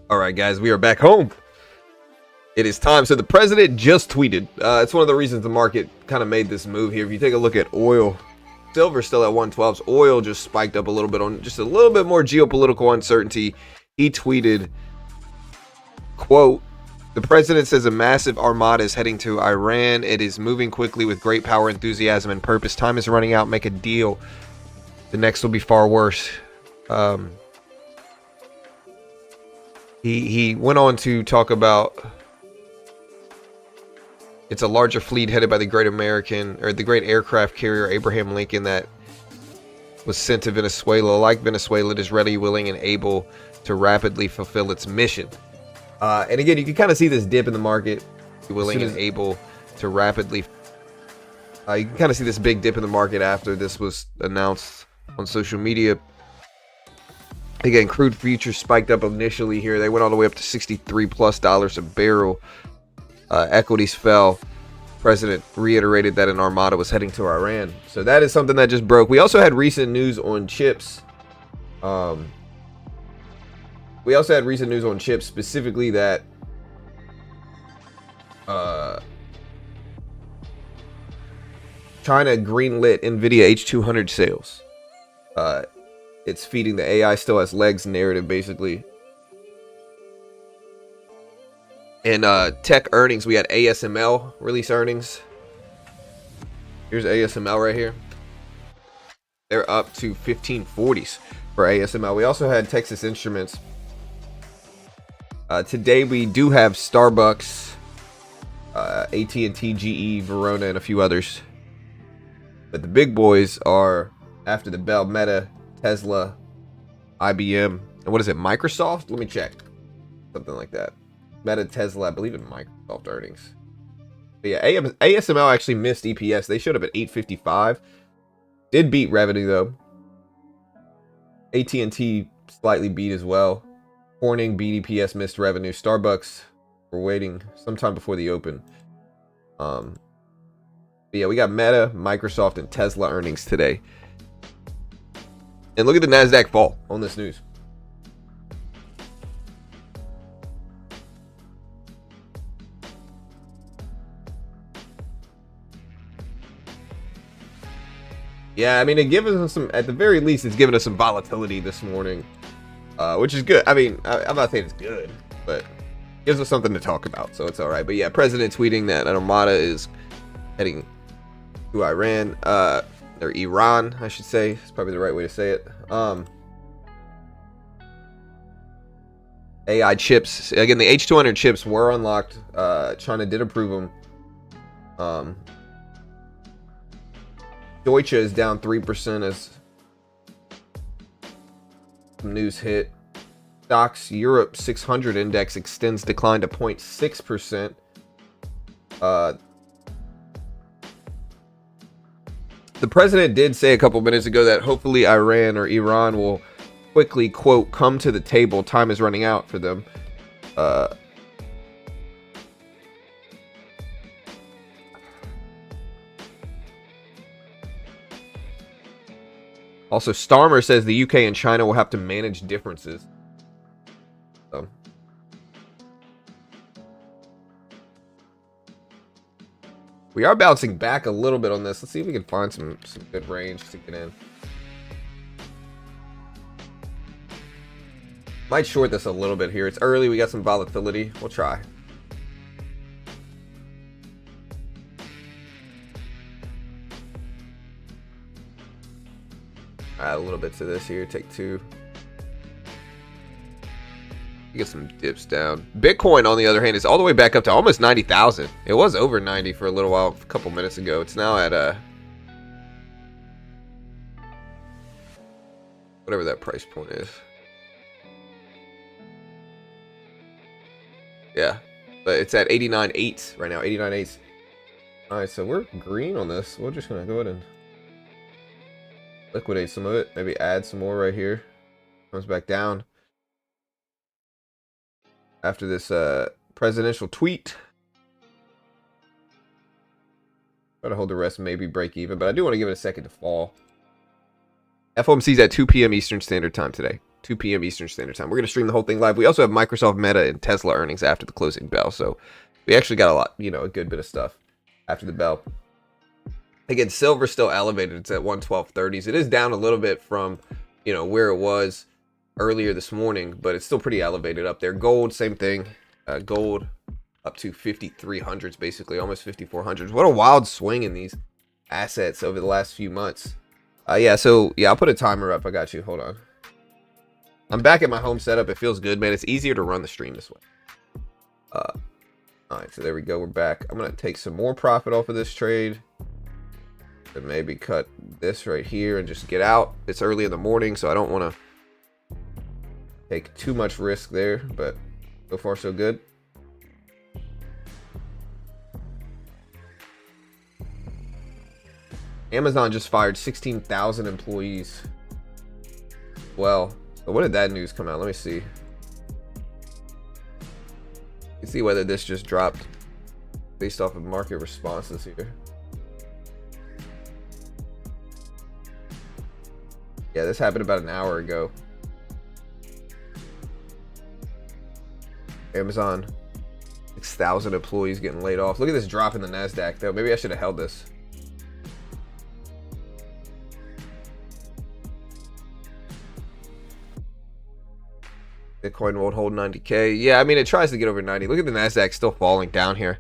All right, guys, we are back home. It is time. So the president just tweeted. It's one of the reasons the market kind of made this move here. If you take a look at oil, silver still at 112s. Oil just spiked up a little bit on just a little bit more geopolitical uncertainty. He tweeted, quote, "The president says a massive armada is heading to Iran. It is moving quickly with great power, enthusiasm, and purpose. Time is running out. Make a deal. The next will be far worse." He went on to talk about it's a larger fleet headed by the great aircraft carrier Abraham Lincoln that was sent to Venezuela. Like Venezuela, it is ready, willing, and able to rapidly fulfill its mission. And again, you can kind of see this dip in the market, willing and able to rapidly. You can kind of see this big dip in the market after this was announced on social media. Again, crude futures spiked up initially here. They went all the way up to $63+ a barrel. Equities fell. President reiterated that an armada was heading to Iran. So that is something that just broke. We also had recent news on chips. Specifically that China greenlit NVIDIA H200 sales. It's feeding the AI still has legs narrative, basically. And tech earnings, we had ASML release earnings. Here's ASML right here. They're up to 1540s for ASML. We also had Texas Instruments. Today we do have Starbucks, AT&T, GE, Verona, and a few others. But the big boys are, after the bell, Meta, Tesla, IBM, and what is it, Microsoft? Let me check. Something like that. Meta, Tesla, I believe in Microsoft earnings. But yeah, ASML actually missed EPS. They showed up at 855. Did beat revenue though. AT&T slightly beat as well. Corning beat EPS, missed revenue. Starbucks, we're waiting sometime before the open. But yeah, we got Meta, Microsoft, and Tesla earnings today. And look at the NASDAQ fall on this news. Yeah, I mean, it gives us some, at the very least, it's given us some volatility this morning, which is good. I mean, I'm not saying it's good, but it gives us something to talk about, so it's all right. But yeah, president tweeting that an armada is heading to Iran, or Iran, I should say. It's probably the right way to say it. AI chips. Again, the H200 chips were unlocked. China did approve them. Deutsche is down 3% as some news hit. Stocks Europe 600 index extends decline to 0.6%. The president did say a couple minutes ago that hopefully Iran will quickly, quote, come to the table. Time is running out for them. Also, Starmer says the UK and China will have to manage differences. So. We are bouncing back a little bit on this. Let's see if we can find some good range to get in. Might short this a little bit here. It's early. We got some volatility. We'll try. Add a little bit to this here. Take two. Get some dips down. Bitcoin, on the other hand, is all the way back up to almost 90,000. It was over 90 for a little while, a couple minutes ago. It's now at whatever that price point is. Yeah, but it's at 89.8 right now. 89.8. All right, so we're green on this. We're just gonna go ahead and liquidate some of it. Maybe add some more right here. Comes back down after this presidential tweet. Try to hold the rest, maybe break even, but I do want to give it a second to fall. FOMC's at 2 p.m. Eastern Standard Time today. 2 p.m. Eastern Standard Time. We're going to stream the whole thing live. We also have Microsoft, Meta, and Tesla earnings after the closing bell. So we actually got a lot, a good bit of stuff after the bell. Again, silver's still elevated. It's at 112.30s. It is down a little bit from, where it was earlier this morning, but it's still pretty elevated up there. Gold, same thing. Gold up to 5,300s, basically, almost 5,400s. What a wild swing in these assets over the last few months. I'll put a timer up. I got you. Hold on. I'm back at my home setup. It feels good, man. It's easier to run the stream this way. All right, so there we go. We're back. I'm going to take some more profit off of this trade. And maybe cut this right here and just get out. It's early in the morning, so I don't want to take too much risk there, but so far so good. Amazon just fired 16,000 employees. Well, so when did that news come out? Let me see. Let's see whether this just dropped based off of market responses here. Yeah, this happened about an hour ago. Amazon, 6,000 employees getting laid off. Look at this drop in the NASDAQ, though. Maybe I should have held this. Bitcoin won't hold 90K. Yeah, I mean, it tries to get over 90. Look at the NASDAQ still falling down here.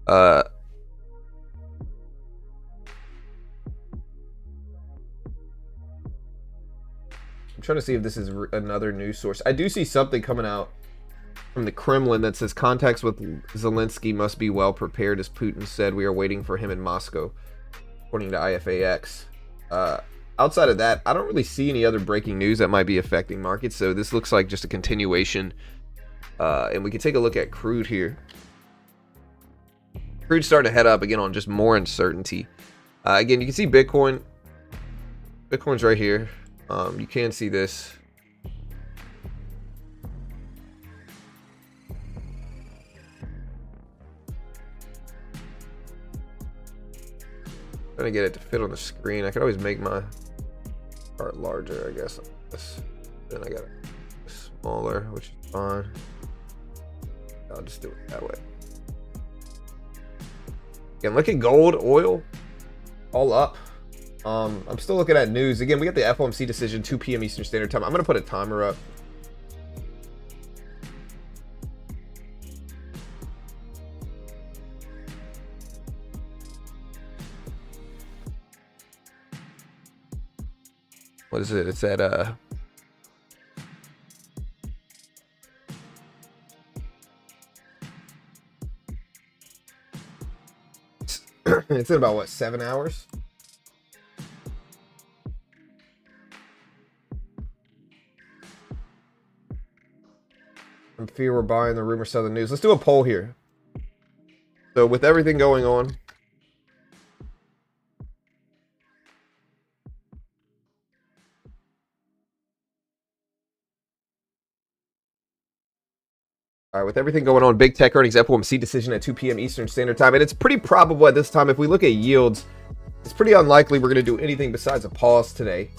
I'm trying to see if this is another news source. I do see something coming out from the Kremlin that says contacts with Zelensky must be well prepared, as Putin said. We are waiting for him in Moscow, according to IFAX. Outside of that, I don't really see any other breaking news that might be affecting markets. So this looks like just a continuation. And we can take a look at crude here. Crude's starting to head up again on just more uncertainty. Again, you can see Bitcoin. Bitcoin's right here. You can see this. Trying to get it to fit on the screen. I could always make my chart larger, I guess. Then I got it smaller, which is fine. I'll just do it that way. Again, look at gold, oil, all up. I'm still looking at news. Again, we got the FOMC decision, 2 p.m. Eastern Standard Time. I'm going to put a timer up. What is it? It's at it's in about what, 7 hours? I'm fear we're buying the rumor, sell the news. Let's do a poll here. So with everything going on, with everything going on, big tech earnings, FOMC decision at 2 p.m. Eastern Standard Time. And it's pretty probable at this time, if we look at yields, it's pretty unlikely we're going to do anything besides a pause today.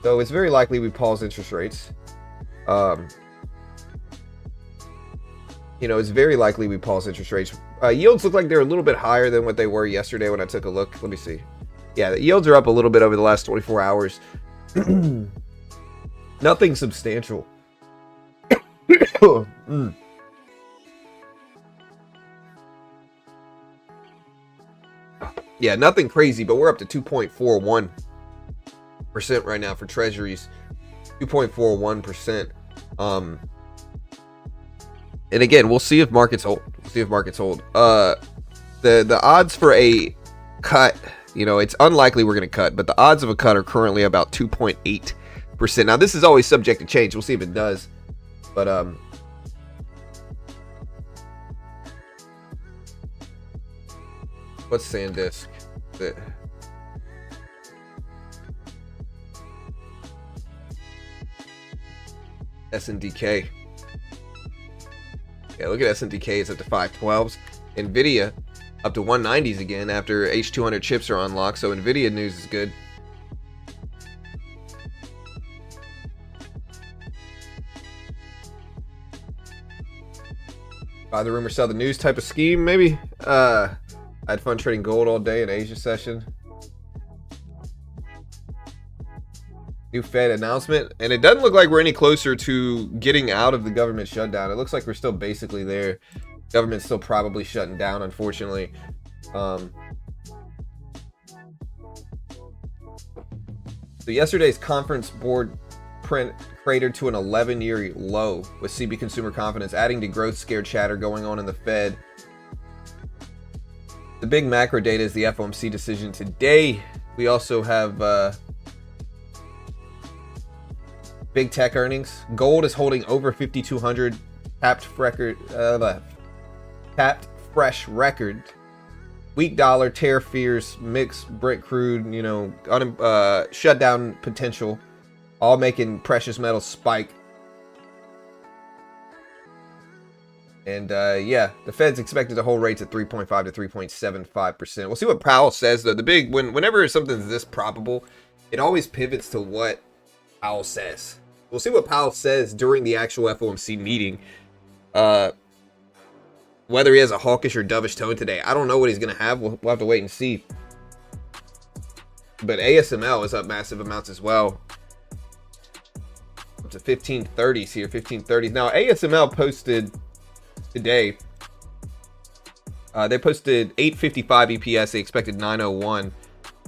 So it's very likely we pause interest rates. It's very likely we pause interest rates. Yields look like they're a little bit higher than what they were yesterday when I took a look. Let me see. Yeah, the yields are up a little bit over the last 24 hours. Nothing substantial. Yeah, nothing crazy, but we're up to 2.41% right now for treasuries. 2.41%. And again, we'll see if markets hold. The odds for a cut, it's unlikely we're going to cut, but the odds of a cut are currently about 2.8%. Now, this is always subject to change. We'll see if it does. But what's SanDisk? SNDK. Yeah, look at SNDK. It's up to 512s. Nvidia up to 190s again after H200 chips are unlocked. So Nvidia news is good. Buy the rumor, sell the news type of scheme, maybe. I had fun trading gold all day in Asia session. New Fed announcement, and it doesn't look like we're any closer to getting out of the government shutdown. It looks like we're still basically there. Government's still probably shutting down, unfortunately. So yesterday's conference board print cratered to an 11-year low with CB consumer confidence adding to growth scared chatter going on in the Fed. The big macro data is the FOMC decision today. We also have big tech earnings. Gold is holding over 5,200, tapped fresh record. Weak dollar, tariff fears, mixed Brent crude, you know, shutdown potential, all making precious metals spike. And yeah, the Fed's expected to hold rates at 3.5 to 3.75%. We'll see what Powell says, though. Whenever something's this probable, it always pivots to what Powell says. We'll see what Powell says during the actual FOMC meeting. Whether he has a hawkish or dovish tone today, I don't know what he's going to have. We'll have to wait and see. But ASML is up massive amounts as well. Up to 1530s here, 1530s. Now, ASML posted today. They posted 855 EPS. They expected 901.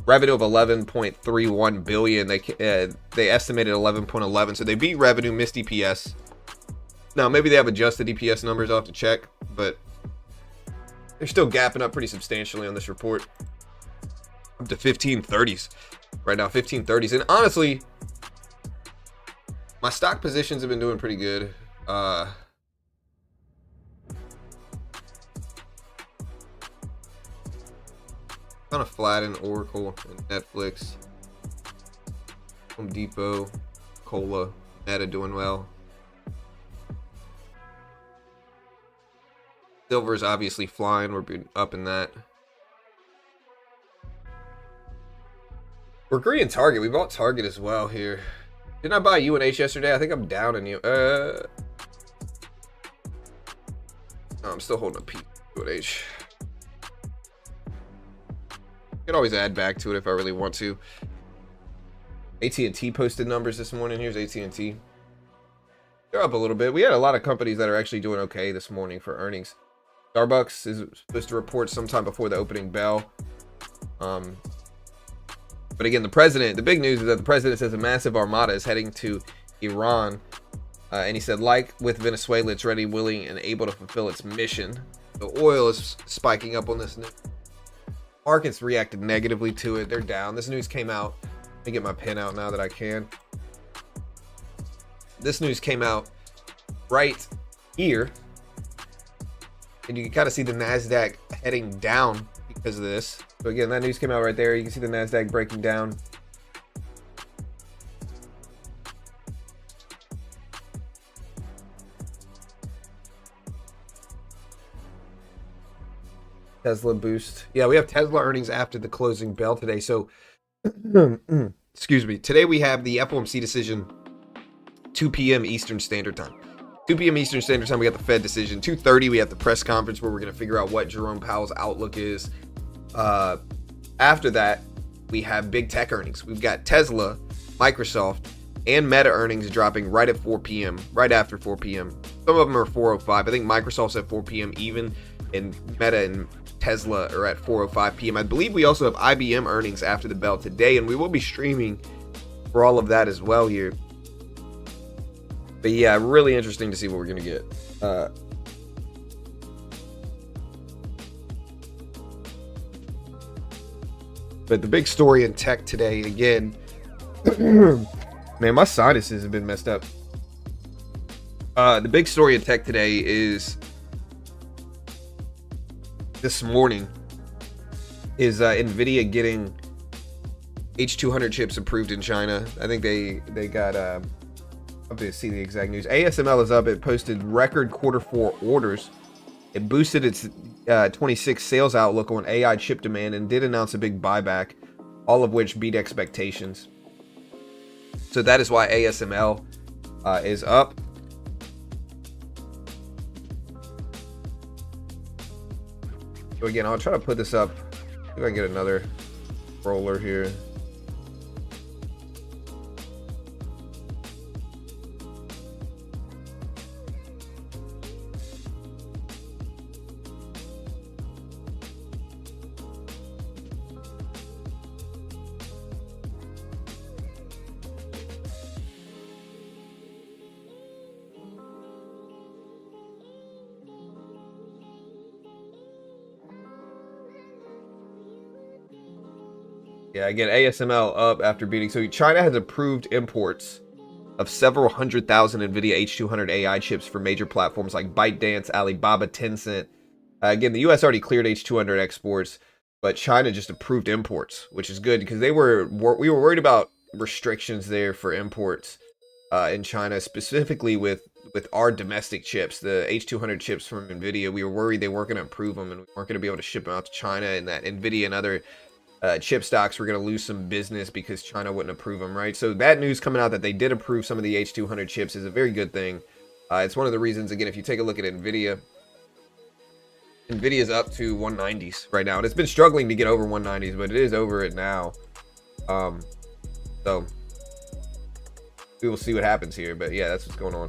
Revenue of 11.31 billion. They estimated 11.11. So they beat revenue, missed EPS. Now maybe they have adjusted EPS numbers. I'll have to check, but they're still gapping up pretty substantially on this report. Up to 1530s right now, 1530s. And honestly, my stock positions have been doing pretty good. Kind of flat in Oracle and Netflix, Home Depot, Cola, Meta doing well. Silver's obviously flying. We're up in that. We're agreeing Target. We bought Target as well here. Didn't I buy UNH yesterday? I think I'm down in you. No, I'm still holding a P UNH. Could always add back to it if I really want to. AT&T posted numbers this morning. Here's AT&T. They're up a little bit. We had a lot of companies that are actually doing okay this morning for earnings. Starbucks is supposed to report sometime before the opening bell. But again, the big news is that the president says a massive armada is heading to Iran. And he said, like with Venezuela, it's ready, willing, and able to fulfill its mission. The oil is spiking up on this news. Markets reacted negatively to it. They're down. This news came out. Let me get my pen out now that I can. This news came out right here. And you can kind of see the NASDAQ heading down because of this. So again, that news came out right there. You can see the NASDAQ breaking down. Tesla boost. Yeah, we have Tesla earnings after the closing bell today. So, excuse me. Today we have the FOMC decision, 2 p.m. Eastern Standard Time. 2 p.m. Eastern Standard Time, we got the Fed decision. 2:30, we have the press conference where we're going to figure out what Jerome Powell's outlook is. After that, we have big tech earnings. We've got Tesla, Microsoft, and Meta earnings dropping right at 4 p.m., right after 4 p.m. Some of them are 4:05. I think Microsoft's at 4 p.m. even, and Meta and Tesla are at 4:05 p.m. I believe we also have IBM earnings after the bell today, and we will be streaming for all of that as well here. But yeah, really interesting to see what we're going to get. But the big story in tech today, again, man, my sinuses have been messed up. The big story in tech today is this morning is NVIDIA getting H200 chips approved in China. I think they got, I'll have to see the exact news. ASML is up. It posted record Q4 orders. It boosted its 26 sales outlook on AI chip demand and did announce a big buyback, all of which beat expectations. So that is why ASML is up. So again, I'll try to put this up. See if I can get another roller here. Yeah, again, ASML up after beating. So China has approved imports of several 100,000 NVIDIA H200 AI chips for major platforms like ByteDance, Alibaba, Tencent. Again, the US already cleared H200 exports, but China just approved imports, which is good because we were worried about restrictions there for imports in China, specifically with our domestic chips, the H200 chips from NVIDIA. We were worried they weren't going to approve them and we weren't going to be able to ship them out to China, and that NVIDIA and other chip stocks were going to lose some business because China wouldn't approve them, right? So that news coming out that they did approve some of the H200 chips is a very good thing. It's one of the reasons, again, if you take a look at NVIDIA is up to 190s right now, and it's been struggling to get over 190s, but it is over it now. So we will see what happens here, but yeah, that's what's going on.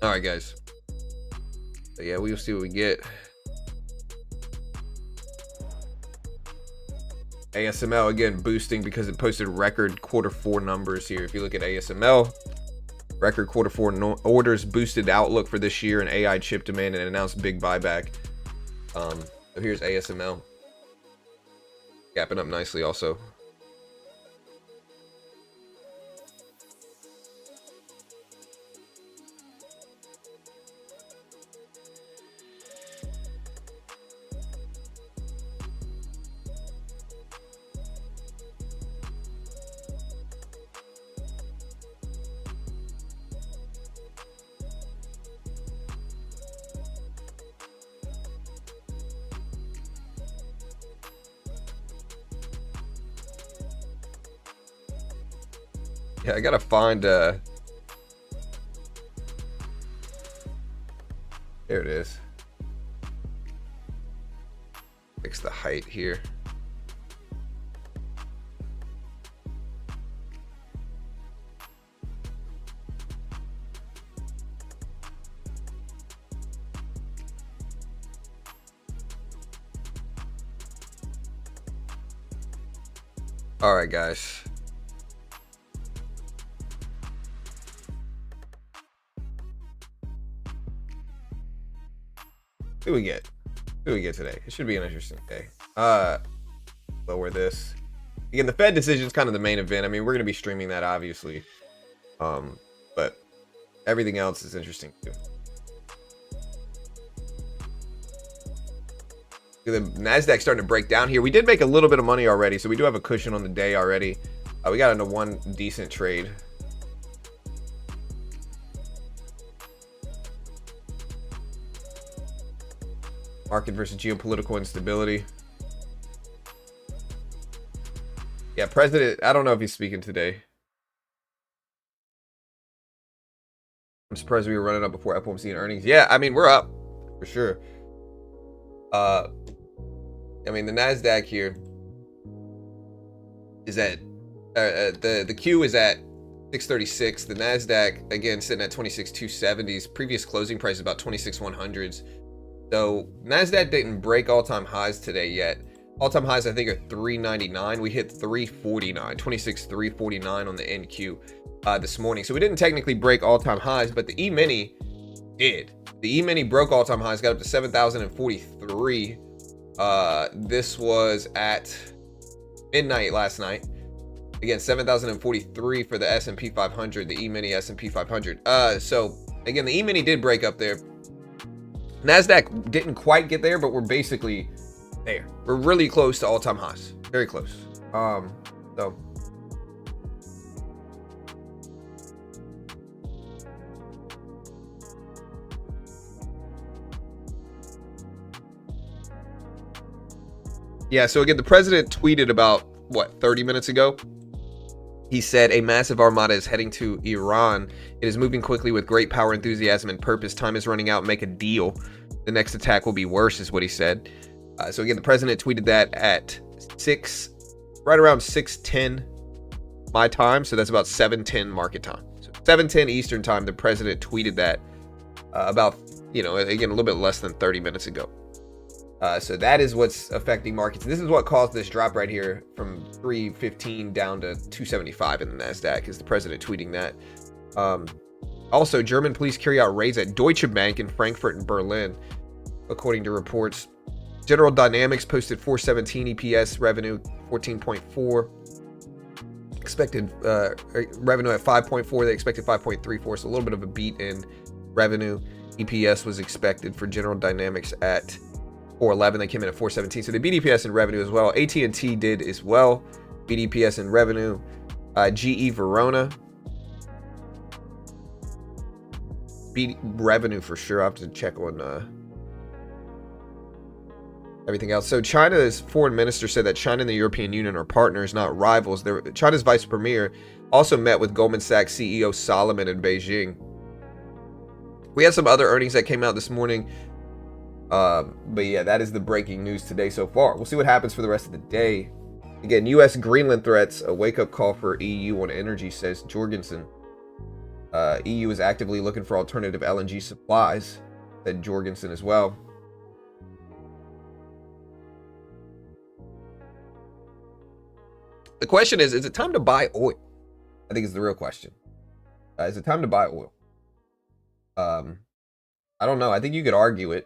All right, guys. So yeah, we'll see what we get. ASML again boosting because it posted record Q4 numbers here. If you look at ASML, record Q4 orders, boosted outlook for this year and AI chip demand, and announced big buyback. So here's ASML gapping up nicely also. Yeah, I gotta find there it is. Fix the height here. All right, guys. Who we get? Who we get today? It should be an interesting day. Lower this. Again, the Fed decision is kind of the main event. I mean, we're going to be streaming that, obviously. But everything else is interesting too. The Nasdaq starting to break down here. We did make a little bit of money already, so we do have a cushion on the day already. We got into one decent trade. Market versus geopolitical instability. Yeah, President, I don't know if he's speaking today. I'm surprised we were running up before FOMC and earnings. Yeah, I mean, we're up for sure. I mean, the Nasdaq here is at the Q is at 636. The Nasdaq again sitting at 26,270s. Previous closing price is about 26,100s. So Nasdaq didn't break all-time highs today yet. All-time highs I think are 399. We hit 349, 26,349 on the NQ this morning. So we didn't technically break all-time highs, but the E-mini did. The E-mini broke all-time highs, got up to 7,043. This was at midnight last night. Again, 7,043 for the S&P 500, the E-mini S&P 500. So again, the E-mini did break up there. Nasdaq didn't quite get there, but we're basically there. We're really close to all-time highs. Very close. So Yeah, so again, the president tweeted about, what, 30 minutes ago? He said, a massive armada is heading to Iran. It is moving quickly with great power, enthusiasm, and purpose. Time is running out. Make a deal. The next attack will be worse, is what he said. So again, the president tweeted that at right around 6:10 my time. So that's about 7:10 market time. So 7:10 Eastern time, the president tweeted that about, again, a little bit less than 30 minutes ago. So that is what's affecting markets. This is what caused this drop right here from 315 down to 275 in the NASDAQ, is the president tweeting that. Also, German police carry out raids at Deutsche Bank in Frankfurt and Berlin, according to reports. General Dynamics posted 417 EPS, revenue 14.4. Expected revenue at 5.4. They expected 5.34, so a little bit of a beat in revenue. EPS was expected for General Dynamics at 411. They came in at 417, so they beat EPS in revenue as well. AT&T did as well, beat EPS in revenue. GE Verona beat revenue for sure. I have to check on everything else. So China's foreign minister said that China and the European Union are partners, not rivals. China's vice premier also met with Goldman Sachs CEO Solomon in Beijing. We had some other earnings that came out this morning. But yeah, that is the breaking news today so far. We'll see what happens for the rest of the day. Again, U.S. Greenland threats, a wake-up call for EU on energy, says Jorgensen. EU is actively looking for alternative LNG supplies, said Jorgensen as well. The question is it time to buy oil? I think is the real question. Is it time to buy oil? I don't know. I think you could argue it.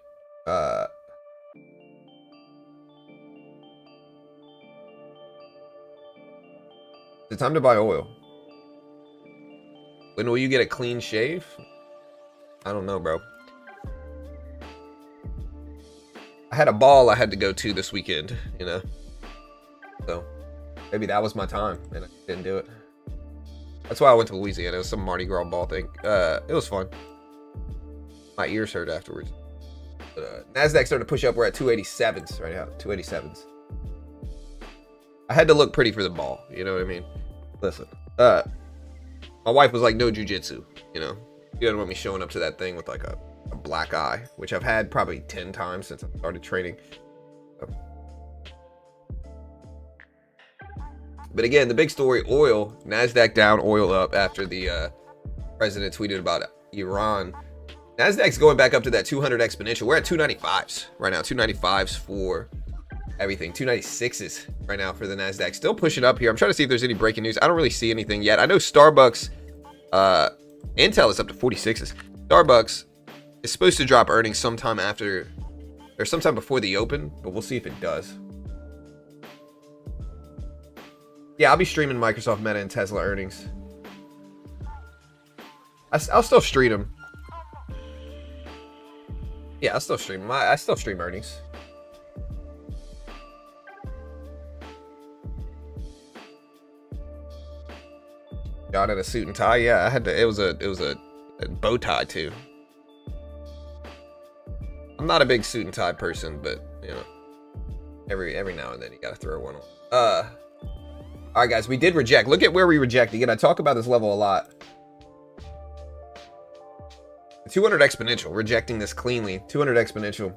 It's time to buy oil. When will you get a clean shave? I don't know, bro. I had a ball I had to go to this weekend, so maybe that was my time and I didn't do it. That's why I went to Louisiana. It was some Mardi Gras ball thing. It was fun. My ears hurt afterwards. Nasdaq starting to push up. We're at 287s right now. 287s. I had to look pretty for the ball. You know what I mean? Listen, my wife was like, no jujitsu. You don't want me showing up to that thing with like a black eye, which I've had probably 10 times since I started training. But again, the big story, oil. Nasdaq down, oil up after the president tweeted about Iran. Nasdaq's going back up to that 200 exponential. We're at 295s right now. 295s for everything. 296s right now for the Nasdaq. Still pushing up here. I'm trying to see if there's any breaking news. I don't really see anything yet. I know Starbucks, Intel is up to 46s. Starbucks is supposed to drop earnings sometime after, or sometime before the open, but we'll see if it does. Yeah, I'll be streaming Microsoft, Meta, and Tesla earnings. I'll still stream them. Yeah, I still stream earnings. Got in a suit and tie. Yeah, I had to. It was a bow tie too. I'm not a big suit and tie person, but every now and then you gotta throw one on. All right, guys, we did reject. Look at where we reject. Again, I talk about this level a lot. 200 exponential, rejecting this cleanly. 200 exponential.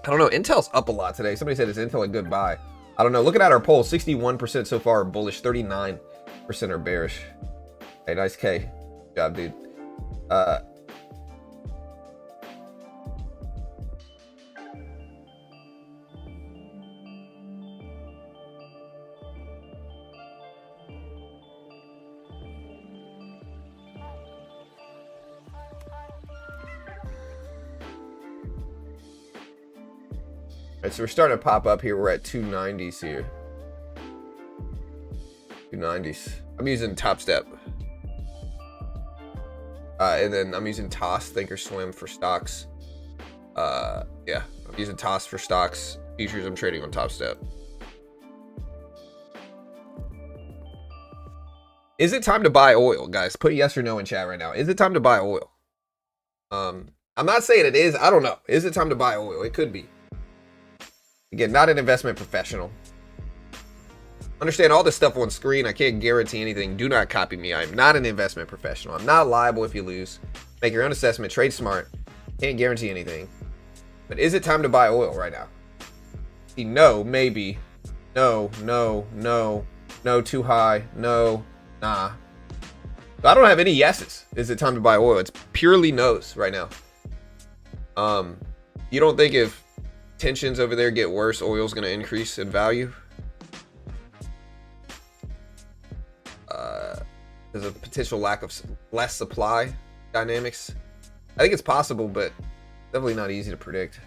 I don't know. Intel's up a lot today. Somebody said, is Intel a good buy? I don't know. Looking at our poll, 61% so far are bullish, 39% are bearish. Hey, nice K. Good job, dude. All right, so we're starting to pop up here. We're at 290s here. 290s. I'm using Top Step. And then I'm using TOS, Thinkorswim for stocks. Yeah, I'm using TOS for stocks. Futures, I'm trading on Top Step. Is it time to buy oil, guys? Put yes or no in chat right now. Is it time to buy oil? I'm not saying it is. I don't know. Is it time to buy oil? It could be. Again, not an investment professional. Understand all this stuff on screen. I can't guarantee anything. Do not copy me. I'm not an investment professional. I'm not liable if you lose. Make your own assessment. Trade smart. Can't guarantee anything. But is it time to buy oil right now? No, maybe. No, no, no. No, too high. No, nah. I don't have any yeses. Is it time to buy oil? It's purely no's right now. You don't think if tensions over there get worse, oil's going to increase in value? There's a potential lack of less supply dynamics. I think it's possible, but definitely not easy to predict.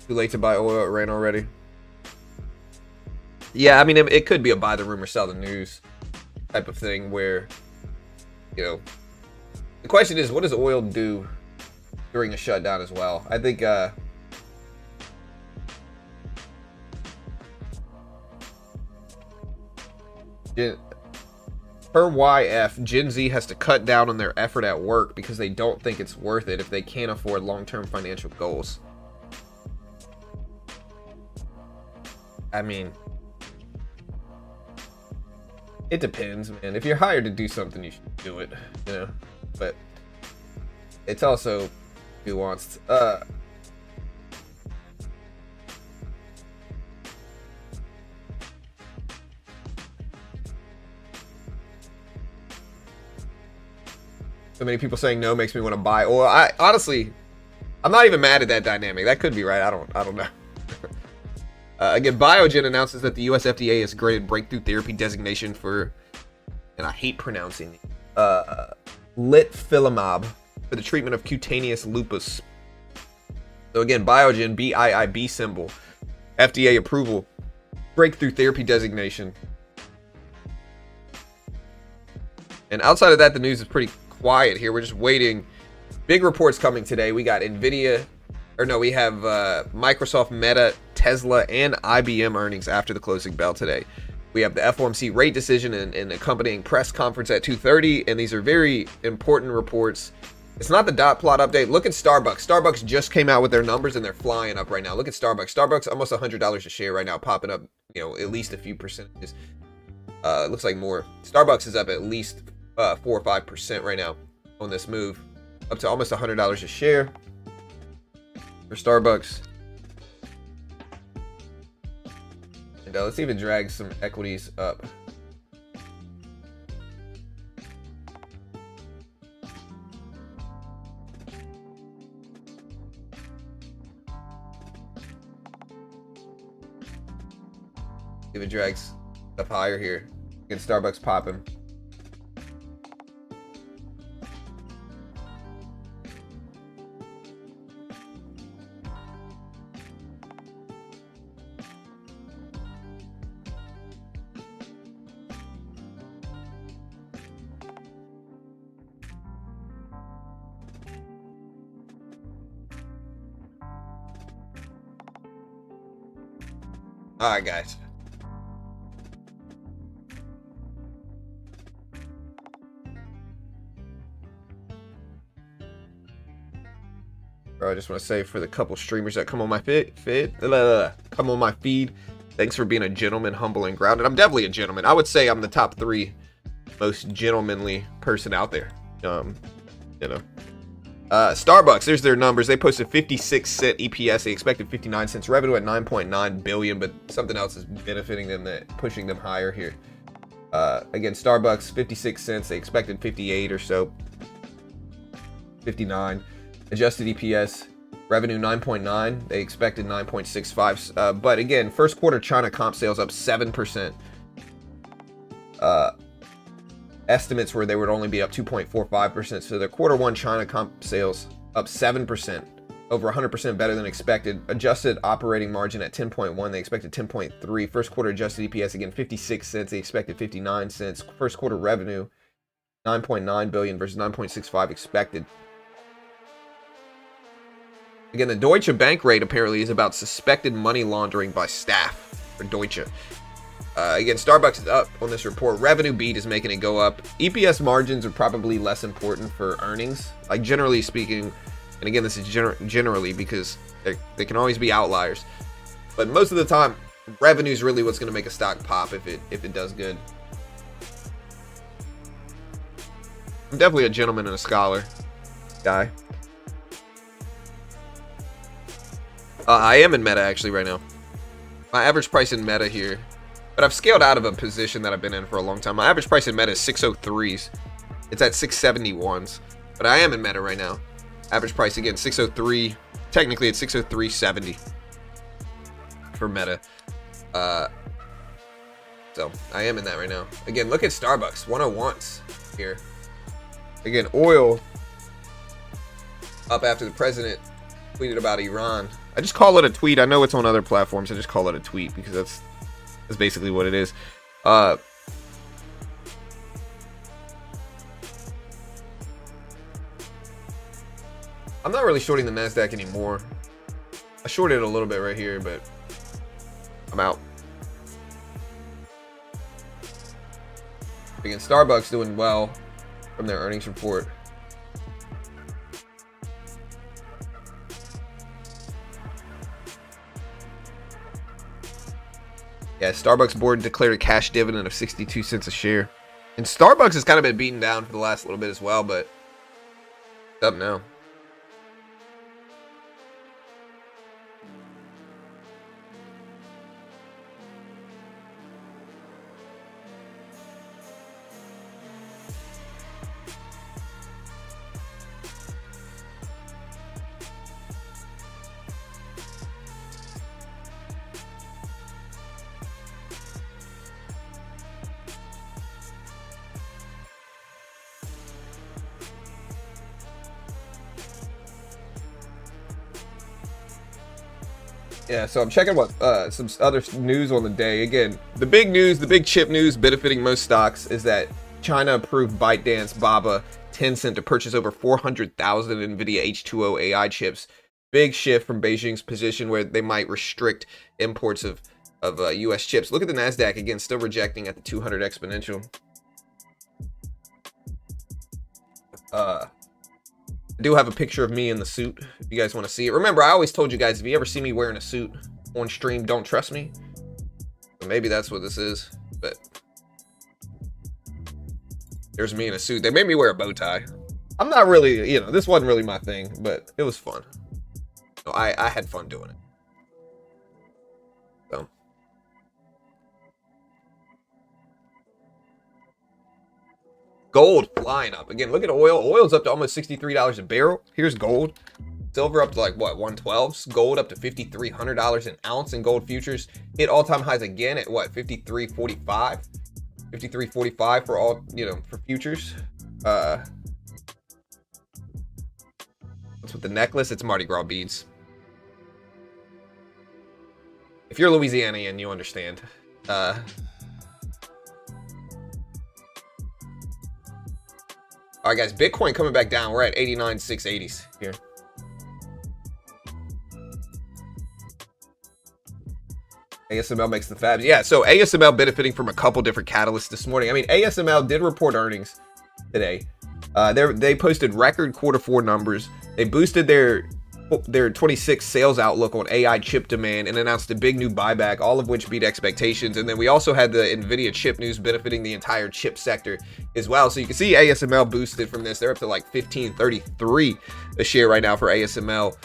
Too late to buy oil. It ran already. Yeah, I mean, it could be a buy the rumor, sell the news type of thing where, you know, the question is, what does oil do during a shutdown as well? I think per YF, Gen Z has to cut down on their effort at work because they don't think it's worth it if they can't afford long-term financial goals. I mean, it depends, man. If you're hired to do something, you should do it, you know. But it's also nuanced. So many people saying no makes me want to buy oil. I honestly, I'm not even mad at that dynamic. That could be right. I don't know. Again, Biogen announces that the US FDA has granted breakthrough therapy designation for, and I hate pronouncing, litfilimab for the treatment of cutaneous lupus. So again, Biogen, BIIB symbol, FDA approval, breakthrough therapy designation. And outside of that, the news is pretty quiet here. We're just waiting. Big reports coming today. We got Nvidia, or no, we have Microsoft, Meta, Tesla, and IBM earnings after the closing bell today. We have the FOMC rate decision and accompanying press conference at 2:30, and these are very important reports. It's not the dot plot update. Look at Starbucks. Starbucks just came out with their numbers, and they're flying up right now. Look at Starbucks. Starbucks almost $100 a share right now, popping up, you know, at least a few percentages. It looks like more. Starbucks is up at least 4 or 5% right now on this move, up to almost $100 a share for Starbucks. And let's see if it drags some equities up. See if it drags up higher here. Get Starbucks popping. All right, guys. Bro, I just want to say for the couple streamers that come on my feed, thanks for being a gentleman, humble, and grounded. I'm definitely a gentleman. I would say I'm the top 3 most gentlemanly person out there. You know. Starbucks, there's their numbers. They posted 56-cent EPS. They expected 59 cents. Revenue at 9.9 billion, but something else is benefiting them, that pushing them higher here. Again, Starbucks, 56 cents. They expected 58 or so. 59. Adjusted EPS, revenue 9.9. They expected 9.65. But again, first quarter China comp sales up 7%. Estimates were they would only be up 2.45%. So their quarter one China comp sales up 7%, over 100% better than expected. Adjusted operating margin at 10.1. They expected 10.3. First quarter adjusted EPS, again, 56 cents. They expected 59 cents. First quarter revenue, 9.9 billion versus 9.65 expected. Again, the Deutsche Bank rate apparently is about suspected money laundering by staff for Deutsche. Again, Starbucks is up on this report. Revenue beat is making it go up. EPS margins are probably less important for earnings. Like, generally speaking, And again, this is generally because they can always be outliers. But most of the time, revenue is really what's going to make a stock pop if it does good. I'm definitely a gentleman and a scholar guy. I am in Meta actually right now. My average price in Meta here, but I've scaled out of a position that I've been in for a long time. My average price in Meta is 603s. It's at 671s, but I am in Meta right now. Average price again 603. Technically it's 603.70 for Meta. So I am in that right now. Again, look at Starbucks 101s here. Again, oil up after the president tweeted about Iran. I just call it a tweet. I know it's on other platforms. I just call it a tweet because that's basically what it is. I'm not really shorting the NASDAQ anymore. I shorted it a little bit right here, but I'm out. Again, Starbucks doing well from their earnings report. Yeah, Starbucks board declared a cash dividend of 62 cents a share. And Starbucks has kind of been beaten down for the last little bit as well, but it's up now. Yeah, so I'm checking what some other news on the day. Again, the big news, the big chip news benefiting most stocks is that China approved ByteDance Baba Tencent to purchase over 400,000 NVIDIA H2O AI chips. Big shift from Beijing's position where they might restrict imports of US chips. Look at the NASDAQ again, still rejecting at the 200 exponential. I do have a picture of me in the suit if you guys want to see it. Remember, I always told you guys, if you ever see me wearing a suit on stream, don't trust me. So maybe that's what this is, but there's me in a suit. They made me wear a bow tie. I'm not really, you know, this wasn't really my thing, but it was fun. So I had fun doing it. So. Gold flying up. Again, look at oil. Oil's up to almost $63 a barrel. Here's gold. Silver up to like, what, 112? Gold up to $5,300 an ounce in gold futures. Hit all-time highs again at what, 53.45? 53.45 for all, you know, for futures. What's with the necklace? It's Mardi Gras beads. If you're Louisianian, you understand. All right, guys, Bitcoin coming back down. We're at 89,680s here. ASML makes the fabs. Yeah, so ASML benefiting from a couple different catalysts this morning. I mean, ASML did report earnings today. They posted record Q4 numbers. They boosted their 26 sales outlook on AI chip demand and announced a big new buyback, all of which beat expectations. And then we also had the NVIDIA chip news benefiting the entire chip sector as well. So you can see ASML boosted from this. They're up to like 15.33 a share right now for ASML.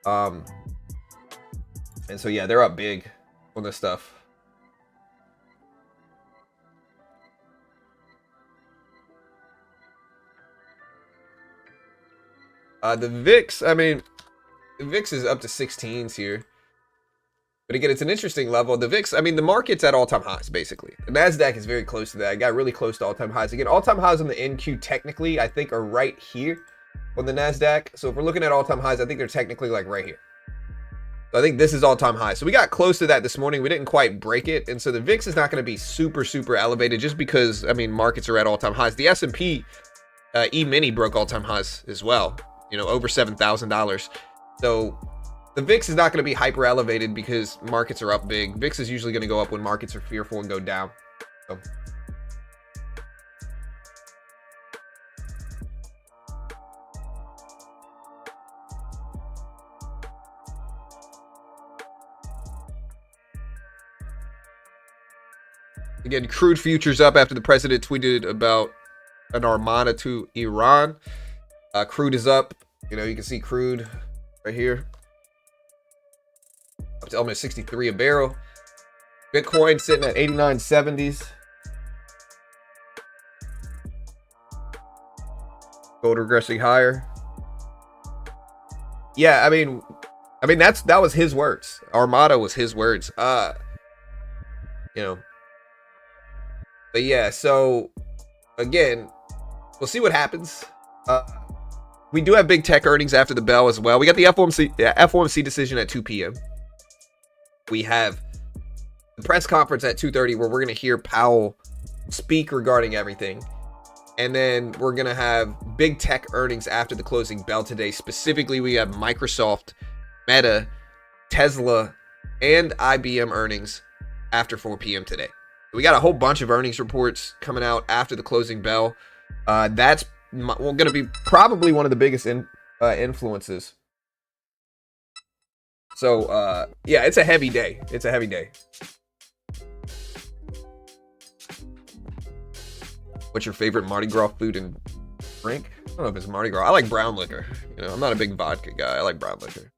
And so, yeah, they're up big on this stuff. The VIX, I mean, the VIX is up to 16s here. But again, it's an interesting level. The VIX, I mean, the market's at all-time highs, basically. The NASDAQ is very close to that. It got really close to all-time highs. Again, all-time highs on the NQ technically, I think, are right here on the NASDAQ. So if we're looking at all-time highs, I think they're technically like right here. So I think this is all-time high. So we got close to that this morning. We didn't quite break it. And so the VIX is not going to be super, super elevated just because, I mean, markets are at all-time highs. The S&P E-mini broke all-time highs as well, you know, over $7,000. So the VIX is not going to be hyper elevated because markets are up big. VIX is usually going to go up when markets are fearful and go down. So. Again, crude futures up after the president tweeted about an armada to Iran. Crude is up. You know, you can see crude right here. Up to almost 63 a barrel. Bitcoin sitting at 89.70s. Gold regressing higher. Yeah, I mean that was his words. Armada was his words. You know. But yeah, so again, we'll see what happens. We do have big tech earnings after the bell as well. We got the FOMC decision at 2 p.m. We have the press conference at 2:30 where we're going to hear Powell speak regarding everything. And then we're going to have big tech earnings after the closing bell today. Specifically, we have Microsoft, Meta, Tesla, and IBM earnings after 4 p.m. today. We got a whole bunch of earnings reports coming out after the closing bell. That's going to be probably one of the biggest influences. So, yeah, it's a heavy day. It's a heavy day. What's your favorite Mardi Gras food and drink? I don't know if it's Mardi Gras. I like brown liquor. You know, I'm not a big vodka guy. I like brown liquor.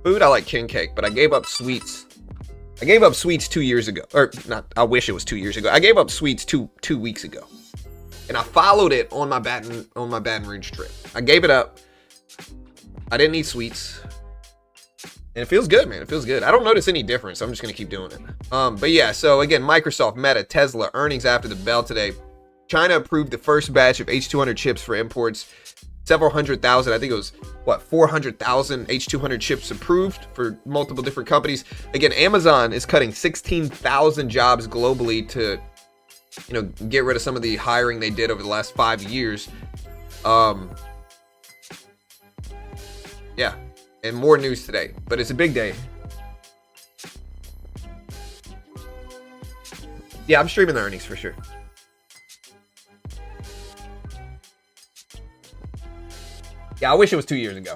Food, I like king cake, but I gave up sweets. I gave up sweets 2 years ago. Or not, I wish it was 2 years ago. I gave up sweets two weeks ago. And I followed it on my Baton Rouge trip. I gave it up. I didn't eat sweets. And it feels good, man. It feels good. I don't notice any difference. I'm just going to keep doing it. But yeah, so again, Microsoft, Meta, Tesla, earnings after the bell today. China approved the first batch of H200 chips for imports. Several hundred thousand, I think it was, 400,000 H200 chips approved for multiple different companies. Again, Amazon is cutting 16,000 jobs globally to, you know, get rid of some of the hiring they did over the last 5 years. Yeah, and more news today, but it's a big day. Yeah, I'm streaming the earnings for sure. Yeah, I wish it was 2 years ago.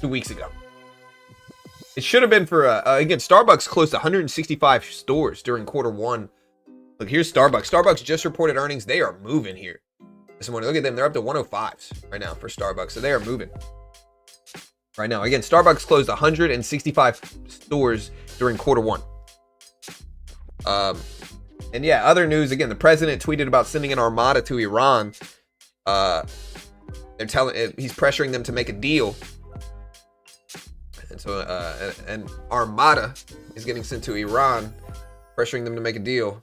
2 weeks ago. It should have been for, again, Starbucks closed 165 stores during Q1. Look, here's Starbucks. Starbucks just reported earnings. They are moving here this morning. Look at them. They're up to 105s right now for Starbucks. So they are moving right now. Again, Starbucks closed 165 stores during Q1. And yeah, other news. Again, the president tweeted about sending an armada to Iran. They're telling, he's pressuring them to make a deal. And so an armada is getting sent to Iran, pressuring them to make a deal.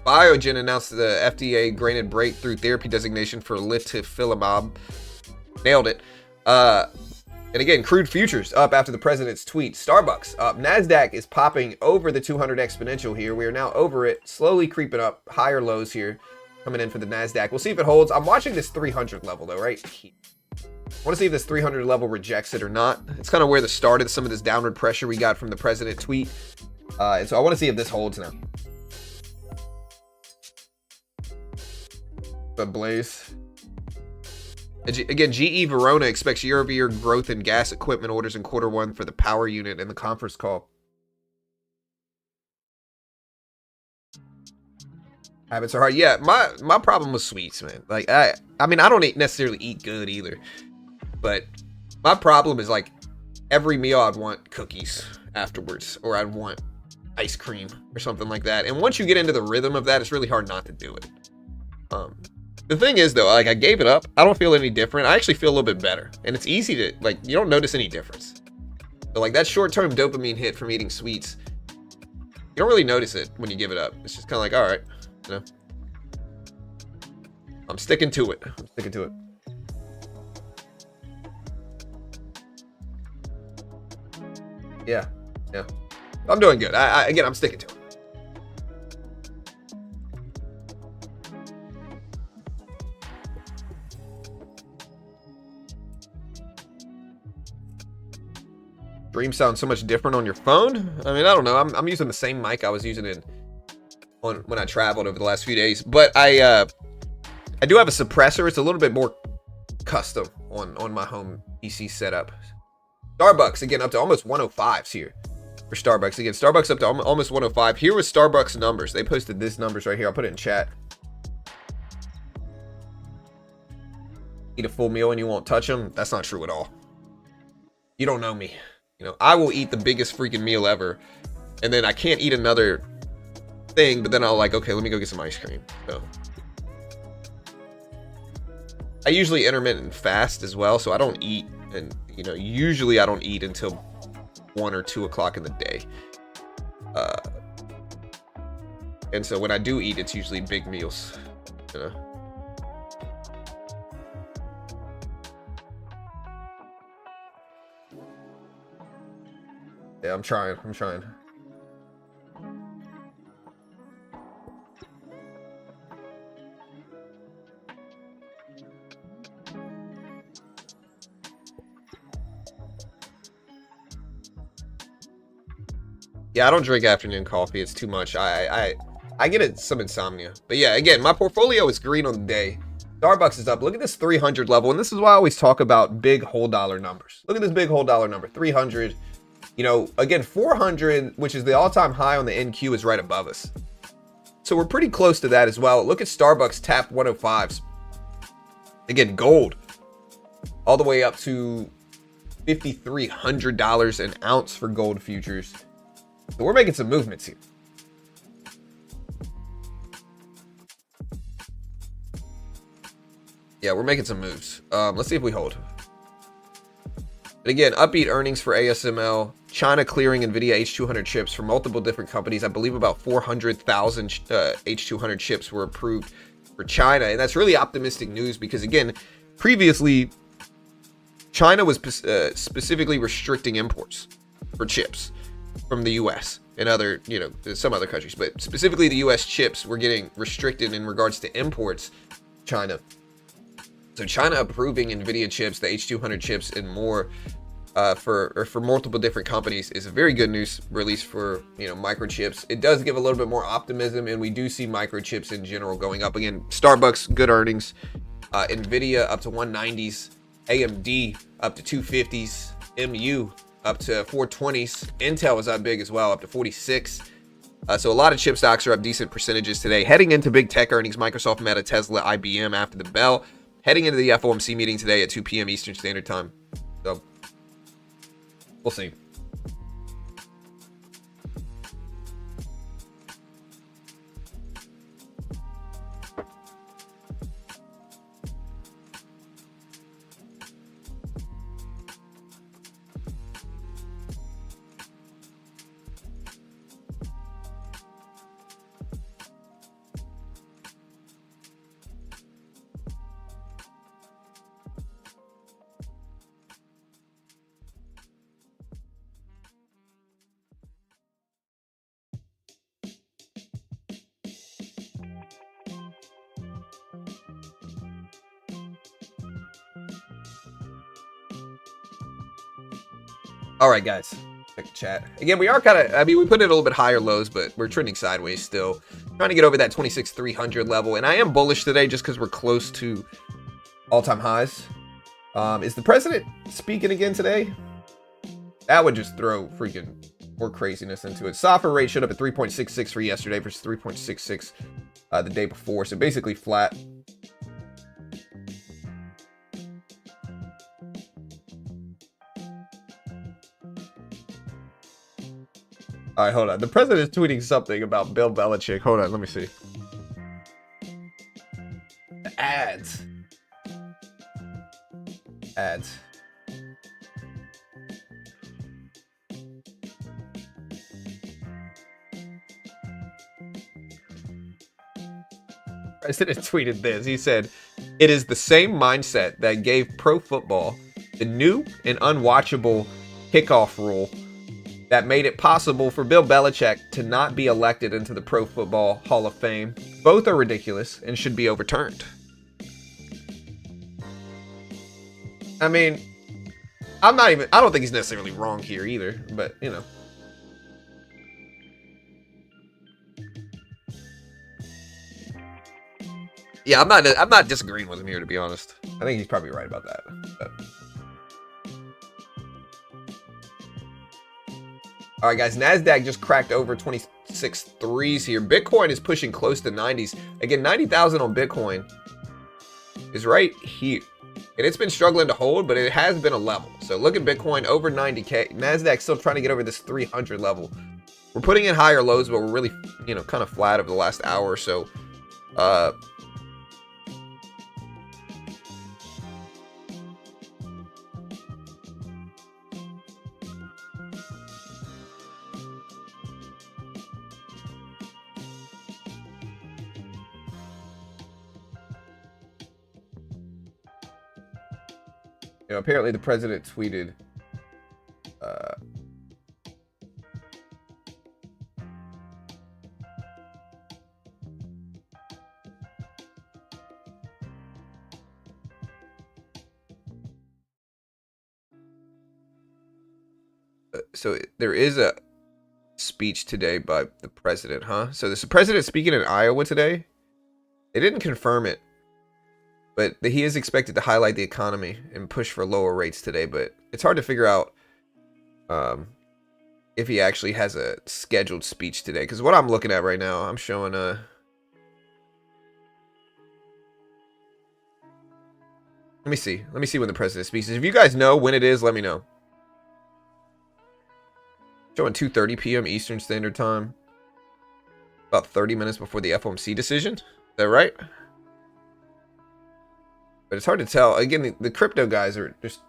Biogen announced the FDA granted breakthrough therapy designation for litifilimab. Nailed it. And again, crude futures up after the president's tweet. Starbucks up. NASDAQ is popping over the 200 exponential here. We are now over it, slowly creeping up. Higher lows here coming in for the NASDAQ. We'll see if it holds. I'm watching this 300 level though, right? I want to see if this 300 level rejects it or not. It's kind of where the start of some of this downward pressure we got from the president tweet. And so I want to see if this holds now. But Blaze. Again, GE Verona expects year-over-year growth in gas equipment orders in Q1 for the power unit in the conference call. Habits are hard. Yeah, my problem was sweets, man. Like I mean, I don't necessarily eat good either, but my problem is like every meal I'd want cookies afterwards, or I'd want ice cream or something like that. And once you get into the rhythm of that, it's really hard not to do it. The thing is though, like I gave it up. I don't feel any different. I actually feel a little bit better, and it's easy to like. You don't notice any difference. So like that short-term dopamine hit from eating sweets, you don't really notice it when you give it up. It's just kind of like, all right. You know, I'm sticking to it. I'm sticking to it. Yeah, I'm doing good. Again, I'm sticking to it. Dream sounds so much different on your phone. I mean, I don't know. I'm using the same mic I was using when I traveled over the last few days, but I do have a suppressor. It's a little bit more custom on my home PC setup. Starbucks again up to almost 105s here for Starbucks. Again, Starbucks up to almost 105. Here was Starbucks numbers. They posted these numbers right here. I'll put it in chat. Eat a full meal and you won't touch them. That's not true at all. You don't know me. You know, I will eat the biggest freaking meal ever, and then I can't eat another thing, but then I'll like, okay, let me go get some ice cream. So I usually intermittent fast as well, so I don't eat, and you know, usually I don't eat until 1 or 2 o'clock in the day. And so when I do eat, it's usually big meals, you know. Yeah, I'm trying. Yeah, I don't drink afternoon coffee. It's too much. I get some insomnia. But yeah, again, my portfolio is green on the day. Starbucks is up. Look at this 300 level, and this is why I always talk about big whole dollar numbers. Look at this big whole dollar number, 300. You know, again, 400, which is the all-time high on the NQ, is right above us. So we're pretty close to that as well. Look at Starbucks tap 105s. Again, gold all the way up to $5,300 an ounce for gold futures. So we're making some movements here. Yeah, we're making some moves. Let's see if we hold. But again, upbeat earnings for ASML. China clearing NVIDIA H200 chips for multiple different companies. I believe about 400,000 H200 chips were approved for China. And that's really optimistic news because, again, previously, China was specifically restricting imports for chips from the U.S. and other, you know, some other countries. But specifically, the U.S. chips were getting restricted in regards to imports China. So China approving NVIDIA chips, the H200 chips, and more for multiple different companies is a very good news release for, you know, microchips. It does give a little bit more optimism, and we do see microchips in general going up. Again, Starbucks, good earnings. NVIDIA up to 190s. AMD up to 250s. MU up to 420s. Intel is up big as well, up to 46. So a lot of chip stocks are up decent percentages today. Heading into big tech earnings, Microsoft, Meta, Tesla, IBM after the bell. Heading into the FOMC meeting today at 2 p.m. Eastern Standard Time. So, we'll see. All right, guys, check the chat. Again, we are kind of, I mean, we put it a little bit higher lows, but we're trending sideways still. Trying to get over that 26,300 level. And I am bullish today just because we're close to all-time highs. Is the president speaking again today? That would just throw freaking more craziness into it. SOFR rate showed up at 3.66 for yesterday versus 3.66 the day before. So basically flat. All right, hold on. The president is tweeting something about Bill Belichick. Hold on, let me see. The ads. Ads. President tweeted this. He said, "It is the same mindset that gave pro football the new and unwatchable kickoff rule that made it possible for Bill Belichick to not be elected into the Pro Football Hall of Fame. Both are ridiculous and should be overturned." I mean, I don't think he's necessarily wrong here either, but you know. Yeah, I'm not disagreeing with him here, to be honest. I think he's probably right about that. But. All right, guys, NASDAQ just cracked over 26.3s here. Bitcoin is pushing close to 90s. Again, 90,000 on Bitcoin is right here. And it's been struggling to hold, but it has been a level. So look at Bitcoin over 90K. NASDAQ still trying to get over this 300 level. We're putting in higher lows, but we're really, kind of flat over the last hour or so. Apparently the president tweeted so there is a speech today by the president, huh? So there's the president speaking in Iowa today. They didn't confirm it, but he is expected to highlight the economy and push for lower rates today. But it's hard to figure out if he actually has a scheduled speech today. Because what I'm looking at right now, I'm showing Let me see when the president speaks. If you guys know when it is, let me know. Showing 2:30 p.m. Eastern Standard Time. About 30 minutes before the FOMC decision. Is that right? But it's hard to tell. Again, the crypto guys are just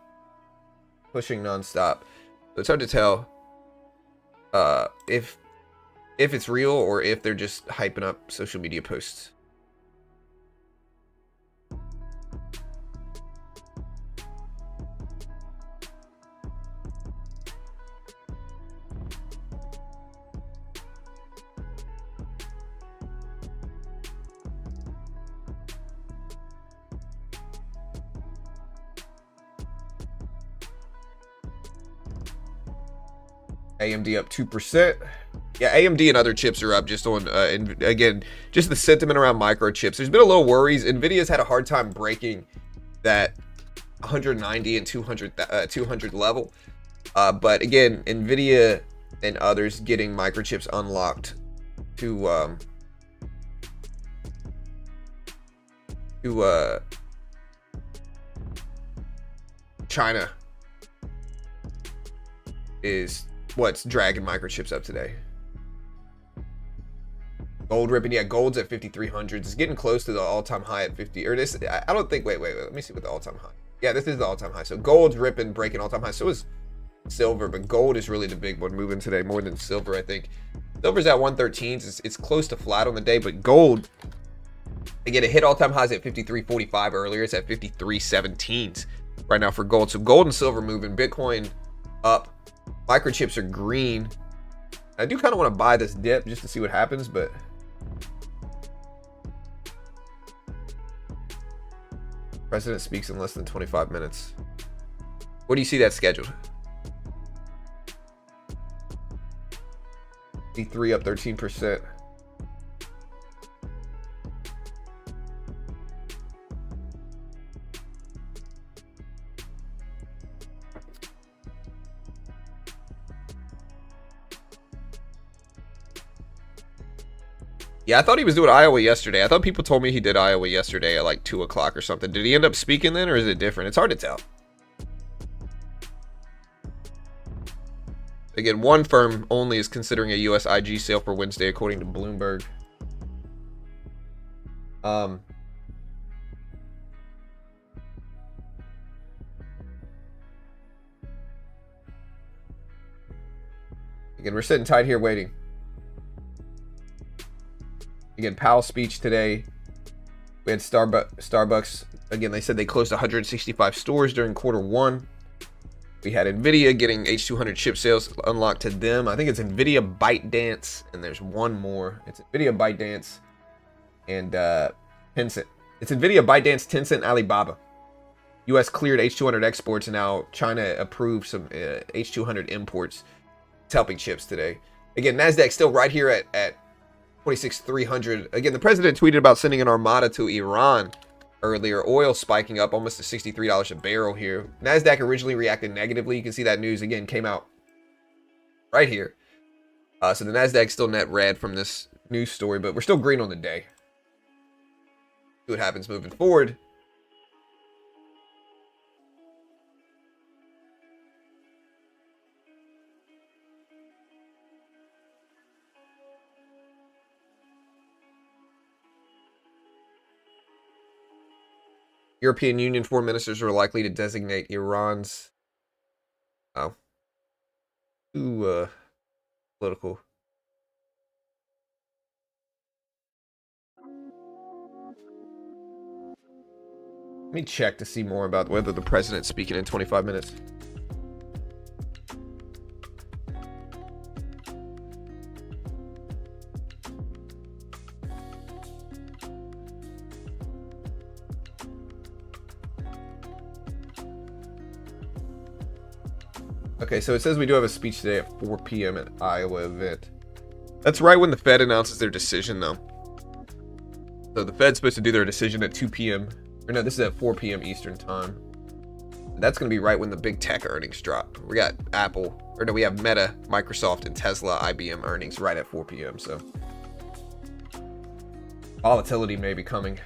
pushing nonstop. So it's hard to tell if it's real or if they're just hyping up social media posts. AMD up 2%. Yeah, AMD and other chips are up just on, and again, just the sentiment around microchips. There's been a little worries. NVIDIA's had a hard time breaking that 190 and 200 level. But again, NVIDIA and others getting microchips unlocked to China is what's dragging microchips up today. Gold ripping, yeah, gold's at 5,300. It's getting close to the all-time high at 50. Or this, I don't think. Wait. Let me see what the all-time high. Yeah, this is the all-time high. So gold's ripping, breaking all-time high. So is silver, but gold is really the big one moving today more than silver. I think silver's at 113s. It's close to flat on the day, but gold, again, it hit all-time highs at 53.45 earlier. It's at 53.17s right now for gold. So gold and silver moving. Bitcoin up. Microchips are green. I do kind of want to buy this dip just to see what happens, but president speaks in less than 25 minutes. What do you see that scheduled? D3 up 13%. Yeah, I thought he was doing Iowa yesterday. I thought people told me he did Iowa yesterday at like 2 o'clock or something. Did he end up speaking then, or is it different? It's hard to tell. Again, one firm only is considering a US IG sale for Wednesday, according to Bloomberg. Again, we're sitting tight here waiting. Again, Powell's speech today. We had Starbucks. Again, they said they closed 165 stores during Q1. We had NVIDIA getting H200 chip sales unlocked to them. I think it's NVIDIA, ByteDance, and there's one more. It's NVIDIA, ByteDance, and Tencent. It's NVIDIA, ByteDance, Tencent, Alibaba. U.S. cleared H200 exports, and now China approved some H200 imports. It's helping chips today. Again, NASDAQ still right here at 26,300. Again, the president tweeted about sending an armada to Iran earlier. Oil spiking up almost to $63 a barrel here. NASDAQ originally reacted negatively. You can see that news again came out right here. So the Nasdaq's still net red from this news story, but we're still green on the day. See what happens moving forward. European Union foreign ministers are likely to designate Iran's too political. Let me check to see more about whether the president's speaking in 25 minutes. Okay, so it says we do have a speech today at 4 p.m. at Iowa event. That's right when the Fed announces their decision, though. So the Fed's supposed to do their decision at 2 p.m. Or no, this is at 4 p.m. Eastern time. That's going to be right when the big tech earnings drop. We got Apple, or no, we have Meta, Microsoft, and Tesla, IBM earnings right at 4 p.m. So volatility may be coming.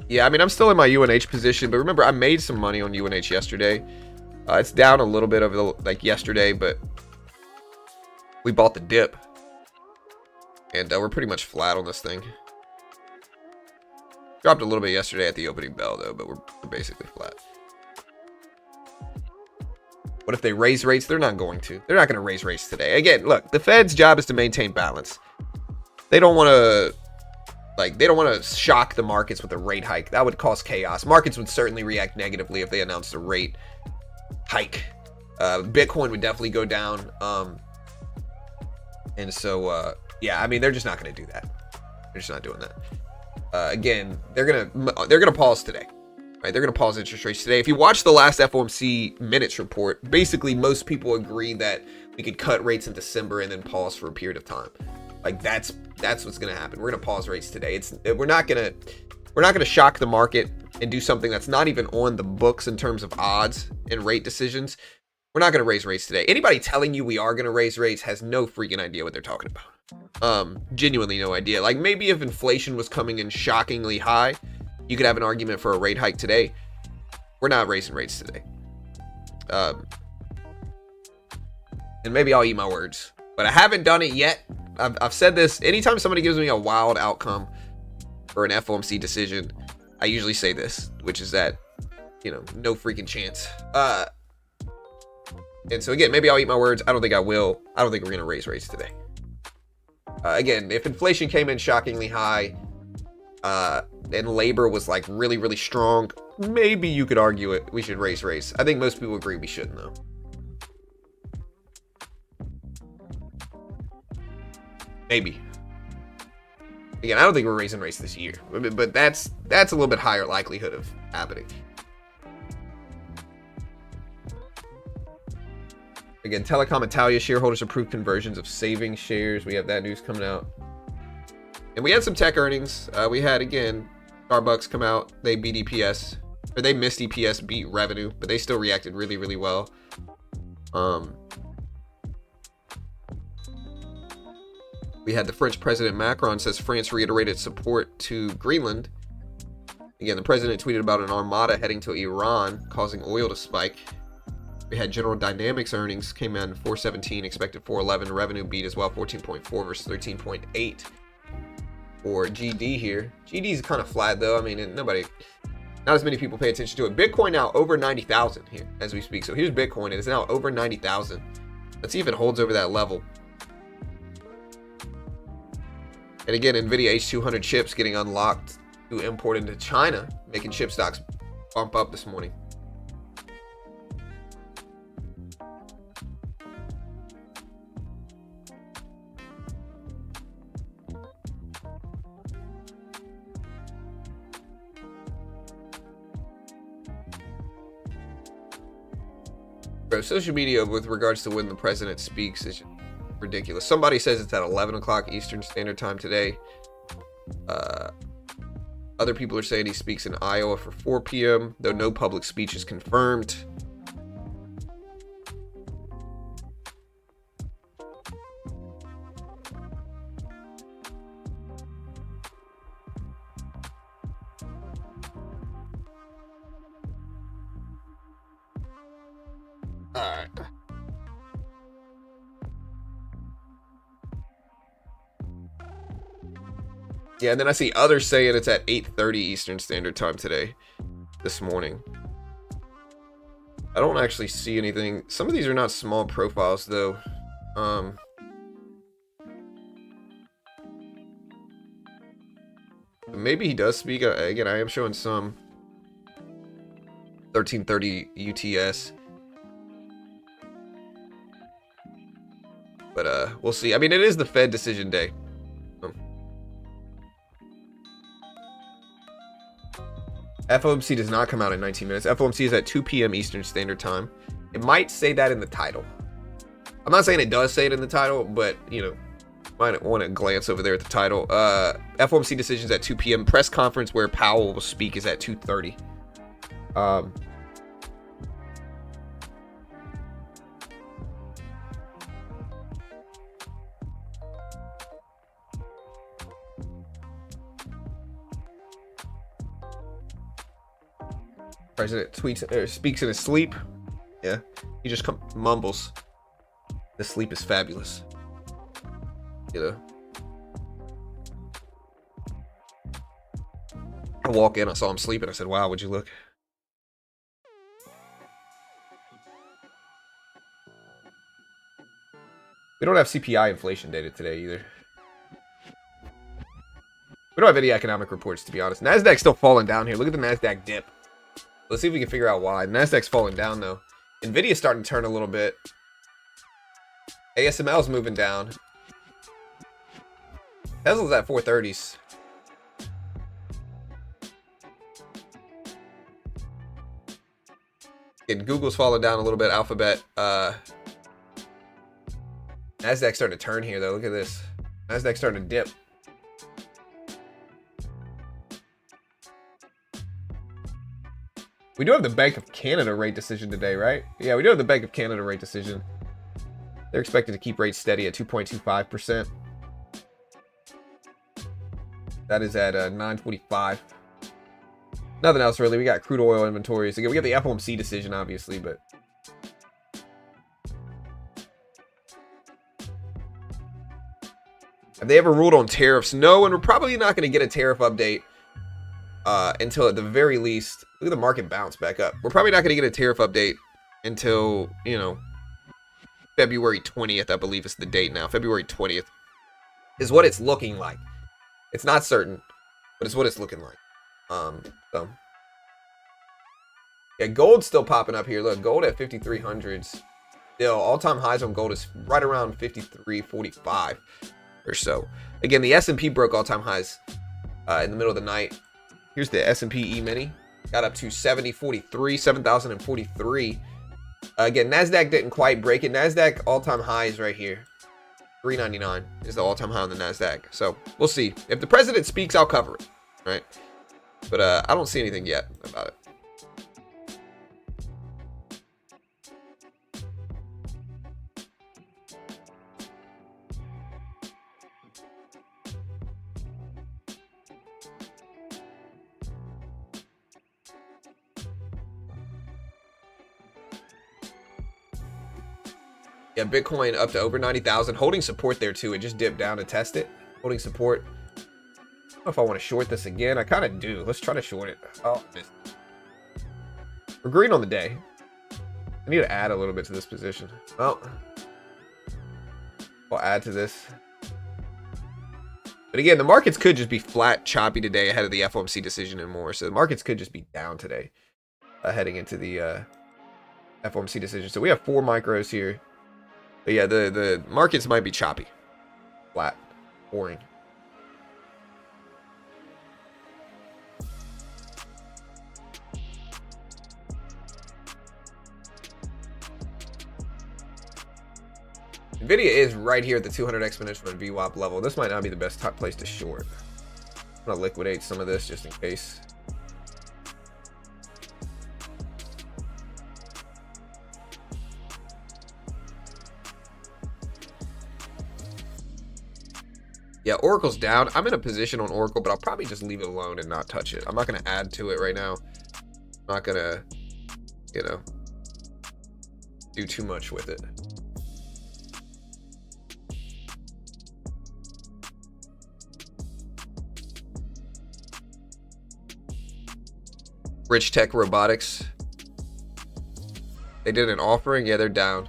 Yeah, I mean, I'm still in my UNH position, but remember, I made some money on UNH yesterday. It's down a little bit over yesterday, but we bought the dip, and we're pretty much flat on this thing. Dropped a little bit yesterday at the opening bell, though, but we're basically flat. What if they raise rates? They're not going to. They're not going to raise rates today. Again, look, the Fed's job is to maintain balance. They don't want to. They don't want to shock the markets with a rate hike. That would cause chaos. Markets would certainly react negatively if they announced a rate hike. Bitcoin would definitely go down. And so, yeah, I mean, they're just not going to do that. They're just not doing that. Again, they're gonna pause today. Right? They're going to pause interest rates today. If you watch the last FOMC minutes report, basically most people agree that we could cut rates in December and then pause for a period of time. That's what's going to happen. We're going to pause rates today. We're not going to shock the market and do something that's not even on the books in terms of odds and rate decisions. We're not going to raise rates today. Anybody telling you we are going to raise rates has no freaking idea what they're talking about. Genuinely no idea. Like, maybe if inflation was coming in shockingly high, you could have an argument for a rate hike today. We're not raising rates today. And maybe I'll eat my words, but I haven't done it yet. I've said this, anytime somebody gives me a wild outcome for an FOMC decision, I usually say this, which is that, no freaking chance. And so again, maybe I'll eat my words. I don't think I will. I don't think we're going to raise rates today. Again, if inflation came in shockingly high, and labor was like really, really strong, maybe you could argue it. We should raise rates. I think most people agree we shouldn't, though. Maybe. Again, I don't think we're raising rates this year, but that's a little bit higher likelihood of happening. Again, Telecom Italia shareholders approved conversions of savings shares. We have that news coming out. And we had some tech earnings. We had, again, Starbucks come out. They beat EPS, or they missed EPS, beat revenue, but they still reacted really, really well. We had the French President Macron says France reiterated support to Greenland. Again, the president tweeted about an armada heading to Iran, causing oil to spike. We had General Dynamics earnings, came in 417, expected 411. Revenue beat as well, 14.4 versus 13.8 for GD here. GD is kind of flat though. I mean, not as many people pay attention to it. Bitcoin now over 90,000 here as we speak. So here's Bitcoin. It is now over 90,000. Let's see if it holds over that level. And again, NVIDIA H200 chips getting unlocked to import into China, making chip stocks bump up this morning. Bro, social media with regards to when the president speaks is ridiculous. Somebody says it's at 11 o'clock Eastern Standard Time today. Other people are saying he speaks in Iowa for 4 p.m., though no public speech is confirmed. Alright. Yeah, and then I see others saying it's at 8:30 Eastern Standard Time today, this morning. I don't actually see anything. Some of these are not small profiles, though. Maybe he does speak. Again, I am showing some. 13:30 UTS. But we'll see. I mean, it is the Fed decision day. FOMC does not come out in 19 minutes. FOMC is at 2 p.m. Eastern Standard Time. It might say that in the title. I'm not saying it does say it in the title, but, you know, might want to glance over there at the title. FOMC decisions at 2 p.m. Press conference where Powell will speak is at 2:30. President tweets or speaks in his sleep. Yeah, he just mumbles. The sleep is fabulous. You know. I walk in, I saw him sleeping. I said, "Wow, would you look?" We don't have CPI inflation data today either. We don't have any economic reports, to be honest. Nasdaq's still falling down here. Look at the Nasdaq dip. Let's see if we can figure out why. Nasdaq's falling down, though. Nvidia's starting to turn a little bit. ASML's moving down. Tesla's at 430s. Again, Google's falling down a little bit. Alphabet. Nasdaq's starting to turn here, though. Look at this. Nasdaq's starting to dip. We do have the Bank of Canada rate decision today, right? Yeah, we do have the Bank of Canada rate decision. They're expected to keep rates steady at 2.25%. That is at 9:45. Nothing else really. We got crude oil inventories. Again, we got the FOMC decision, obviously, but have they ever ruled on tariffs? No, and we're probably not going to get a tariff update until at the very least. Look at the market bounce back up. We're probably not going to get a tariff update until, you know, February 20th, I believe is the date now. February 20th is what it's looking like. It's not certain, but it's what it's looking like. So yeah, gold's still popping up here. Look, gold at 5,300s. Still, all-time highs on gold is right around 53.45 or so. Again, the S&P broke all-time highs in the middle of the night. Here's the S&P E-mini. Got up to 7,043. Again, NASDAQ didn't quite break it. NASDAQ all-time high is right here. 399 is the all-time high on the NASDAQ. So we'll see. If the president speaks, I'll cover it. Right? But I don't see anything yet about it. Yeah, Bitcoin up to over 90,000. Holding support there too. It just dipped down to test it. Holding support. I don't know if I want to short this again. I kind of do. Let's try to short it. Oh, we're green on the day. I need to add a little bit to this position. Well, I'll add to this. But again, the markets could just be flat, choppy today ahead of the FOMC decision and more. So the markets could just be down today heading into the FOMC decision. So we have 4 micros here. But yeah, the markets might be choppy, flat, boring. Nvidia is right here at the 200 exponential and VWAP level. This might not be the best place to short. I'm gonna liquidate some of this just in case. Yeah, Oracle's down. I'm in a position on Oracle, but I'll probably just leave it alone and not touch it. I'm not going to add to it right now. I'm not going to, you know, do too much with it. Rich Tech Robotics. They did an offering. Yeah, they're down.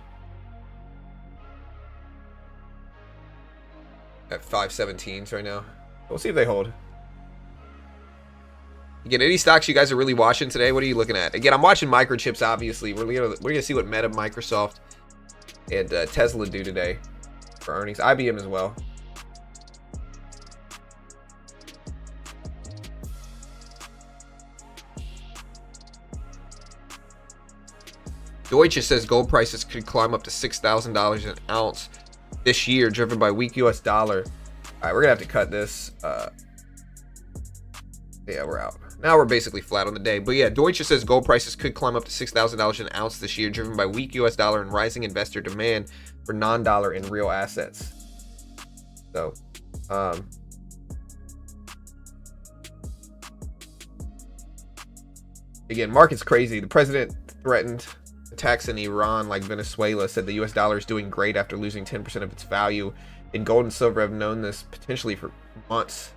At 517s right now. We'll see if they hold. Again, any stocks you guys are really watching today? What are you looking at? Again, I'm watching microchips. Obviously, we're gonna see what Meta, Microsoft, and Tesla do today for earnings. IBM as well. Deutsche says gold prices could climb up to $6,000 an ounce this year, driven by weak U.S. dollar. All right, we're gonna have to cut this. Yeah, we're out. Now we're basically flat on the day. But yeah, Deutsche says gold prices could climb up to $6,000 an ounce this year, driven by weak U.S. dollar and rising investor demand for non-dollar and real assets. So, again, market's crazy. The president threatened attacks in Iran, like Venezuela, said the U.S. dollar is doing great after losing 10% of its value. And gold and silver have known this potentially for months.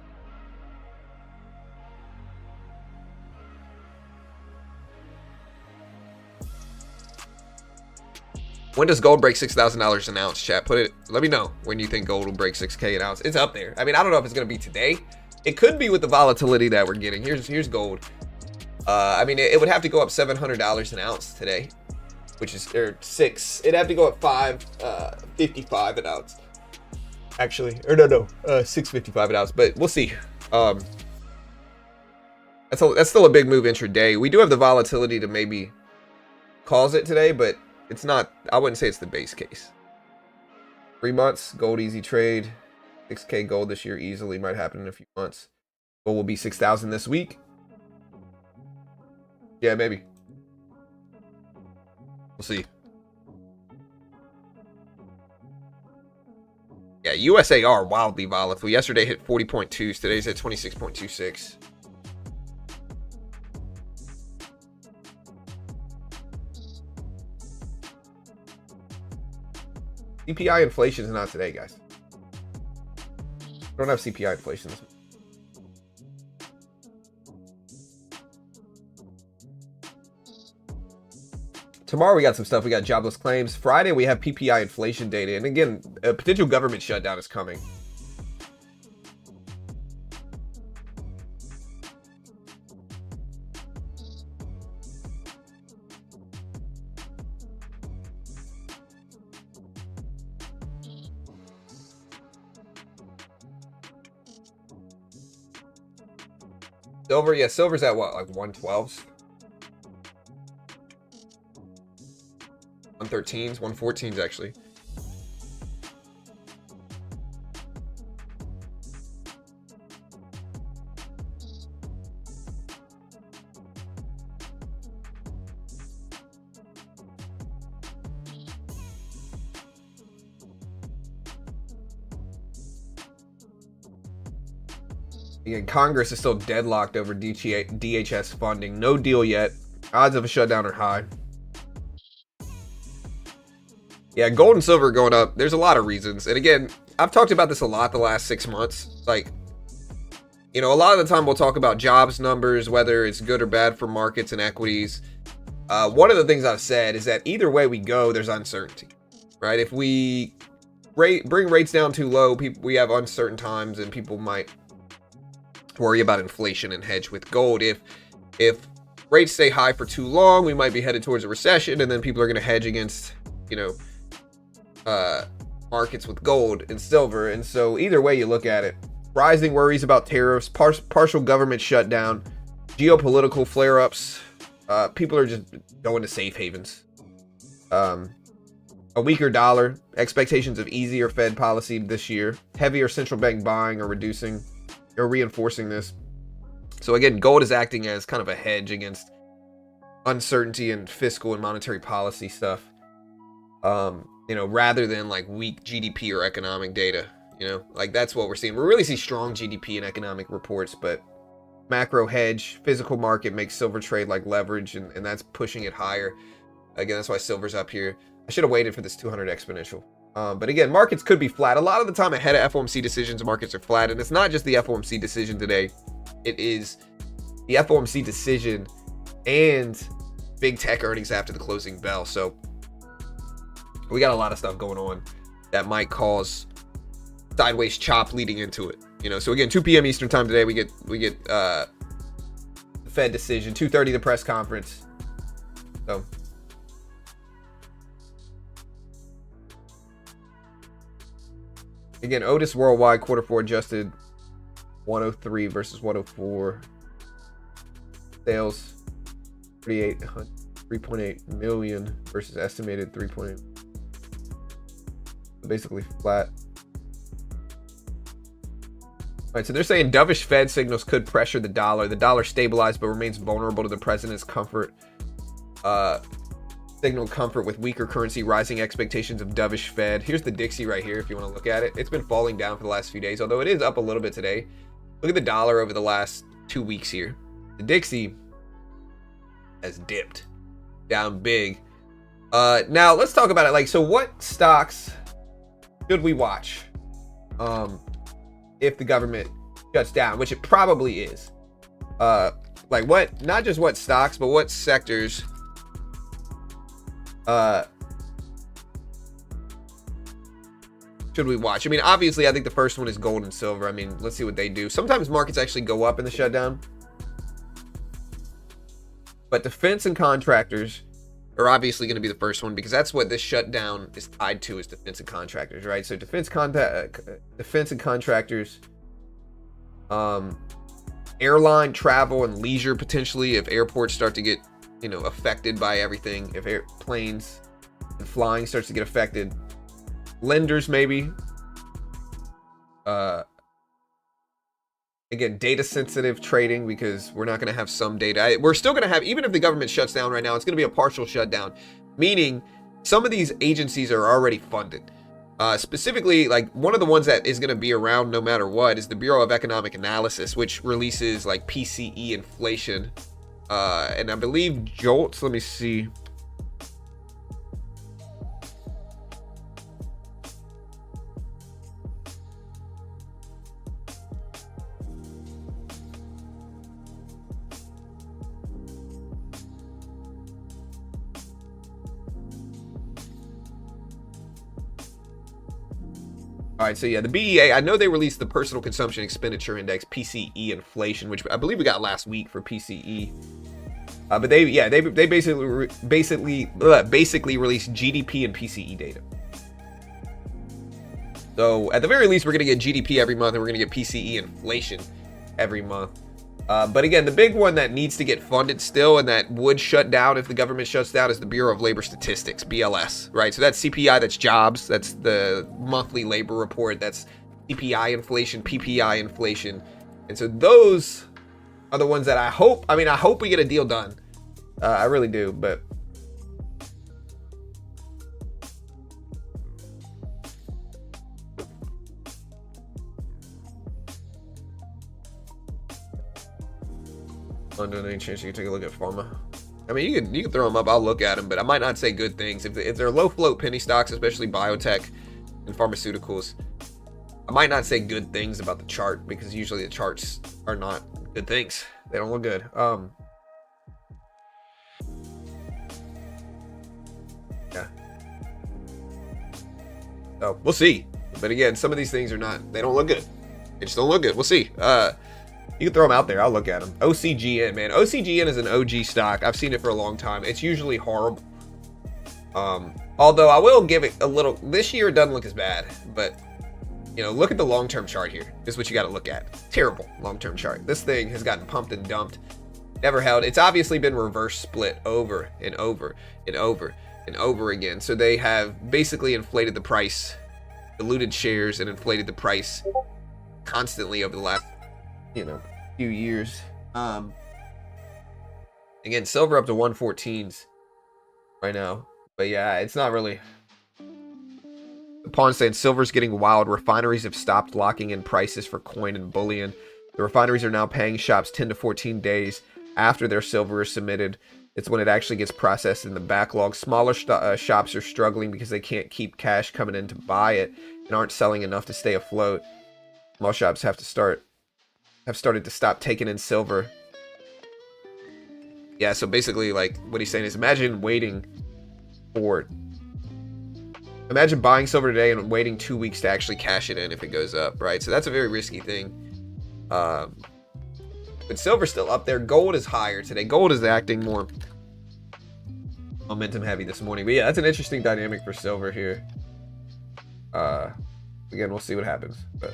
When does gold break $6,000 an ounce, chat? Let me know when you think gold will break 6K an ounce. It's up there. I mean, I don't know if it's going to be today. It could be with the volatility that we're getting. Here's gold. I mean, it would have to go up $700 an ounce today, which is six. It'd have to go up 555 an ounce. Actually, or no, 655 an ounce. But we'll see. That's still a big move intraday. We do have the volatility to maybe cause it today, but it's not. I wouldn't say it's the base case. 3 months, gold easy trade. 6K gold this year easily might happen in a few months. Gold will be 6,000 this week. Yeah, maybe. We'll see. Yeah, USAR wildly volatile. Yesterday hit 40.2s. Today's at 26.26. CPI inflation is not today, guys. We don't have CPI inflation this week. Tomorrow we got some stuff. We got jobless claims. Friday we have PPI inflation data. And again, a potential government shutdown is coming. Silver, yeah, silver's at what, like 112s? 113s, 114s actually. Again, Congress is still deadlocked over DHS funding. No deal yet. Odds of a shutdown are high. Yeah, gold and silver going up. There's a lot of reasons. And again, I've talked about this a lot the last 6 months. Like, you know, a lot of the time we'll talk about jobs numbers, whether it's good or bad for markets and equities. One of the things I've said is that either way we go, there's uncertainty, right? If we bring rates down too low, we have uncertain times and people might worry about inflation and hedge with gold. If rates stay high for too long, we might be headed towards a recession, and then people are going to hedge against, you know, markets with gold and silver. And so either way you look at it, rising worries about tariffs, partial government shutdown, geopolitical flare-ups, people are just going to safe havens. A weaker dollar, expectations of easier Fed policy this year, heavier central bank buying or reducing They're reinforcing this. So again, gold is acting as kind of a hedge against uncertainty in fiscal and monetary policy stuff. You know, rather than like weak GDP or economic data. You know, like that's what we're seeing. We really see strong GDP and economic reports, but macro hedge, physical market makes silver trade like leverage, and that's pushing it higher. Again, that's why silver's up here. I should have waited for this 200 exponential. But again, markets could be flat. A lot of the time ahead of FOMC decisions, markets are flat. And it's not just the FOMC decision today. It is the FOMC decision and big tech earnings after the closing bell. So we got a lot of stuff going on that might cause sideways chop leading into it. You know, so again, 2 p.m. Eastern time today, we get the Fed decision, 2:30 the press conference. So again, Otis Worldwide Q4 adjusted 103 versus 104. Sales 3.8 million versus estimated 3.8. So basically flat. All right, so they're saying dovish Fed signals could pressure the dollar. The dollar stabilized but remains vulnerable to the president's signal comfort with weaker currency, rising expectations of dovish Fed. Here's the Dixie right here if you want to look at it. It's been falling down for the last few days, although it is up a little bit today. Look at the dollar over the last 2 weeks here. The Dixie has dipped down big. Now let's talk about it. Like, so what stocks should we watch if the government shuts down, which it probably is? Like what, not just what stocks, but what sectors should we watch? I mean, obviously, I think the first one is gold and silver. I mean, let's see what they do. Sometimes markets actually go up in the shutdown. But defense and contractors are obviously going to be the first one because that's what this shutdown is tied to, is defense and contractors, right? So defense and contractors, airline, travel, and leisure potentially if airports start to get, you know, affected by everything. If airplanes and flying starts to get affected. Lenders maybe. Again, data sensitive trading, because we're not going to have some data. We're still going to have, even if the government shuts down right now, it's going to be a partial shutdown, meaning some of these agencies are already funded. Specifically, like one of the ones that is going to be around no matter what is the Bureau of Economic Analysis, which releases like PCE inflation. And I believe JOLTS, let me see. All right, so yeah, the BEA, I know they released the Personal Consumption Expenditure Index, PCE inflation, which I believe we got last week for PCE. But they basically released GDP and PCE data. So at the very least, we're going to get GDP every month, and we're going to get PCE inflation every month. But again, the big one that needs to get funded still, and that would shut down if the government shuts down, is the Bureau of Labor Statistics, BLS, right? So that's CPI, that's jobs, that's the monthly labor report, that's CPI inflation, PPI inflation. And so those are the ones that I hope we get a deal done. I really do, but London, any chance you can take a look at pharma? I mean, you can throw them up. I'll look at them, but I might not say good things. If they're low float penny stocks, especially biotech and pharmaceuticals, I might not say good things about the chart, because usually the charts are not good things. They don't look good. Yeah. So we'll see. But again, some of these things they don't look good. They just don't look good. We'll see. You can throw them out there. I'll look at them. OCGN, man. OCGN is an OG stock. I've seen it for a long time. It's usually horrible. Although I will give it a little. This year it doesn't look as bad, but you know, look at the long-term chart here. This is what you got to look at. Terrible long-term chart. This thing has gotten pumped and dumped. Never held. It's obviously been reverse split over and over and over and over again. So they have basically inflated the price, diluted shares, and inflated the price constantly over the last few years. Again, silver up to 114s right now. But yeah, it's not really. The pawn saying silver's getting wild. Refineries have stopped locking in prices for coin and bullion. The refineries are now paying shops 10 to 14 days after their silver is submitted. It's when it actually gets processed in the backlog. Smaller shops are struggling because they can't keep cash coming in to buy it and aren't selling enough to stay afloat. Small shops have started to stop taking in silver. Yeah, so basically, like, what he's saying is imagine buying silver today and waiting 2 weeks to actually cash it in if it goes up, right? So that's a very risky thing. But silver's still up there. Gold is higher today. Gold is acting more momentum heavy this morning. But yeah, that's an interesting dynamic for silver here. Again, we'll see what happens. But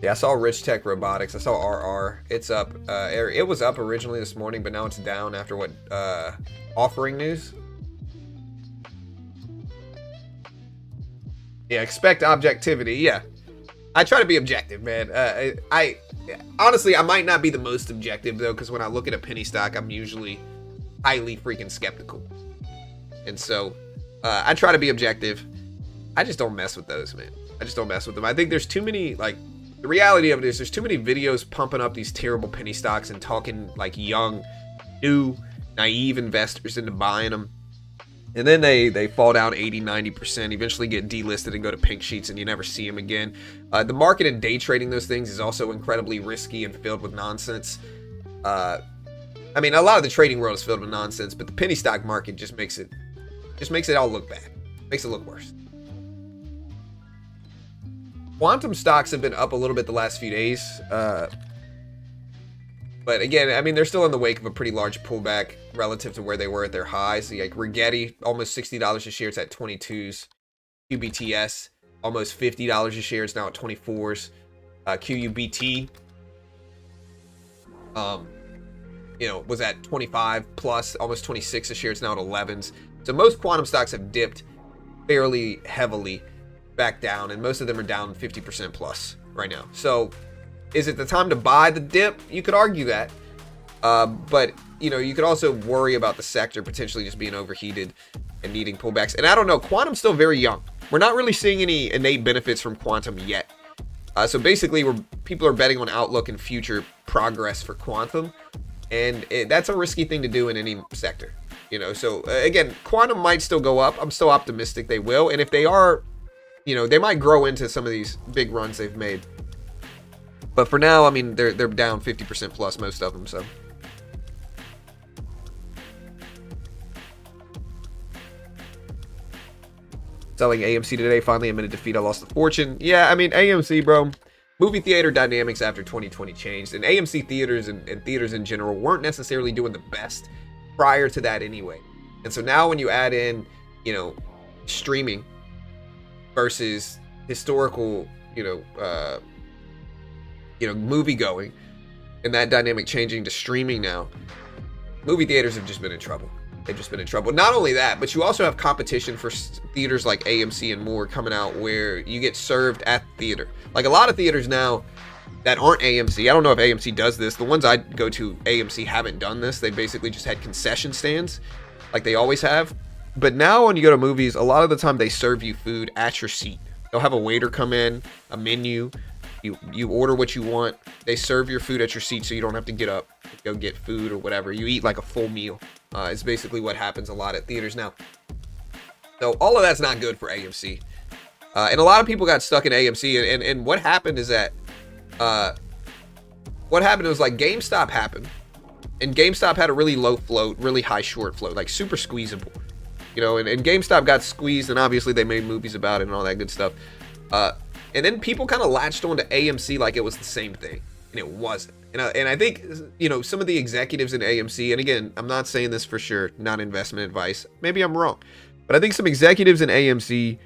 yeah, I saw Rich Tech Robotics. I saw RR. It's up. It was up originally this morning, but now it's down after what offering news. Yeah, expect objectivity. Yeah, I try to be objective, man. I honestly, I might not be the most objective though, because when I look at a penny stock, I'm usually highly freaking skeptical, and so I try to be objective. I just don't mess with those, man. I just don't mess with them. I think there's too many, like, the reality of it is there's too many videos pumping up these terrible penny stocks and talking like young, new, naive investors into buying them. And then they fall down 80, 90%, eventually get delisted and go to pink sheets and you never see them again. The market and day trading those things is also incredibly risky and filled with nonsense. I mean, a lot of the trading world is filled with nonsense, but the penny stock market just makes it all look bad. Makes it look worse. Quantum stocks have been up a little bit the last few days. But again, I mean, they're still in the wake of a pretty large pullback relative to where they were at their highs. So like Rigetti, almost $60 a share. It's at 22s. QBTS, almost $50 a share. It's now at 24s. QUBT, was at 25 plus, almost 26 a share. It's now at 11s. So most quantum stocks have dipped fairly heavily back down, and most of them are down 50% plus right now. So is it the time to buy the dip? You could argue that. But, you could also worry about the sector potentially just being overheated and needing pullbacks. And I don't know, quantum's still very young. We're not really seeing any innate benefits from quantum yet. So basically, people are betting on outlook and future progress for quantum. And that's a risky thing to do in any sector. So again, quantum might still go up. I'm still optimistic they will. And if they are, they might grow into some of these big runs they've made. But for now, I mean, they're down 50% plus, most of them, so. Selling AMC today, finally admitted defeat. I lost a fortune. Yeah, I mean, AMC, bro. Movie theater dynamics after 2020 changed. And AMC theaters and theaters in general weren't necessarily doing the best prior to that anyway. And so now when you add in, streaming versus historical, movie going, and that dynamic changing to streaming now, movie theaters have just been in trouble. They've just been in trouble. Not only that, but you also have competition for theaters like AMC and more coming out where you get served at the theater. Like a lot of theaters now that aren't AMC, I don't know if AMC does this. The ones I go to, AMC haven't done this. They basically just had concession stands like they always have. But now when you go to movies, a lot of the time they serve you food at your seat. They'll have a waiter come in, a menu. You order what you want. They serve your food at your seat so you don't have to get up and go get food or whatever. You eat like a full meal. It's basically what happens a lot at theaters now. So all of that's not good for AMC. And a lot of people got stuck in AMC. And what happened is that, like GameStop happened. And GameStop had a really low float, really high short float, like super squeezable. And GameStop got squeezed, and obviously they made movies about it and all that good stuff. And then people kind of latched on to AMC like it was the same thing, and it wasn't. And I think, some of the executives in AMC, and again, I'm not saying this for sure, not investment advice. Maybe I'm wrong. But I think some executives in AMC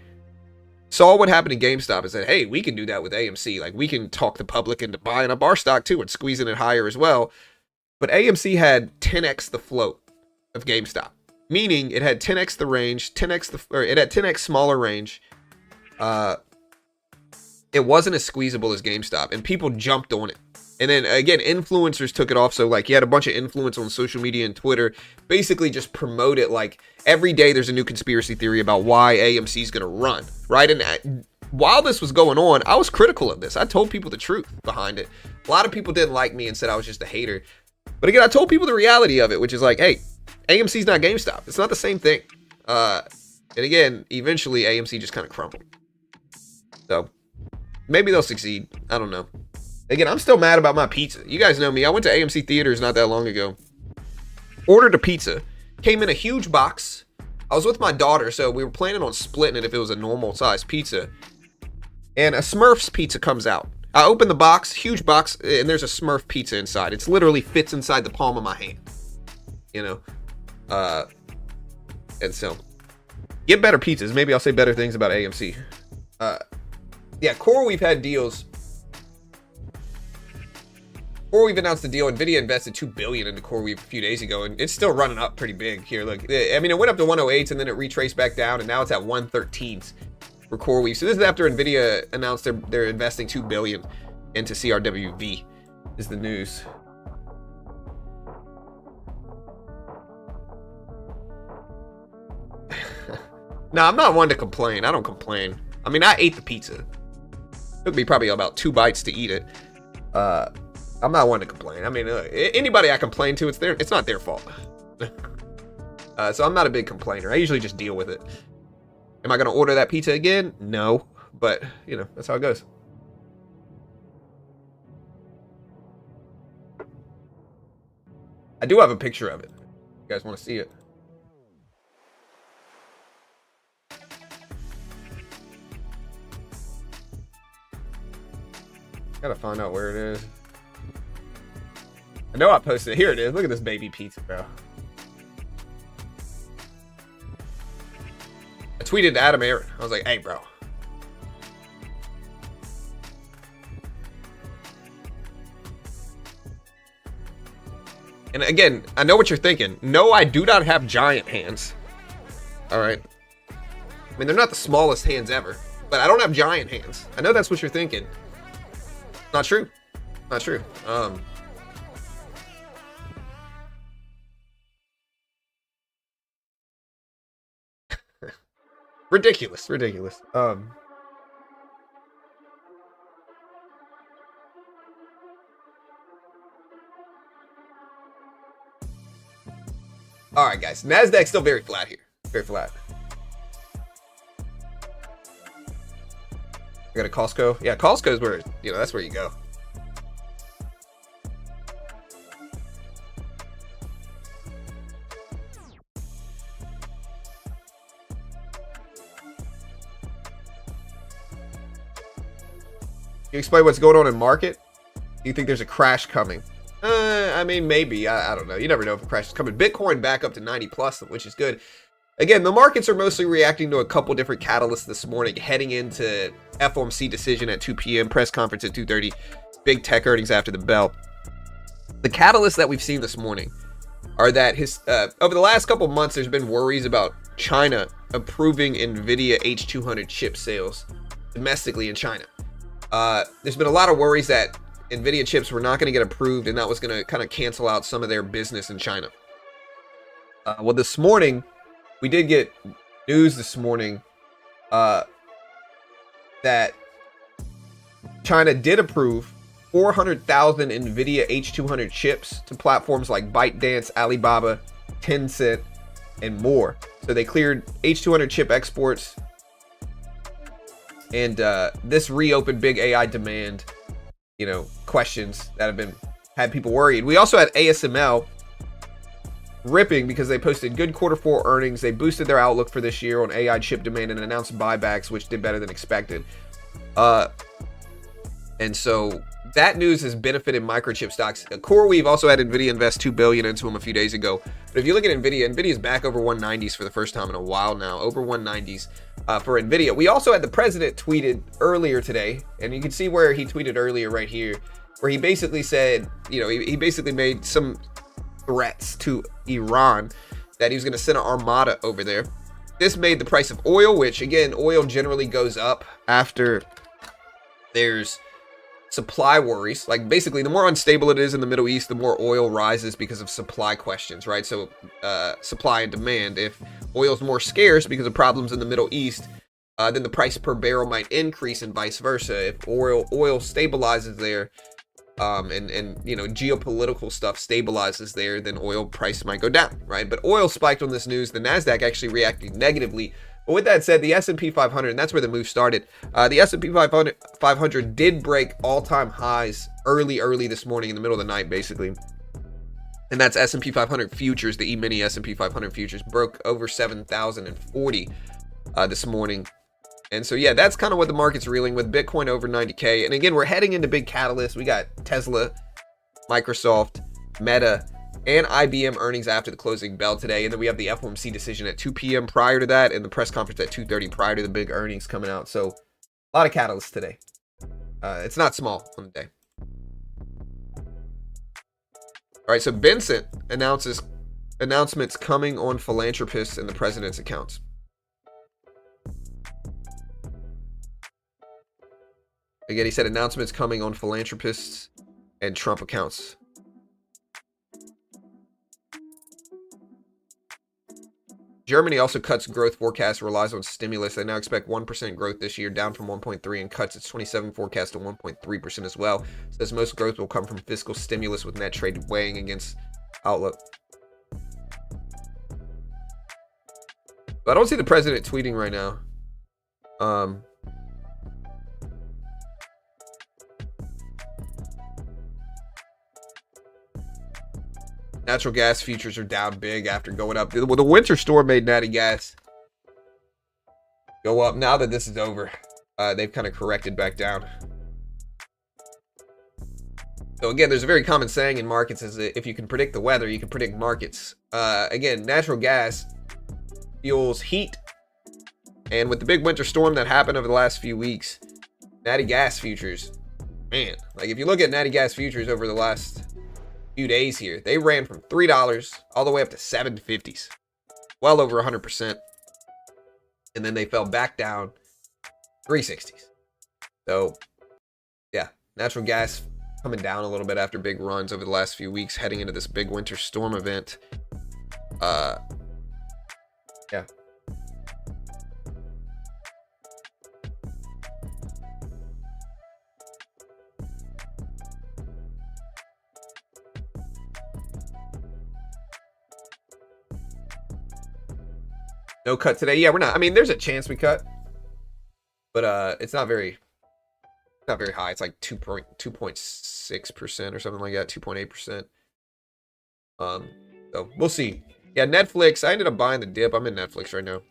saw what happened in GameStop and said, hey, we can do that with AMC. Like, we can talk the public into buying up our stock too and squeezing it higher as well. but AMC had 10x the float of GameStop, meaning it had 10x the range, it had 10x smaller range. It wasn't as squeezable as GameStop, and people jumped on it. And then again, influencers took it off. So like, you had a bunch of influence on social media and Twitter, basically just promote it. Like every day, there's a new conspiracy theory about why AMC is gonna run, right? And while this was going on, I was critical of this. I told people the truth behind it. A lot of people didn't like me and said I was just a hater. But again, I told people the reality of it, which is like, hey, AMC's not GameStop. It's not the same thing. And again, eventually AMC just kind of crumbled. So maybe they'll succeed. I don't know. Again, I'm still mad about my pizza. You guys know me. I went to AMC theaters not that long ago. Ordered a pizza. Came in a huge box. I was with my daughter, so we were planning on splitting it if it was a normal size pizza. And a Smurf's pizza comes out. I open the box, huge box, and there's a Smurf pizza inside. It's literally fits inside the palm of my hand. You know? And so, get better pizzas. Maybe I'll say better things about AMC. Yeah, CoreWeave had deals. CoreWeave announced the deal. Nvidia invested $2 billion into CoreWeave a few days ago, and it's still running up pretty big here. Look, I mean, it went up to 108s, and then it retraced back down, and now it's at 113s for CoreWeave. So this is after Nvidia announced they're investing $2 billion into CRWV, is the news. No, I'm not one to complain. I don't complain. I mean, I ate the pizza. Took me probably about 2 bites to eat it. I'm not one to complain. I mean, anybody I complain to, it's not their fault. So I'm not a big complainer. I usually just deal with it. Am I going to order that pizza again? No. But, you know, that's how it goes. I do have a picture of it. You guys want to see it? Gotta find out where it is. I know I posted it. Here it is. Look at this baby pizza, bro. I tweeted to Adam Aaron. I was like, hey, bro. And again, I know what you're thinking. No, I do not have giant hands. All right. I mean, they're not the smallest hands ever, but I don't have giant hands. I know that's what you're thinking. Not true. Not true. Ridiculous. Ridiculous. All right, guys. Nasdaq's still very flat here. Very flat. I got a Costco. Yeah, Costco's where, you know, that's where you go. You explain what's going on in market? Do you think there's a crash coming? I mean, maybe. I don't know. You never know if a crash is coming. Bitcoin back up to 90 plus, which is good. Again, the markets are mostly reacting to a couple different catalysts this morning, heading into FOMC decision at 2 p.m., press conference at 2:30, big tech earnings after the bell. The catalysts that we've seen this morning are that over the last couple months, there's been worries about China approving NVIDIA H200 chip sales domestically in China. There's been a lot of worries that NVIDIA chips were not going to get approved, and that was going to kind of cancel out some of their business in China. Well, this morning, we did get news this morning that China did approve 400,000 NVIDIA H200 chips to platforms like ByteDance, Alibaba, Tencent, and more. So they cleared H200 chip exports, and this reopened big AI demand, you know, questions that have had people worried. We also had ASML ripping because they posted good Q4 earnings. They boosted their outlook for this year on AI chip demand and announced buybacks, which did better than expected. And so that news has benefited microchip stocks. CoreWeave also had NVIDIA invest $2 billion into them a few days ago. But if you look at NVIDIA, NVIDIA's back over 190s for the first time in a while now, over 190s for NVIDIA. We also had the president tweeted earlier today, and you can see where he tweeted earlier right here. where he basically said, you know, he basically made some threats to Iran that he was going to send an armada over there. This made the price of oil, which again, oil generally goes up after there's supply worries. Like basically, the more unstable it is in the Middle East, the more oil rises because of supply questions, right? So supply and demand. If oil is more scarce because of problems in the Middle East, then the price per barrel might increase and vice versa. If oil stabilizes there, and you know, geopolitical stuff stabilizes there, then oil price might go down, right? But oil spiked on this news. The Nasdaq actually reacted negatively. But with that said, the S&P 500, and that's where the move started. The S&P 500 did break all-time highs early this morning in the middle of the night, basically. And that's S&P 500 futures. The E-mini S&P 500 futures broke over 7,040 this morning. And so, yeah, that's kind of what the market's reeling with. Bitcoin over 90K. And again, we're heading into big catalysts. We got Tesla, Microsoft, Meta, and IBM earnings after the closing bell today. And then we have the FOMC decision at 2 p.m. prior to that, and the press conference at 2:30 prior to the big earnings coming out. So, a lot of catalysts today. It's not small on the day. All right, so Benson announcements coming on philanthropists and the president's accounts. Again, he said announcements coming on philanthropists and Trump accounts. Germany also cuts growth forecast, relies on stimulus. They now expect 1% growth this year, down from 1.3%, and cuts its 27 forecast to 1.3% as well. Says most growth will come from fiscal stimulus, with net trade weighing against outlook. But I don't see the president tweeting right now. Natural gas futures are down big after going up. Well, the winter storm made natty gas go up. Now that this is over, they've kind of corrected back down. So again, there's a very common saying in markets is that if you can predict the weather, you can predict markets. Again, natural gas fuels heat. And with the big winter storm that happened over the last few weeks, natty gas futures, man, like if you look at natty gas futures over the last few days here, they ran from $3 all the way up to $7.50s, well over 100%, and then they fell back down 360s. So yeah, natural gas coming down a little bit after big runs over the last few weeks, heading into this big winter storm event. Yeah. No cut today. Yeah, we're not. I mean, there's a chance we cut, but it's not very high. It's like 2.6% or something like that, 2.8%. So we'll see. Yeah, Netflix. I ended up buying the dip. I'm in Netflix right now.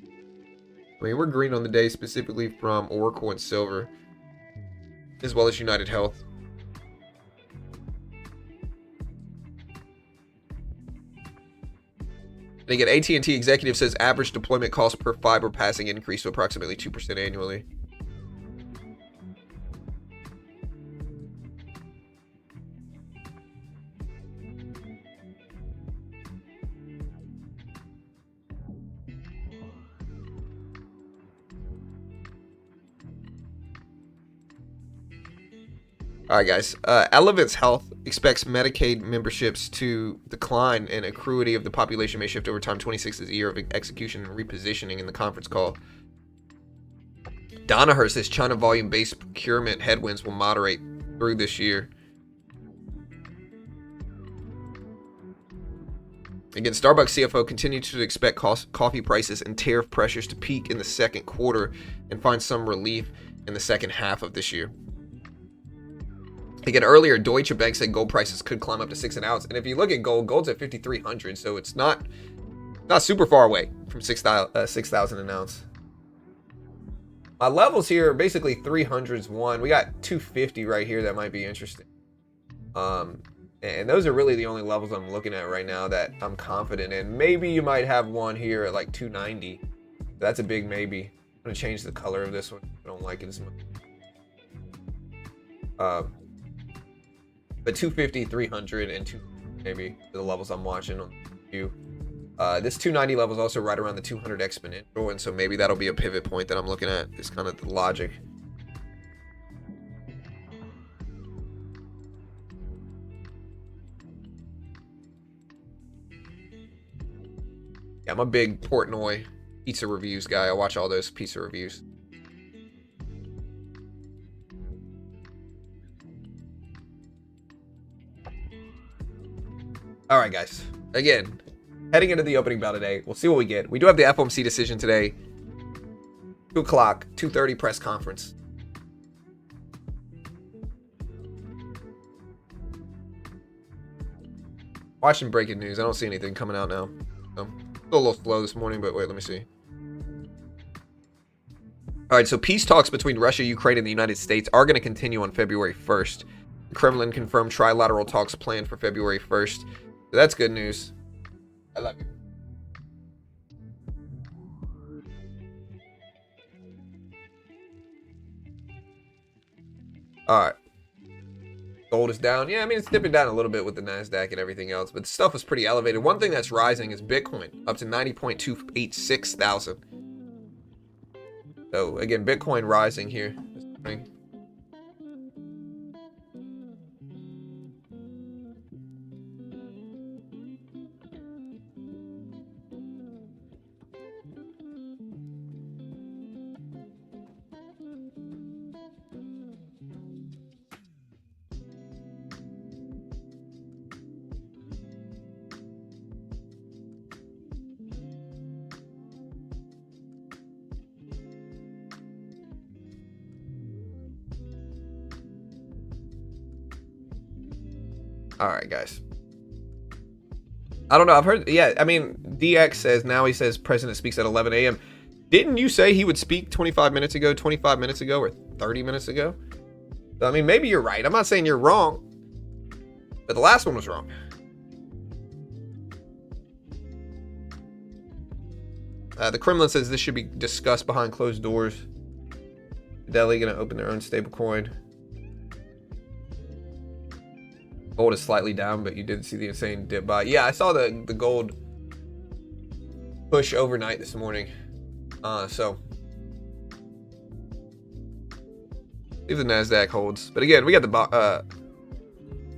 I mean, we're green on the day, specifically from Oracle and Silver, as well as United Health. And again, AT&T executive says average deployment cost per fiber passing increased to approximately 2% annually. All right, guys. Elevance Health expects Medicaid memberships to decline, and acuity of the population may shift over time. 26 is the year of execution and repositioning in the conference call. Danaher says China volume-based procurement headwinds will moderate through this year. Again, Starbucks CFO continues to expect coffee prices and tariff pressures to peak in the second quarter and find some relief in the second half of this year. Again, earlier, Deutsche Bank said gold prices could climb up to 6 an ounce. And if you look at gold, gold's at 5,300, so it's not super far away from 6,000 an ounce. My levels here are basically 300s one. We got 250 right here that might be interesting. And those are really the only levels I'm looking at right now that I'm confident in. Maybe you might have one here at like 290. That's a big maybe. I'm gonna change the color of this one. I don't like it as much. But 250, 300, and 200 maybe the levels I'm watching on you. This 290 level is also right around the 200 exponential, and so maybe that'll be a pivot point that I'm looking at. It's kind of the logic. Yeah, I'm a big Portnoy pizza reviews guy. I watch all those pizza reviews. All right, guys. Again, heading into the opening bell today, we'll see what we get. We do have the FOMC decision today. 2 o'clock, 2:30 press conference. Watching breaking news. I don't see anything coming out now. So, still a little slow this morning, but wait, let me see. All right, so peace talks between Russia, Ukraine, and the United States are going to continue on February 1st. The Kremlin confirmed trilateral talks planned for February 1st. So that's good news. I love you. All right. Gold is down. Yeah, I mean, it's dipping down a little bit with the NASDAQ and everything else, but stuff was pretty elevated. One thing that's rising is Bitcoin, up to 90.286 thousand. So, again, Bitcoin rising here this morning. All right, guys. I don't know. I've heard. Yeah, I mean, DX says now he says president speaks at 11 a.m. Didn't you say he would speak 25 minutes ago, or 30 minutes ago? So, I mean, maybe you're right. I'm not saying you're wrong, but the last one was wrong. The Kremlin says this should be discussed behind closed doors. Delhi going to open their own stablecoin. Gold is slightly down, but you did see the insane dip by. Yeah, I saw the gold push overnight this morning. So see if the NASDAQ holds. But again, we got the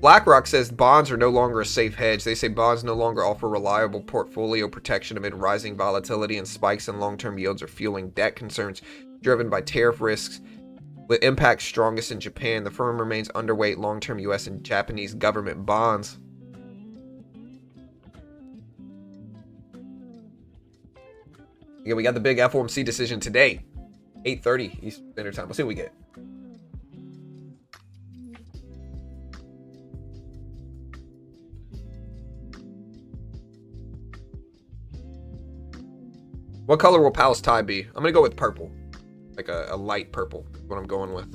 BlackRock says bonds are no longer a safe hedge. They say bonds no longer offer reliable portfolio protection amid rising volatility, and spikes in long-term yields are fueling debt concerns driven by tariff risks. With impacts strongest in Japan, the firm remains underweight long-term U.S. and Japanese government bonds. Again, we got the big FOMC decision today, 8:30 Eastern Standard Time. We'll see what we get. What color will Powell's tie be? I'm going to go with purple. Like a light purple is what I'm going with.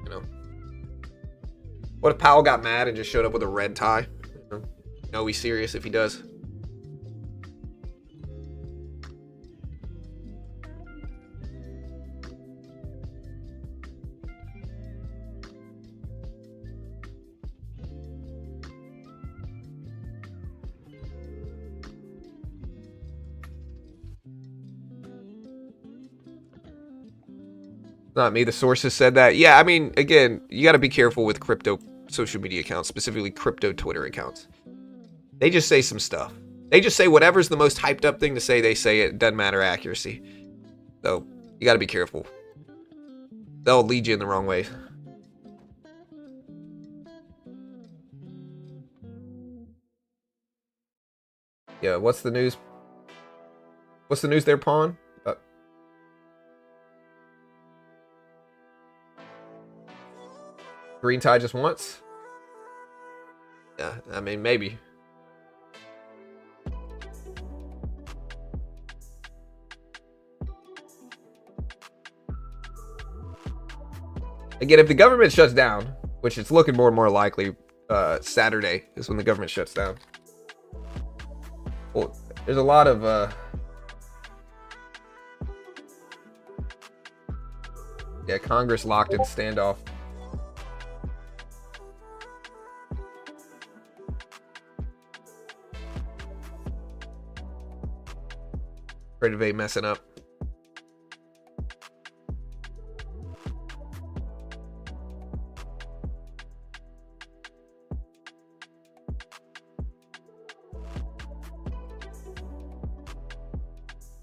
You know. What if Powell got mad and just showed up with a red tie? You know he's serious if he does. Not me, the sources said that. Yeah, I mean, again, you got to be careful with crypto social media accounts, specifically crypto Twitter accounts. They just say some stuff. They just say whatever's the most hyped up thing to say, they say it. Doesn't matter accuracy. So, you got to be careful. They'll lead you in the wrong way. Yeah, what's the news? What's the news there, Pawn? Green tie just once? Yeah, I mean, maybe. Again, if the government shuts down, which it's looking more and more likely, Saturday is when the government shuts down. Well, there's a lot of yeah, Congress locked in standoff. afraid of A messing up.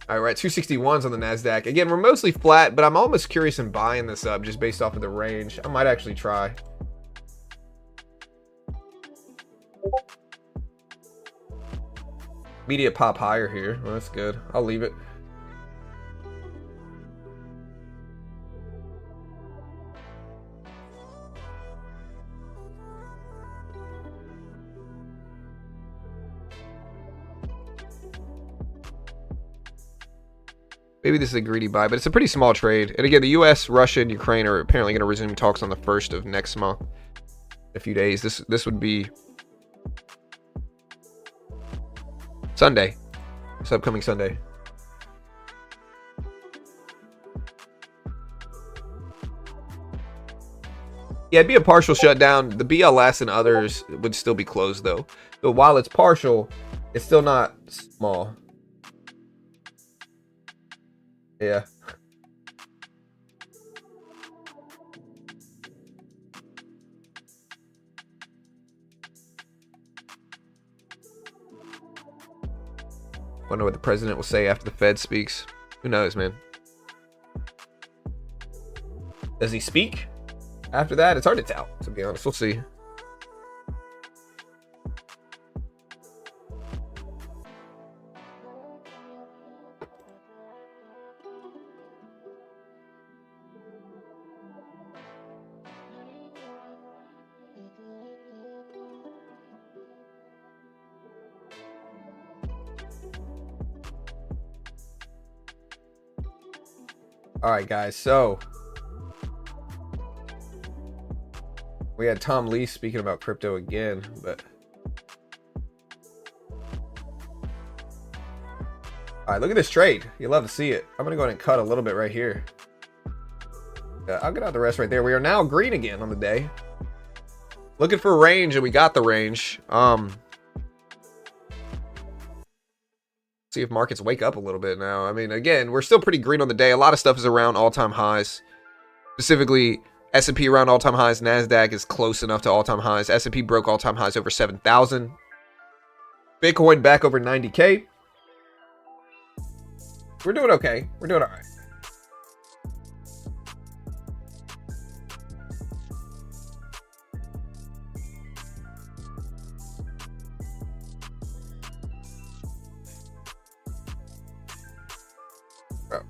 All right, 261s on the NASDAQ. Again, we're mostly flat, but I'm almost curious in buying this up just based off of the range. I might actually try. Immediate pop higher here. Well, that's good. I'll leave it. Maybe this is a greedy buy, but it's a pretty small trade. And again, the U.S., Russia, and Ukraine are apparently going to resume talks on the 1st of next month. In a few days. This would be Sunday. This upcoming Sunday. Yeah, it'd be a partial shutdown. The BLS and others would still be closed, though. So while it's partial, it's still not small. Yeah. Wonder what the president will say after the Fed speaks. Who knows, man? Does he speak after that? It's hard to tell, to be honest. We'll see. All right, guys. So we had Tom Lee speaking about crypto again, but all right, look at this trade. You love to see it. I'm gonna go ahead and cut a little bit right here. I'll get out the rest right there. We are now green again on the day. Looking for range, and we got the range. See if markets wake up a little bit now. I mean, again, we're still pretty green on the day. A lot of stuff is around all-time highs. Specifically, S&P around all-time highs. NASDAQ is close enough to all-time highs. S&P broke all-time highs over 7,000. Bitcoin back over 90K. We're doing okay. We're doing all right. Oh.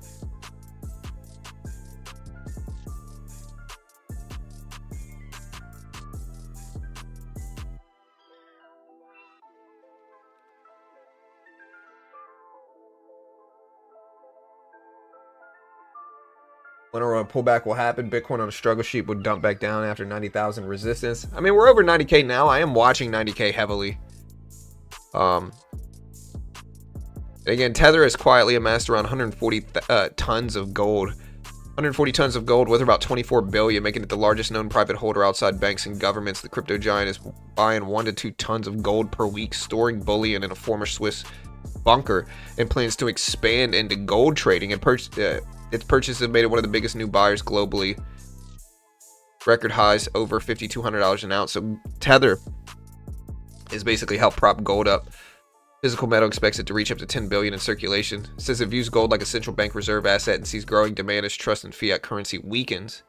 Whenever a pullback will happen, Bitcoin on a struggle sheet would dump back down after 90,000 resistance. I mean, we're over 90K now. I am watching 90K heavily. Again, Tether has quietly amassed around 140 tons of gold. 140 tons of gold worth about 24 billion, making it the largest known private holder outside banks and governments. The crypto giant is buying 1 to 2 tons of gold per week, storing bullion in a former Swiss bunker, and plans to expand into gold trading. And its purchases have made it one of the biggest new buyers globally. Record highs over $5,200 an ounce. So Tether is basically helped prop gold up. Physical metal expects it to reach up to 10 billion in circulation. It says it views gold like a central bank reserve asset and sees growing demand as trust in fiat currency weakens.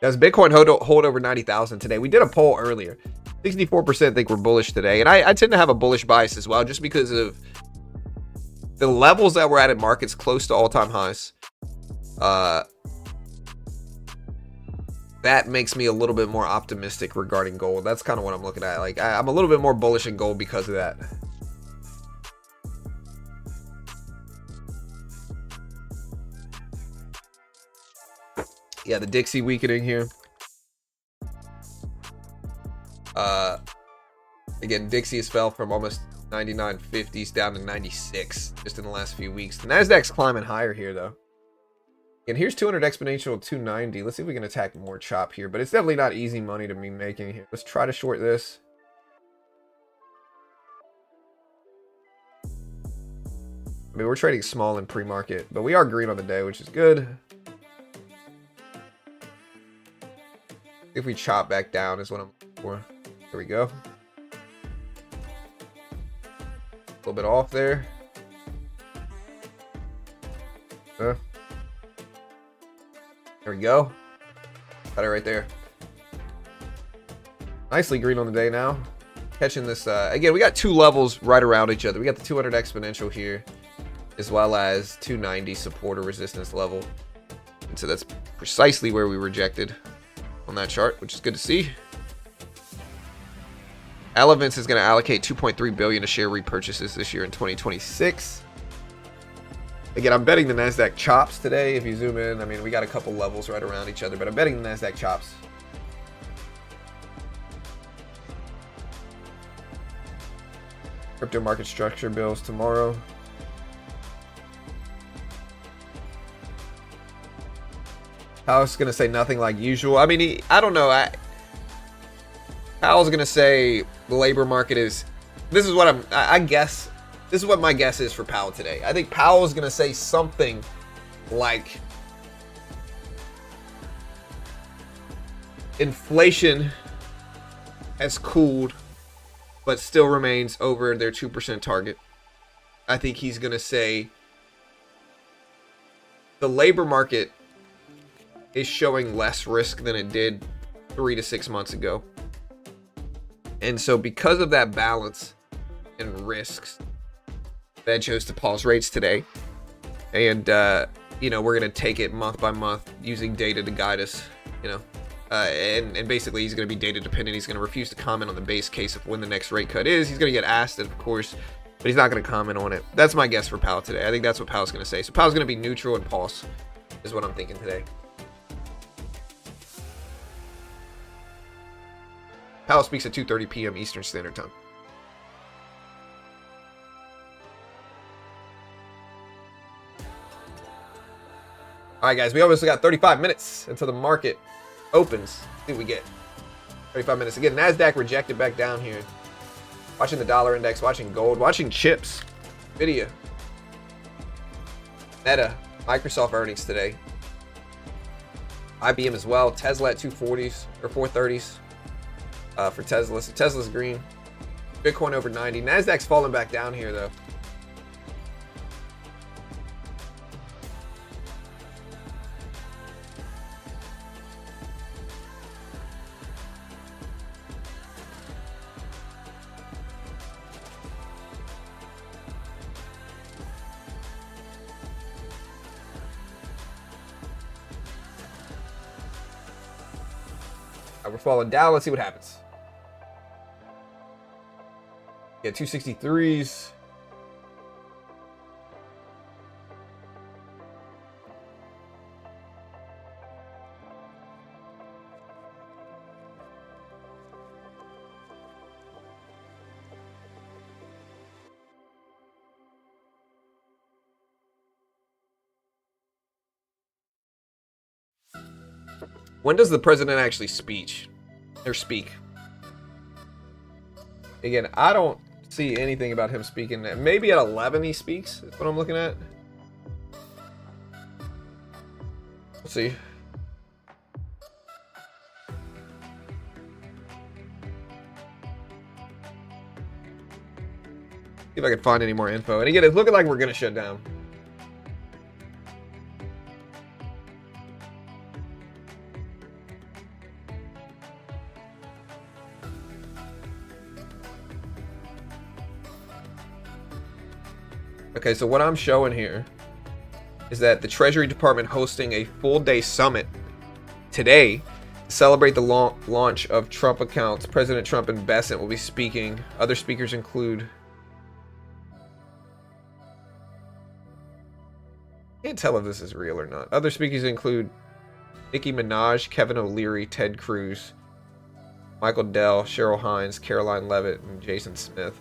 Does Bitcoin hold over 90,000 today? We did a poll earlier. 64% think we're bullish today, and I tend to have a bullish bias as well, just because of the levels that we're at markets close to all-time highs. That makes me a little bit more optimistic regarding gold. That's kind of what I'm looking at. Like, I'm a little bit more bullish in gold because of that. Yeah, the Dixie weakening here. Again, Dixie has fell from almost 99.50s down to 96 just in the last few weeks. The NASDAQ's climbing higher here, though. And here's 200 exponential 290. Let's see if we can attack more chop here. But it's definitely not easy money to be making here. Let's try to short this. I mean, we're trading small in pre-market, but we are green on the day, which is good. If we chop back down is what I'm looking for. There we go. A little bit off there. There we go. Got it right there. Nicely green on the day now. Catching this. Again, we got two levels right around each other. We got the 200 exponential here, as well as 290 support or resistance level. And so that's precisely where we rejected on that chart, which is good to see. Elevance is going to allocate $2.3 billion to share repurchases this year in 2026. Again, I'm betting the NASDAQ chops today. If you zoom in, I mean, we got a couple levels right around each other, but I'm betting the NASDAQ chops. Crypto market structure bills tomorrow. Powell's going to say nothing like usual. I mean, I don't know. Powell's going to say the labor market is... This is what I guess... This is what my guess is for Powell today. I think Powell is going to say something like inflation has cooled but still remains over their 2% target. I think he's going to say the labor market is showing less risk than it did 3 to 6 months ago. And so because of that balance and risks, Fed chose to pause rates today, and you know, we're gonna take it month by month using data to guide us. You know, and basically he's gonna be data dependent. He's gonna refuse to comment on the base case of when the next rate cut is. He's gonna get asked, of course, but he's not gonna comment on it. That's my guess for Powell today. I think that's what Powell's gonna say. So Powell's gonna be neutral and pause, is what I'm thinking today. Powell speaks at 2:30 p.m. Eastern Standard Time. All right, guys, we almost got 35 minutes until the market opens. See what we get. 35 minutes. Again, NASDAQ rejected back down here. Watching the dollar index, watching gold, watching chips, Nvidia, Meta, Microsoft earnings today. IBM as well. Tesla at 240s or 430s for Tesla. So Tesla's green. Bitcoin over 90. NASDAQ's falling back down here, though. We're falling down. Let's see what happens. Yeah, 263s. When does the president actually speak? Again, I don't see anything about him speaking. Maybe at 11 he speaks. That's what I'm looking at. Let's see. See if I can find any more info. And again, it's looking like we're going to shut down. Okay, so what I'm showing here is that the Treasury Department hosting a full-day summit today to celebrate the launch of Trump accounts. President Trump and Bessent will be speaking. Other speakers include... Can't tell if this is real or not. Other speakers include Nicki Minaj, Kevin O'Leary, Ted Cruz, Michael Dell, Cheryl Hines, Caroline Leavitt, and Jason Smith.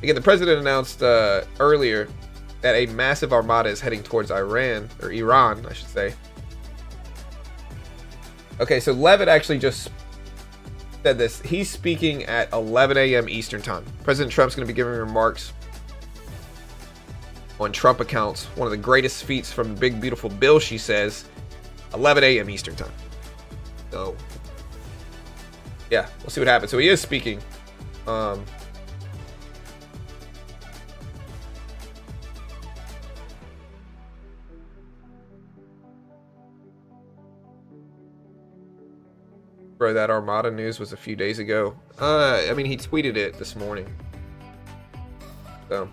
Again, the president announced earlier that a massive armada is heading towards Iran, or Iran, I should say. Okay, so Levitt actually just said this. He's speaking at 11 a.m. Eastern time. President Trump's going to be giving remarks on Trump accounts. One of the greatest feats from the big, beautiful bill, she says. 11 a.m. Eastern time. So, yeah, we'll see what happens. So he is speaking. Bro, that Armada news was a few days ago. I mean, he tweeted it this morning. So,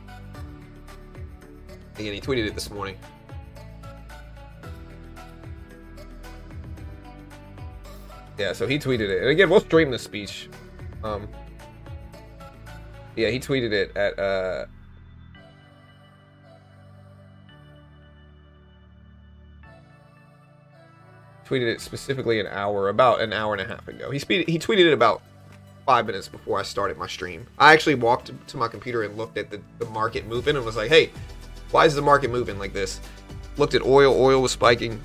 again, he tweeted it this morning. Yeah, so he tweeted it. And again, we'll stream the speech. Yeah, he tweeted it at tweeted it specifically about an hour and a half ago. He tweeted it about 5 minutes before I started my stream. I actually walked to my computer and looked at the market moving and was like, hey, why is the market moving like this? Looked at oil. Oil was spiking.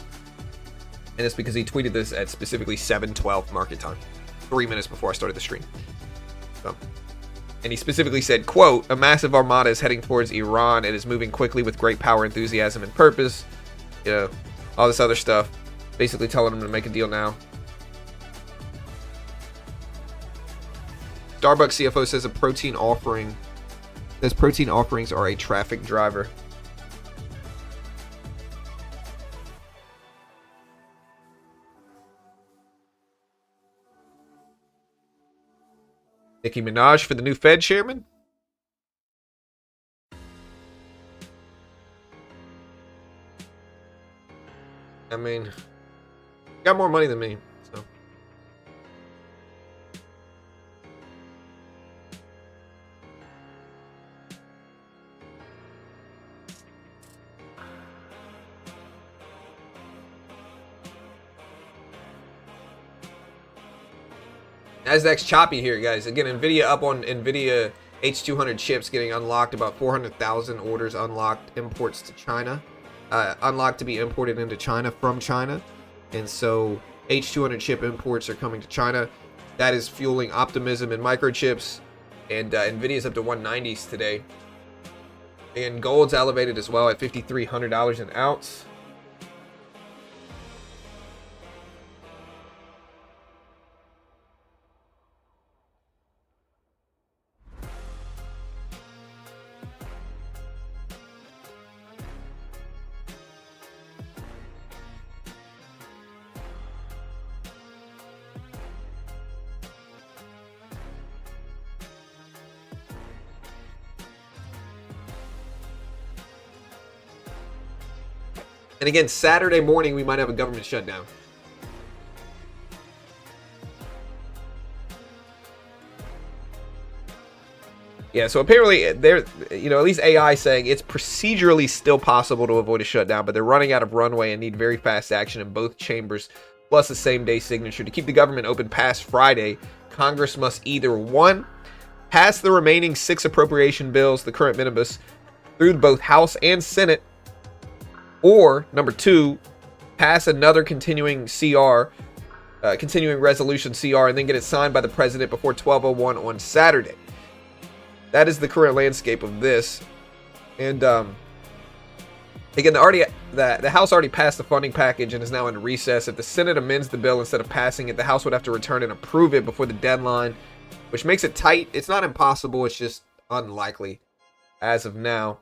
And it's because he tweeted this at specifically 7:12 market time, 3 minutes before I started the stream. So, and he specifically said, quote, a massive armada is heading towards Iran. It is moving quickly with great power, enthusiasm, and purpose. You know, all this other stuff. Basically telling him to make a deal now. Starbucks CFO says protein offerings are a traffic driver. Nicki Minaj for the new Fed chairman? I mean, got more money than me, so. Nasdaq's choppy here, guys. Again, Nvidia up on Nvidia H200 chips getting unlocked. About 400,000 orders unlocked. Imports to China. Unlocked to be imported into China from China. And so H200 chip imports are coming to China. That is fueling optimism in microchips. And Nvidia's up to 190s today. And gold's elevated as well at $5,300 an ounce. And again, Saturday morning, we might have a government shutdown. Yeah, so apparently, they're, you know, at least AI saying it's procedurally still possible to avoid a shutdown, but they're running out of runway and need very fast action in both chambers, plus a same-day signature. To keep the government open past Friday, Congress must either, 1, pass the remaining 6 appropriation bills, the current minibus, through both House and Senate, or, number 2, pass another continuing resolution CR, and then get it signed by the president before 12:01 on Saturday. That is the current landscape of this. And, again, the House already passed the funding package and is now in recess. If the Senate amends the bill instead of passing it, the House would have to return and approve it before the deadline, which makes it tight. It's not impossible. It's just unlikely as of now.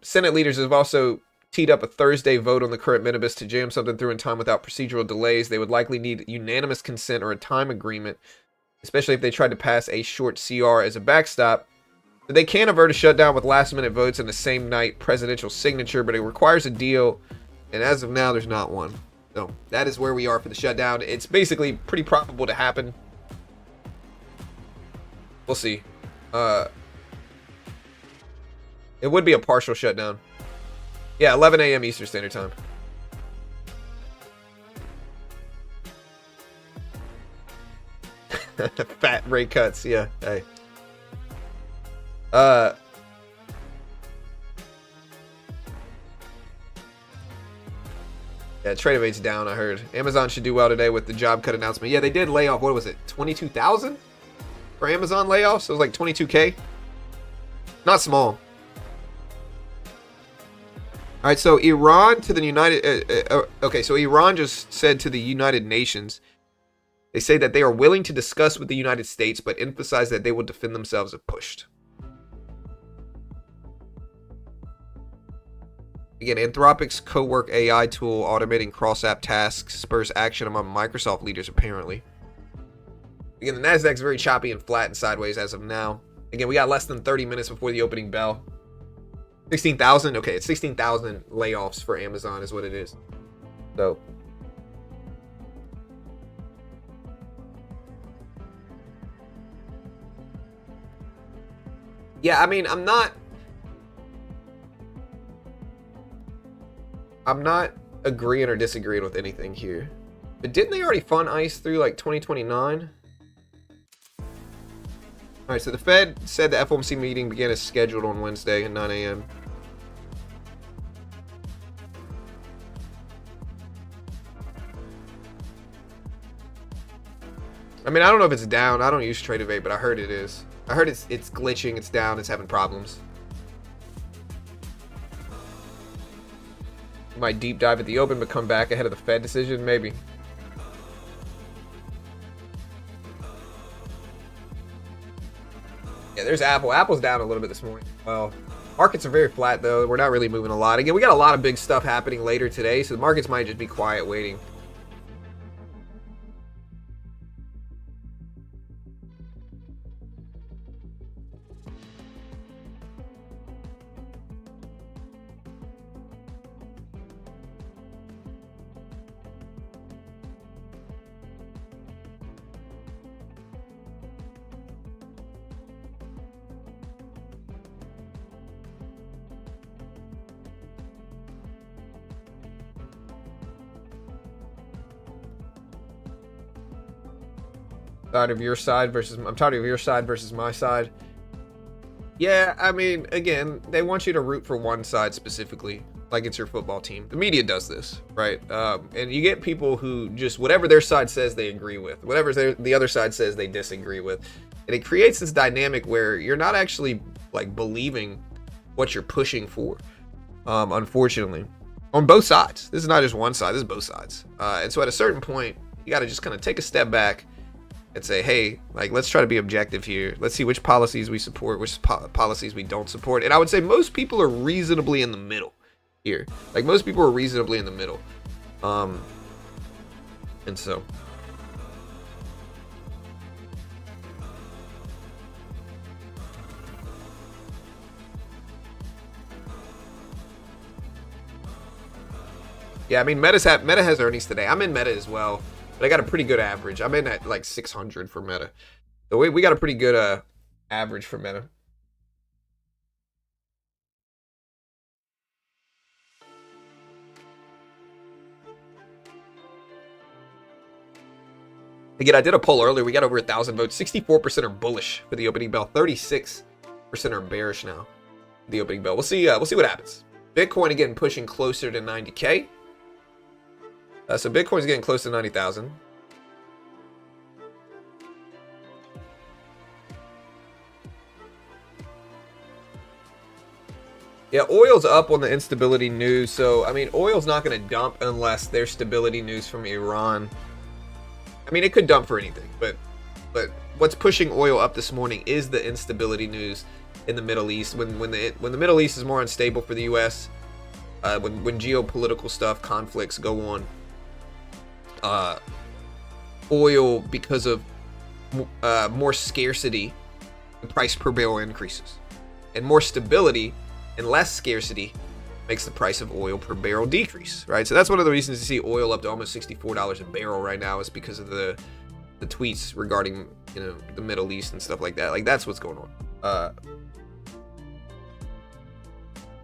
Senate leaders have also teed up a Thursday vote on the current minibus to jam something through in time without procedural delays. They would likely need unanimous consent or a time agreement, especially if they tried to pass a short CR as a backstop. But they can avert a shutdown with last-minute votes in the same night presidential signature, but it requires a deal, and as of now, there's not one. So that is where we are for the shutdown. It's basically pretty probable to happen. We'll see. It would be a partial shutdown. Yeah, 11 a.m. Eastern Standard Time. Fat rate cuts, yeah. Hey. Yeah, Trade Evade's down, I heard. Amazon should do well today with the job cut announcement. Yeah, they did lay off, what was it, 22,000 for Amazon layoffs? So it was like 22K. Not small. All right, so Iran to the okay, so Iran just said to the United Nations, they say that they are willing to discuss with the United States, but emphasize that they will defend themselves if pushed. Again, Anthropic's co-work AI tool automating cross-app tasks spurs action among Microsoft leaders, apparently. Again, the Nasdaq's very choppy and flat and sideways as of now. Again, we got less than 30 minutes before the opening bell. 16,000? Okay, it's 16,000 layoffs for Amazon is what it is. So. Yeah, I mean, I'm not agreeing or disagreeing with anything here. But didn't they already fund ICE through like 2029? Alright, so the Fed said the FOMC meeting began as scheduled on Wednesday at 9 a.m. I mean, I don't know if it's down. I don't use Trade Evade, but I heard it is. I heard it's glitching, it's down, it's having problems. Might deep dive at the open, but come back ahead of the Fed decision, maybe. Yeah, there's Apple. Apple's down a little bit this morning. Well, markets are very flat, though. We're not really moving a lot. Again, we got a lot of big stuff happening later today, so the markets might just be quiet waiting. Tired of your side versus I'm tired of your side versus my side. Yeah, I mean, again, they want you to root for one side specifically, like it's your football team. The media does this, right? And you get people who just whatever their side says they agree with, whatever the other side says they disagree with, and it creates this dynamic where you're not actually like believing what you're pushing for. Unfortunately, on both sides. This is not just one side. This is both sides. And so at a certain point, you got to just kind of take a step back and say, hey, like, let's try to be objective here. Let's see which policies we support, which policies we don't support. And I would say most people are reasonably in the middle here. Like, most people are reasonably in the middle. And so. Yeah, I mean, Meta has earnings today. I'm in Meta as well. But I got a pretty good average. I'm in at like 600 for Meta. So we got a pretty good average for Meta. Again, I did a poll earlier. We got over 1,000 votes. 64% are bullish for the opening bell. 36% are bearish now for the opening bell. We'll see what happens. Bitcoin again pushing closer to 90K. So Bitcoin's getting close to 90,000. Yeah, oil's up on the instability news. So, I mean, oil's not going to dump unless there's stability news from Iran. I mean, it could dump for anything, but what's pushing oil up this morning is the instability news in the Middle East. When the Middle East is more unstable for the U.S., when geopolitical stuff, conflicts go on, oil, because of more scarcity, the price per barrel increases, and more stability and less scarcity makes the price of oil per barrel decrease, right? So that's one of the reasons you see oil up to almost $64 a barrel right now, is because of the tweets regarding, you know, the Middle East and stuff like that. Like, that's what's going on.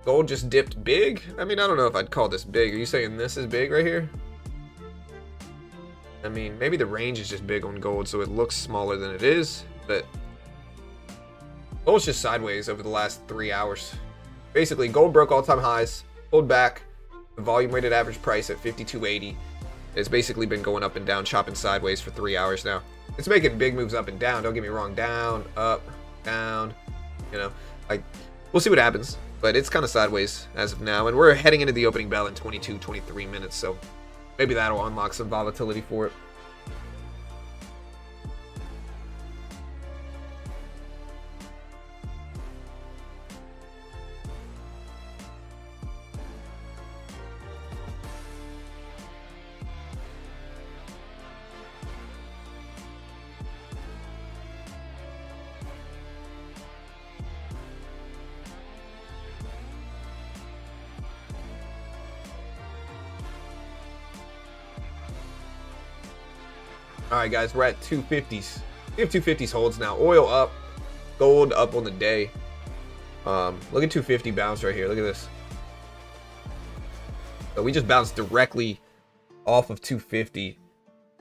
Gold just dipped big. I mean, I don't know if I'd call this big. Are you saying this is big right here? I mean, maybe the range is just big on gold, so it looks smaller than it is, but gold's just sideways over the last 3 hours. Basically, gold broke all-time highs, pulled back, The volume weighted average price at 52.80. It's basically been going up and down, chopping sideways for 3 hours now. It's making big moves up and down. Don't get me wrong. Down, up, down. You know, like, we'll see what happens. But it's kind of sideways as of now. And we're heading into the opening bell in 22, 23 minutes. So maybe that'll unlock some volatility for it. All right, guys, we're at 250s. We have 250s holds now. Oil up, gold up on the day. Look at 250 bounce right here. Look at this. So we just bounced directly off of 250.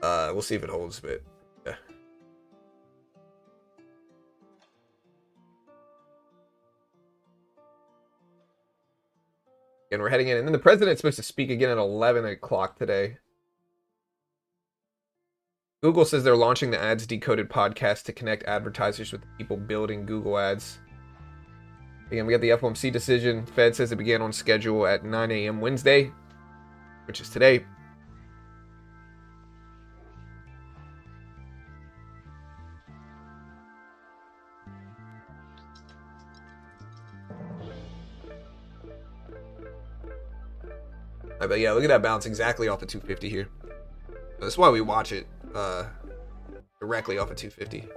We'll see if it holds, but yeah. And we're heading in. And then the president's supposed to speak again at 11 o'clock today. Google says they're launching the Ads Decoded podcast to connect advertisers with the people building Google Ads. Again, we got the FOMC decision. Fed says it began on schedule at 9 a.m. Wednesday, which is today. But yeah, look at that bounce exactly off of 250 here. That's why we watch it directly off of 250.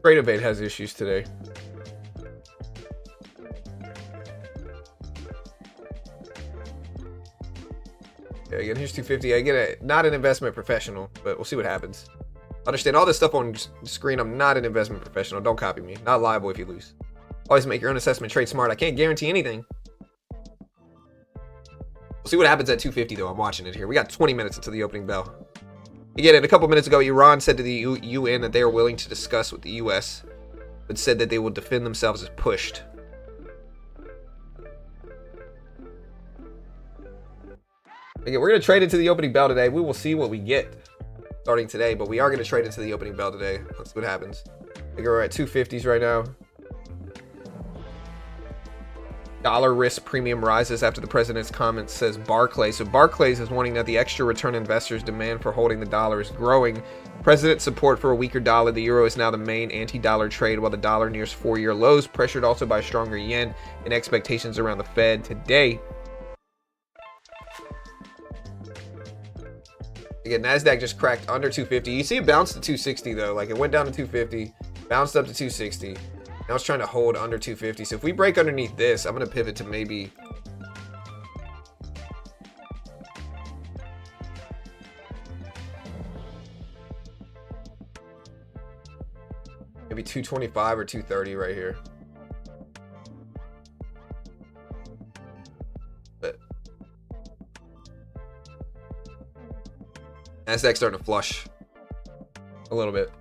Trade Evade has issues today. Yeah, again, here's 250. I get it. Not an investment professional, but we'll see what happens. Understand all this stuff on screen. I'm not an investment professional. Don't copy me. Not liable if you lose. Always make your own assessment. Trade smart. I can't guarantee anything. We'll see what happens at 250, though. I'm watching it here. We got 20 minutes until the opening bell. Again, a couple minutes ago, Iran said to the UN that they are willing to discuss with the US, but said that they will defend themselves if pushed. Again, we're going to trade into the opening bell today. We will see what we get starting today, but we are going to trade into the opening bell today. Let's see what happens. I think we're at 250s right now. Dollar risk premium rises after the president's comments, says Barclays. So Barclays is warning that the extra return investors' demand for holding the dollar is growing. President support for a weaker dollar. The euro is now the main anti-dollar trade, while the dollar nears 4-year lows, pressured also by stronger yen and expectations around the Fed today. Again, NASDAQ just cracked under 250. You see it bounced to 260, though. Like, it went down to 250, bounced up to 260. Now it's trying to hold under 250. So if we break underneath this, I'm going to pivot to maybe maybe 225 or 230 right here. But NASDAQ's starting to flush a little bit.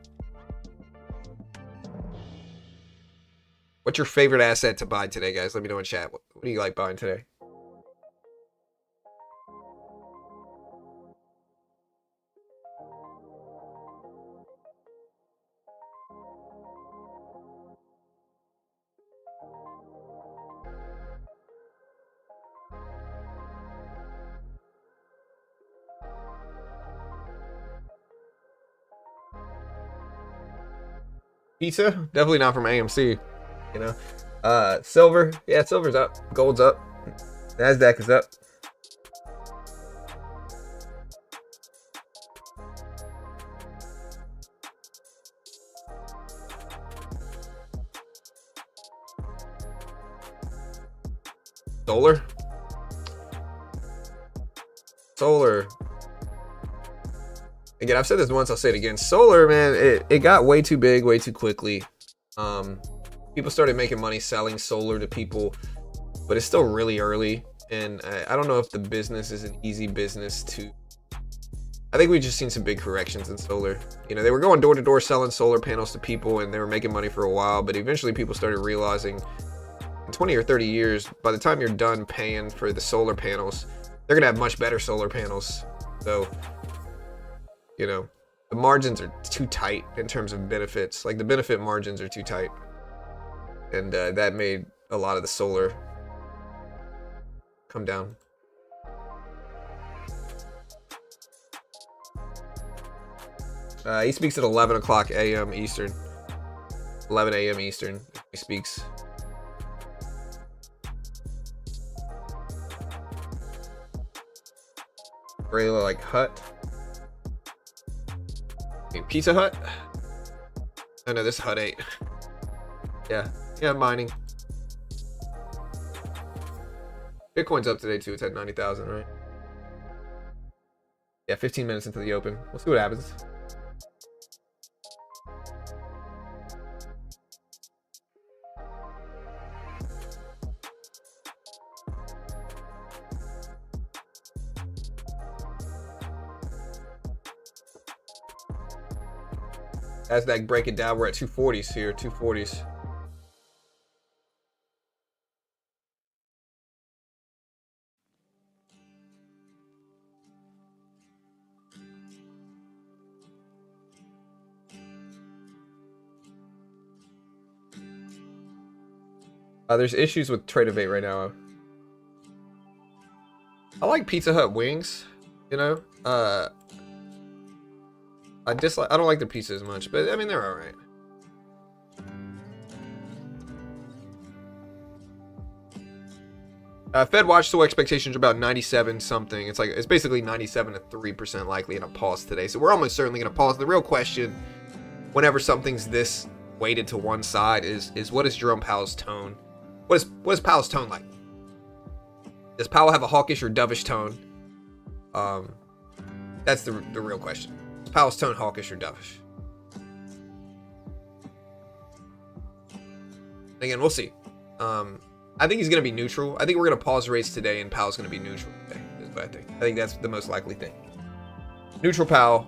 What's your favorite asset to buy today, guys? Let me know in chat. What do you like buying today? Pizza? Definitely not from AMC. You know, silver, yeah, silver's up, gold's up, NASDAQ is up. Solar. Again, I've said this once, I'll say it again. Solar, man, it got way too big, way too quickly. People started making money selling solar to people, but it's still really early. And I don't know if the business is an easy business to... I think we've just seen some big corrections in solar. You know, they were going door to door selling solar panels to people, and they were making money for a while, but eventually people started realizing in 20 or 30 years, by the time you're done paying for the solar panels, they're gonna have much better solar panels. So, you know, the margins are too tight in terms of benefits. Like, the benefit margins are too tight. And that made a lot of the solar come down. He speaks at 11 o'clock a.m. Eastern. 11 a.m. Eastern, he speaks. Really like Hut. I mean, Pizza Hut? Oh no, this Hut 8. Yeah, mining. Bitcoin's up today too, it's at 90,000, right? Yeah, 15 minutes into the open. We'll see what happens. Nasdaq break it down, we're at 240s here, 240s. There's issues with Trade-Evade right now. I like Pizza Hut wings, you know. I don't like their pizza as much, but I mean they're alright. Fed watch still expectations are about 97 something. It's basically 97 to 3% likely in a pause today. So we're almost certainly gonna pause. The real question, whenever something's this weighted to one side, is what is Jerome Powell's tone? What is Powell's tone like? Does Powell have a hawkish or dovish tone? That's the real question. Is Powell's tone hawkish or dovish? Again, we'll see. I think he's going to be neutral. I think we're going to pause rates today, and Powell's going to be neutral today. Is what I think. I think that's the most likely thing. Neutral Powell.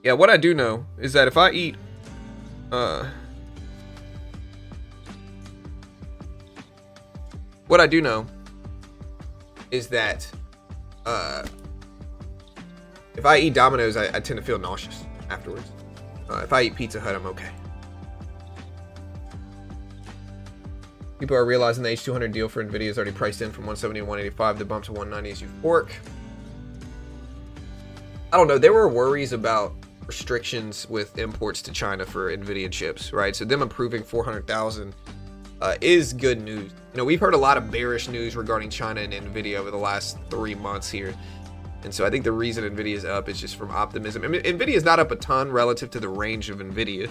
Yeah, what I do know is that if I eat, what I do know is that if I eat Domino's, I tend to feel nauseous afterwards. If I eat Pizza Hut, I'm okay. People are realizing the H200 deal for Nvidia is already priced in from 170 to 185. The bump to 190 is euphoric. I don't know. There were worries about restrictions with imports to China for Nvidia chips, right? So them approving 400,000 is good news. You know, we've heard a lot of bearish news regarding China and Nvidia over the last 3 months here. And so I think the reason Nvidia is up is just from optimism. I mean, Nvidia is not up a ton relative to the range of Nvidia.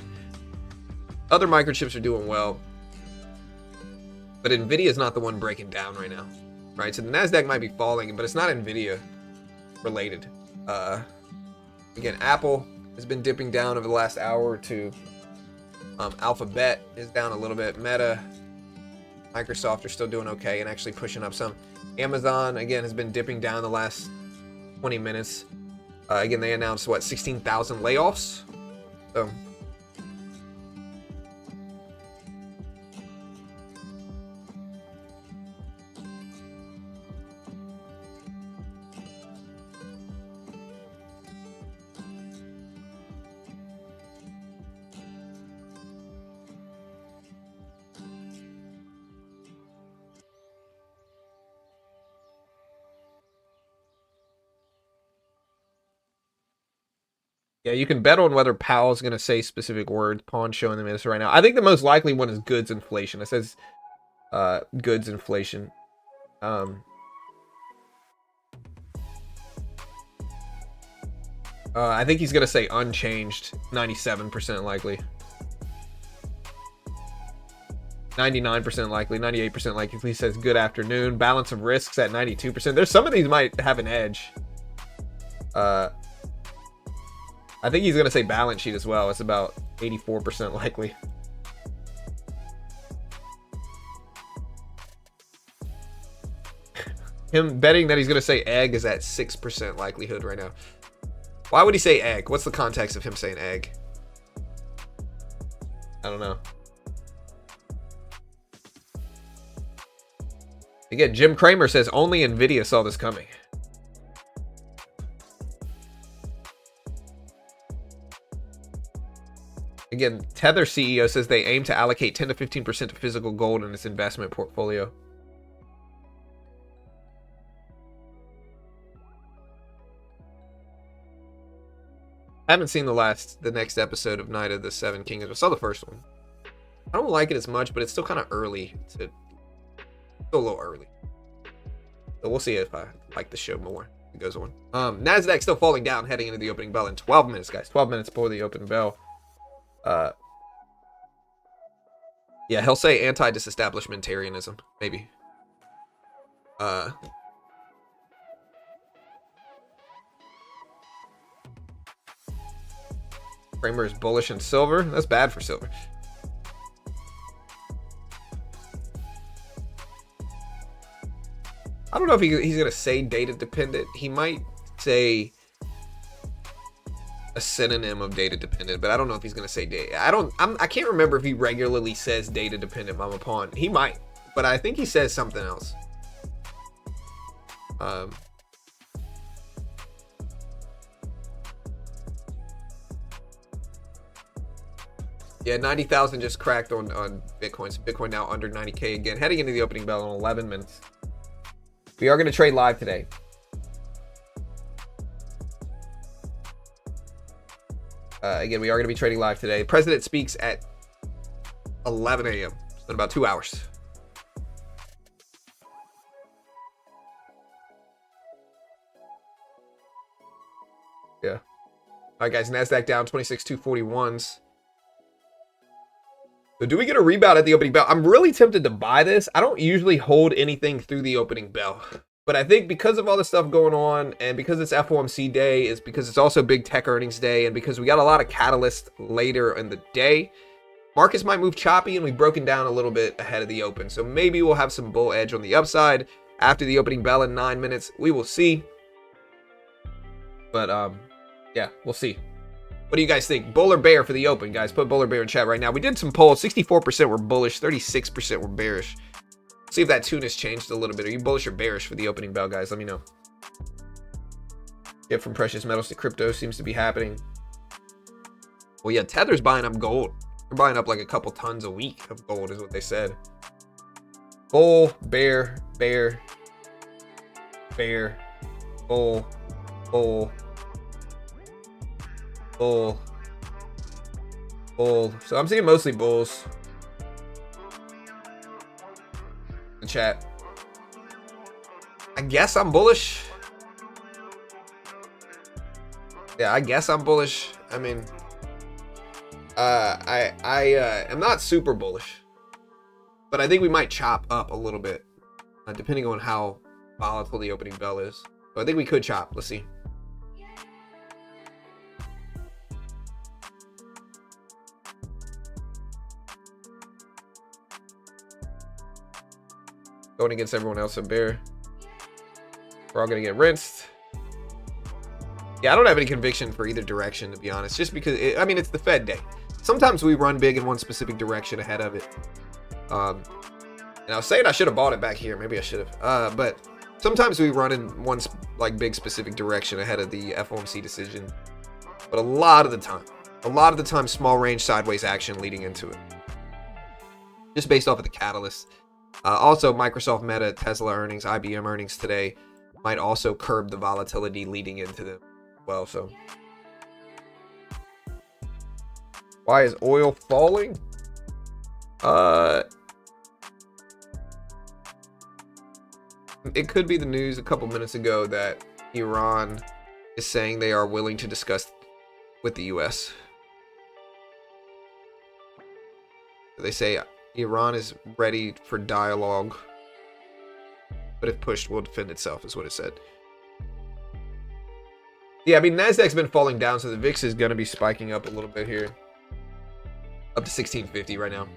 Other microchips are doing well, but Nvidia is not the one breaking down right now, right? So the Nasdaq might be falling, but it's not Nvidia related. Again, Apple has been dipping down over the last hour or two. Alphabet is down a little bit. Meta, Microsoft are still doing okay and actually pushing up some. Amazon, again, has been dipping down the last 20 minutes. Again, they announced, what, 16,000 layoffs? So... yeah, you can bet on whether Powell's going to say specific words. Pawn showing the minister right now. I think the most likely one is goods inflation. It says goods inflation. I think he's going to say unchanged, 97% likely. 99% likely, 98% likely. He says good afternoon. Balance of risks at 92%. There's some of these might have an edge. I think he's going to say balance sheet as well. It's about 84% likely. Him betting that he's going to say egg is at 6% likelihood right now. Why would he say egg? What's the context of him saying egg? I don't know. Again, Jim Cramer says only Nvidia saw this coming. Again, Tether CEO says they aim to allocate 10 to 15% to physical gold in its investment portfolio. I haven't seen the next episode of Night of the Seven Kingdoms. I saw the first one. I don't like it as much, but it's still kind of early. Still a little early. So we'll see if I like the show more. It goes on. Nasdaq still falling down, heading into the opening bell in 12 minutes, guys. 12 minutes before the open bell. Yeah, he'll say anti-disestablishmentarianism, maybe. Kramer is bullish in silver. That's bad for silver. I don't know if he's going to say data dependent. He might say a synonym of data dependent, but I don't know if he's going to say data. I can't remember if he regularly says data dependent mama pawn. He might, but I think he says something else. Yeah, 90,000 just cracked on Bitcoin. So Bitcoin now under 90K again, heading into the opening bell in 11 minutes. We are going to trade live today. Again, we are going to be trading live today. President speaks at 11 a.m. So in about 2 hours. Yeah. All right, guys. NASDAQ down 26,241s. So do we get a rebound at the opening bell? I'm really tempted to buy this. I don't usually hold anything through the opening bell. But I think because of all the stuff going on and because it's FOMC day, is because it's also big tech earnings day, and because we got a lot of catalysts later in the day, markets might move choppy, and we've broken down a little bit ahead of the open. So maybe we'll have some bull edge on the upside after the opening bell in 9 minutes. We will see. But yeah, we'll see. What do you guys think? Bull or bear for the open, guys? Put bull or bear in chat right now. We did some polls. 64% were bullish. 36% were bearish. See if that tune has changed a little bit. Are you bullish or bearish for the opening bell, guys? Let me know. Get from precious metals to crypto seems to be happening. Well, yeah, Tether's buying up gold. They're buying up like a couple tons a week of gold is what they said. Bull, bear, bear, bear, bull, bull, bull, bull. So I'm seeing mostly bulls. The chat. I guess I'm bullish. Yeah, I guess I'm bullish. I mean, I am not super bullish, but I think we might chop up a little bit, depending on how volatile the opening bell is. So I think we could chop. Let's see. Going against everyone else a bear. We're all gonna get rinsed. Yeah, I don't have any conviction for either direction, to be honest, just because I mean, it's the Fed day. Sometimes we run big in one specific direction ahead of it. And I was saying I should have bought it back here. Maybe I should have. But sometimes we run in one like big specific direction ahead of the FOMC decision. But a lot of the time, small range sideways action leading into it, just based off of the catalyst. Also, Microsoft, Meta, Tesla earnings, IBM earnings today might also curb the volatility leading into them. Well, so why is oil falling? It could be the news a couple minutes ago that Iran is saying they are willing to discuss with the US. They say Iran is ready for dialogue, but if pushed, will defend itself, is what it said. Yeah, I mean, Nasdaq's been falling down, so the VIX is going to be spiking up a little bit here. Up to 1650 right now.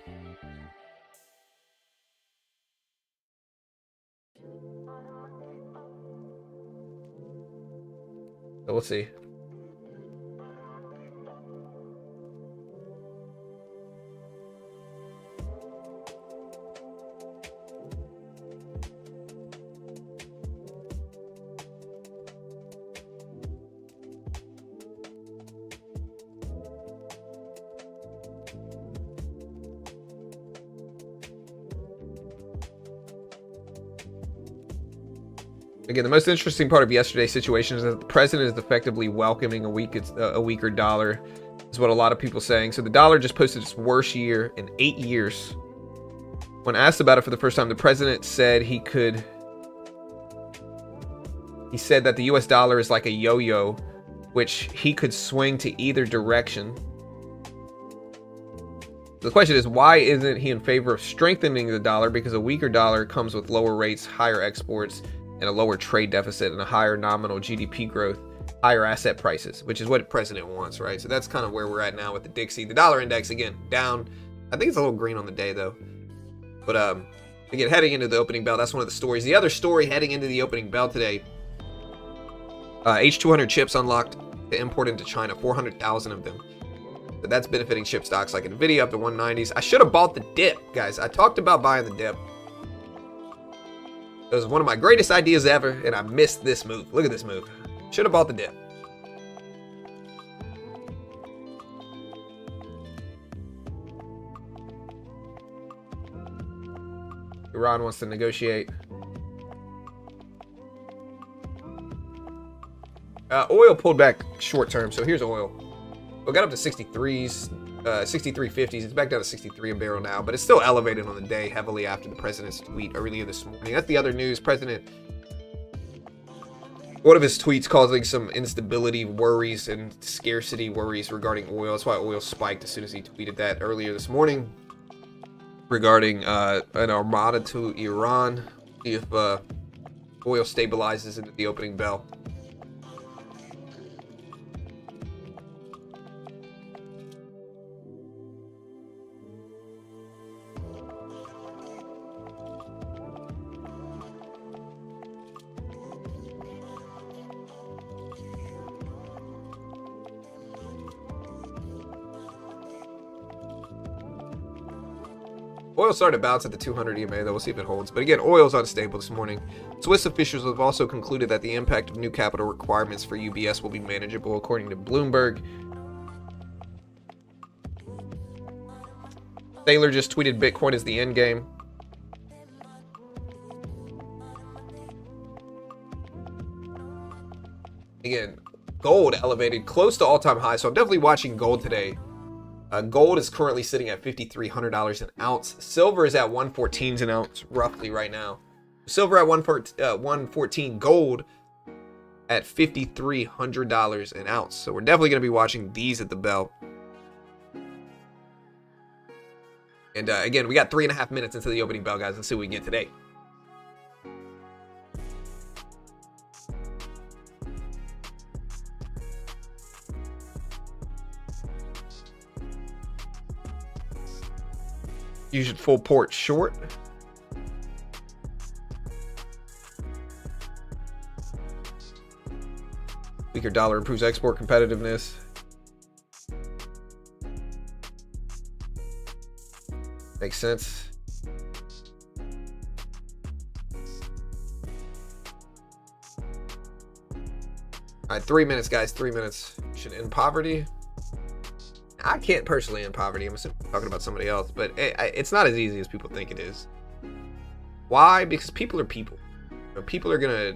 So we'll see. Again, the most interesting part of yesterday's situation is that the president is effectively welcoming a weaker dollar, is what a lot of people are saying. So the dollar just posted its worst year in 8 years. When asked about it for the first time, the president said he said that the US dollar is like a yo-yo, which he could swing to either direction. The question is, why isn't he in favor of strengthening the dollar? Because a weaker dollar comes with lower rates, higher exports, and a lower trade deficit, and a higher nominal GDP growth, higher asset prices, which is what the president wants, right? So that's kind of where we're at now with the Dixie. The dollar index, again, down. I think it's a little green on the day, though. But again, heading into the opening bell, that's one of the stories. The other story heading into the opening bell today, H200 chips unlocked to import into China, 400,000 of them. So that's benefiting chip stocks like NVIDIA up to 190s. I should have bought the dip, guys. I talked about buying the dip. It was one of my greatest ideas ever, and I missed this move. Look at this move. Should have bought the dip. Iran wants to negotiate. Oil pulled back short term, so here's oil. We got up to 63s, 63.50s. It's back down to 63 a barrel now, but it's still elevated on the day heavily after the president's tweet earlier this morning. That's the other news. One of his tweets causing some instability worries and scarcity worries regarding oil. That's why oil spiked as soon as he tweeted that earlier this morning regarding an armada to Iran. See if oil stabilizes into the opening bell. Oil started to bounce at the 200 EMA, though. We'll see if it holds. But again, oil's unstable this morning. Swiss officials have also concluded that the impact of new capital requirements for UBS will be manageable, according to Bloomberg. Thaler just tweeted Bitcoin is the end game. Again, gold elevated close to all-time high, so I'm definitely watching gold today. Gold is currently sitting at $5,300 an ounce. Silver is at 114 an ounce roughly right now. Silver at 114, gold at $5,300 an ounce. So we're definitely going to be watching these at the bell. And again, we got 3.5 minutes into the opening bell, guys. Let's see what we can get today. You should full port short. Weaker dollar improves export competitiveness. Makes sense. All right, 3 minutes, guys. 3 minutes. Should end poverty. I can't personally end poverty. I'm talking about somebody else, but it's not as easy as people think it is. Why? Because people are people. People are gonna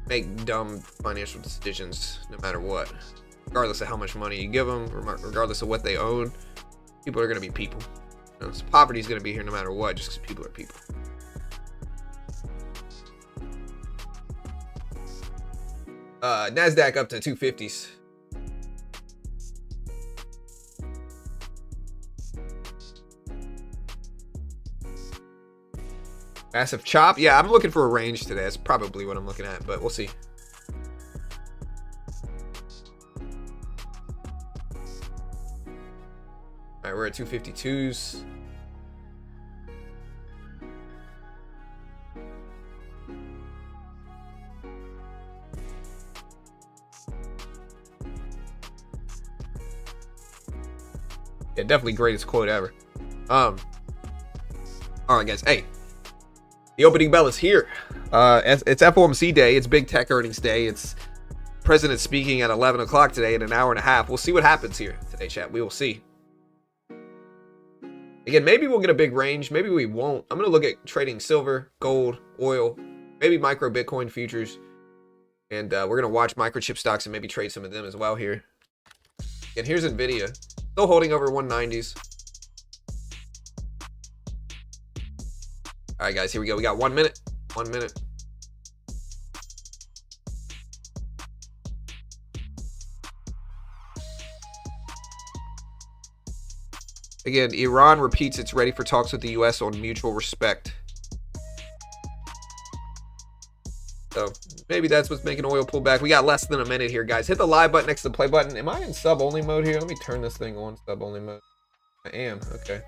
make dumb financial decisions no matter what, regardless of how much money you give them, regardless of what they own. People are gonna be people. So poverty is gonna be here no matter what, just because people are people. NASDAQ up to 250s. Massive chop. Yeah, I'm looking for a range today. That's probably what I'm looking at, but we'll see. All right, we're at 252s. Yeah, definitely greatest quote ever. All right, guys. Hey, the opening bell is here. It's FOMC day. It's big tech earnings day. It's president speaking at 11 o'clock today in an hour and a half. We'll see what happens here today, chat. We will see. Again, maybe we'll get a big range. Maybe we won't. I'm going to look at trading silver, gold, oil, maybe micro Bitcoin futures. And we're going to watch microchip stocks and maybe trade some of them as well here. And here's NVIDIA. Still holding over 190s. All right, guys, here we go. We got 1 minute. 1 minute. Again, Iran repeats it's ready for talks with the U.S. on mutual respect. So maybe that's what's making oil pull back. We got less than a minute here, guys. Hit the live button next to the play button. Am I in sub-only mode here? Let me turn this thing on sub-only mode. I am. Okay.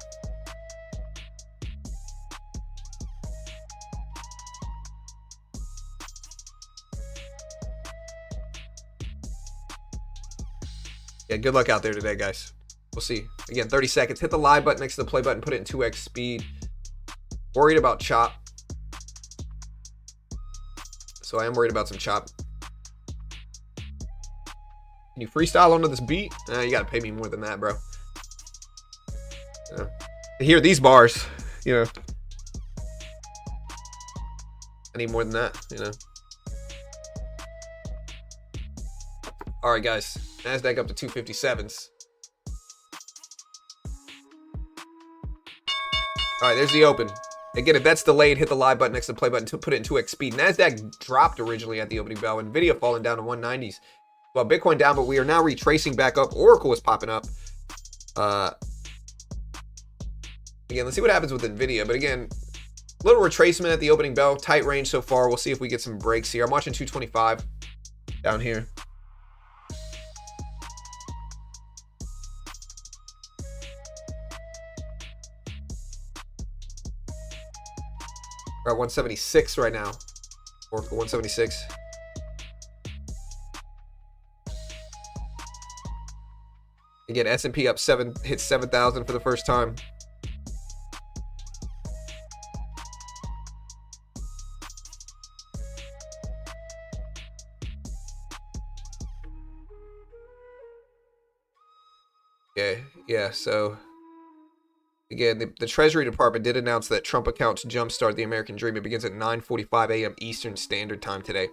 Yeah, good luck out there today, guys. We'll see. Again, 30 seconds. Hit the live button next to the play button. Put it in 2x speed. Worried about chop. So I am worried about some chop. Can you freestyle onto this beat? You gotta pay me more than that, bro. To hear these bars, you know. I need more than that, you know. All right, guys. NASDAQ up to 257s. All right, there's the open. Again, if that's delayed, hit the live button next to the play button to put it in 2x speed. NASDAQ dropped originally at the opening bell. NVIDIA falling down to 190s. Well, Bitcoin down, but we are now retracing back up. Oracle is popping up. Again, let's see what happens with NVIDIA. But again, little retracement at the opening bell. Tight range so far. We'll see if we get some breaks here. I'm watching 225 down here. We're at 176 right now. Oracle 176. Again, S&P up 7, hit 7,000 for the first time. Okay, yeah, so again, the Treasury Department did announce that Trump accounts jumpstart the American dream. It begins at 9:45 a.m. Eastern Standard Time today.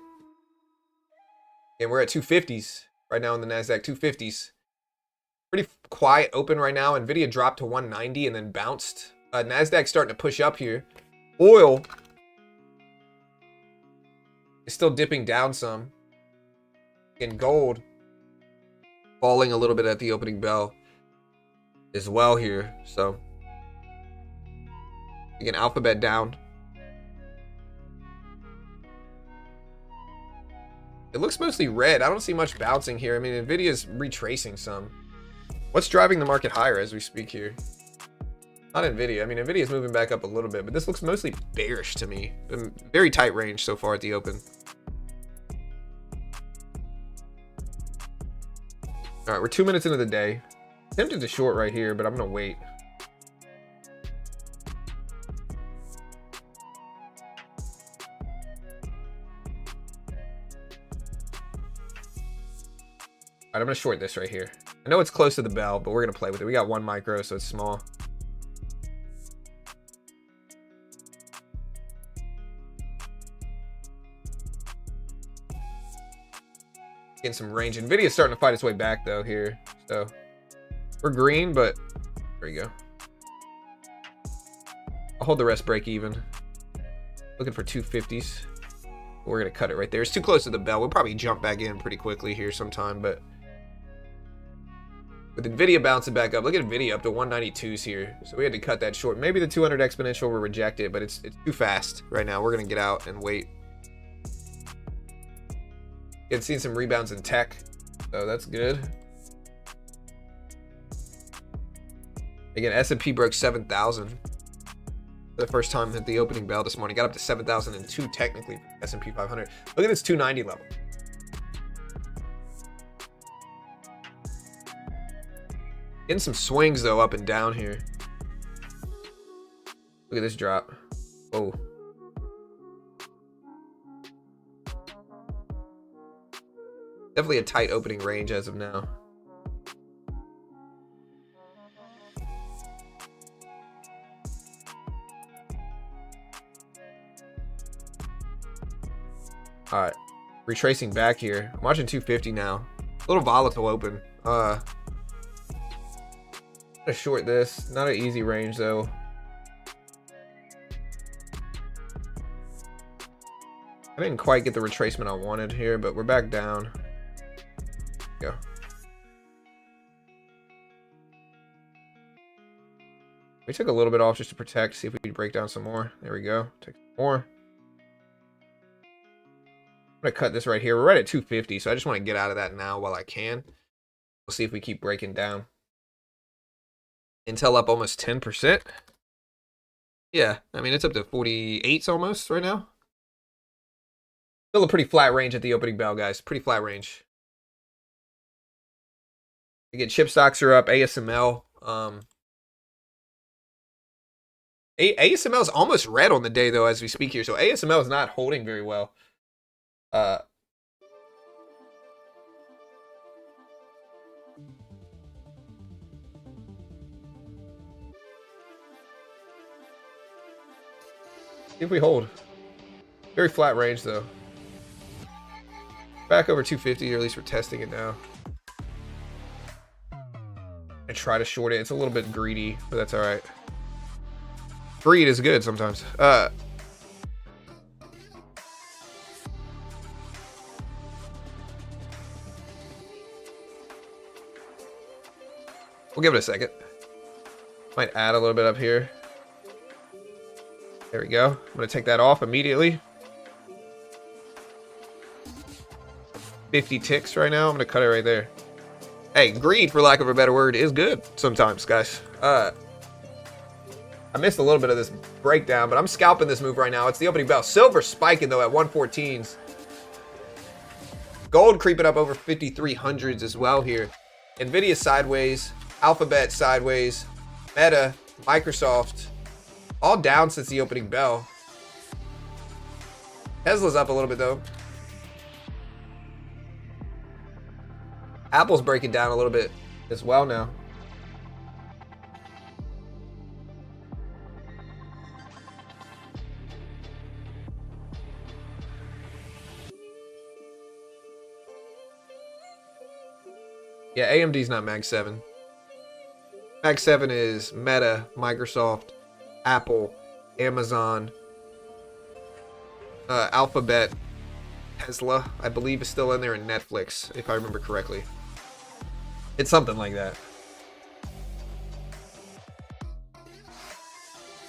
And we're at 250s right now in the NASDAQ, 250s. Pretty quiet open right now. NVIDIA dropped to 190 and then bounced. NASDAQ starting to push up here. Oil is still dipping down some. And gold falling a little bit at the opening bell as well here. So again, Alphabet down. It looks mostly red. I don't see much bouncing here. I mean, NVIDIA's retracing some. What's driving the market higher as we speak here? Not NVIDIA. I mean, NVIDIA's moving back up a little bit, but this looks mostly bearish to me. Very tight range so far at the open. All right, we're 2 minutes into the day. Tempted to short right here, but I'm going to wait. I'm going to short this right here. I know it's close to the bell, but we're going to play with it. We got 1 micro, so it's small. Getting some range. NVIDIA's starting to fight its way back, though, here. So we're green, but there you go. I'll hold the rest break even. Looking for 250s. We're going to cut it right there. It's too close to the bell. We'll probably jump back in pretty quickly here sometime, but with NVIDIA bouncing back up, look at NVIDIA up to 192s here. So we had to cut that short. Maybe the 200 exponential will reject it, but it's too fast right now. We're going to get out and wait. It's seen some rebounds in tech, so that's good. Again, S&P broke 7,000 for the first time at the opening bell this morning. Got up to 7,002 technically for S&P 500. Look at this 290 level. Getting some swings though up and down here. Look at this drop. Oh. Definitely a tight opening range as of now. All right, retracing back here. I'm watching 250 now. A little volatile open. I'm gonna short this. Not an easy range though. I didn't quite get the retracement I wanted here, but we're back down. Go. We took a little bit off just to protect, see if we could break down some more. There we go. Take some more. I'm gonna cut this right here. We're right at 250, so I just want to get out of that now while I can. We'll see if we keep breaking down. Intel up almost 10%. Yeah, I mean, it's up to 48s almost right now. Still a pretty flat range at the opening bell, guys. Pretty flat range. Again, chip stocks are up. ASML. ASML is almost red on the day, though, as we speak here. So ASML is not holding very well. See if we hold. Very flat range, though. Back over 250, or at least we're testing it now. And try to short it. It's a little bit greedy, but that's all right. Greed is good sometimes. We'll give it a second. Might add a little bit up here. There we go. I'm going to take that off immediately. 50 ticks right now. I'm going to cut it right there. Hey, greed, for lack of a better word, is good sometimes, guys. I missed a little bit of this breakdown, but I'm scalping this move right now. It's the opening bell. Silver spiking, though, at 114s. Gold creeping up over 5,300s as well here. NVIDIA sideways. Alphabet sideways. Meta. Microsoft. All down since the opening bell. Tesla's up a little bit, though. Apple's breaking down a little bit as well now. Yeah, AMD's not Mag 7. Mag 7 is Meta, Microsoft, Apple, Amazon, Alphabet, Tesla, I believe is still in there, and Netflix, if I remember correctly. It's something like that.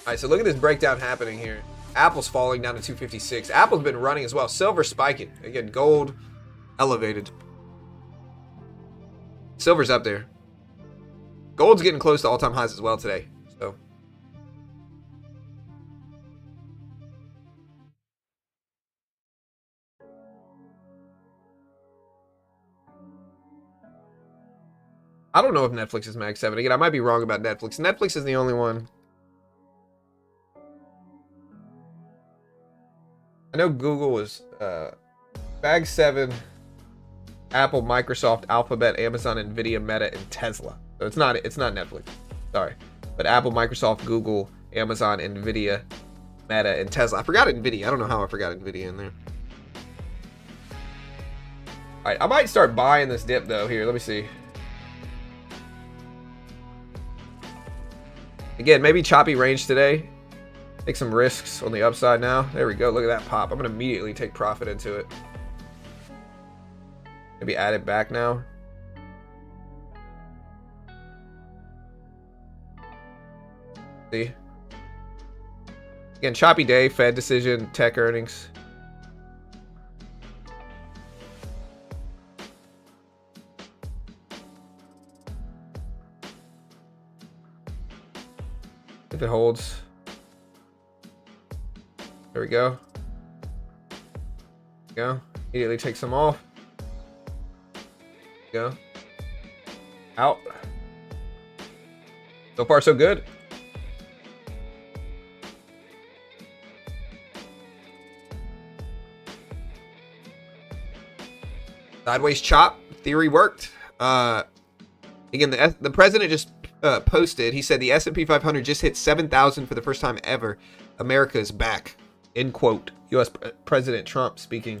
Alright, so look at this breakdown happening here. Apple's falling down to 256. Apple's been running as well. Silver spiking. Again, gold elevated. Silver's up there. Gold's getting close to all-time highs as well today. So I don't know if Netflix is Mag 7. Again, I might be wrong about Netflix. Netflix is the only one. I know Google is Mag 7, Apple, Microsoft, Alphabet, Amazon, Nvidia, Meta, and Tesla. So it's not Netflix. Sorry. But Apple, Microsoft, Google, Amazon, Nvidia, Meta, and Tesla. I forgot Nvidia. I don't know how I forgot Nvidia in there. Alright, I might start buying this dip though. Here, let me see. Again, maybe choppy range today. Take some risks on the upside now. There we go. Look at that pop. I'm going to immediately take profit into it. Maybe add it back now. See? Again, choppy day, Fed decision, tech earnings. If it holds. There we go. There we go. Immediately take some off. Go. Out. So far, so good. Sideways chop theory worked. Again, the president just posted. He said the S&P 500 just hit 7,000 for the first time ever. America is back. End quote. U.S. President Trump speaking.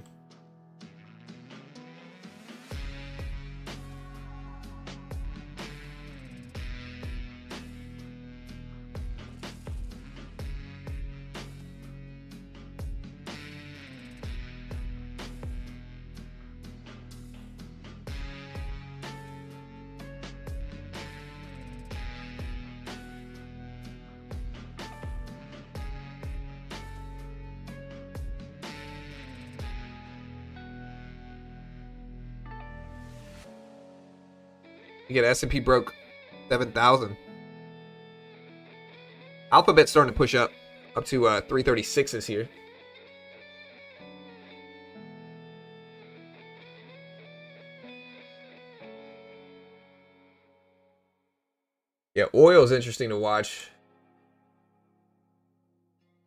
You get S&P broke 7,000. Alphabet's starting to push up to 336s here. Yeah, oil is interesting to watch.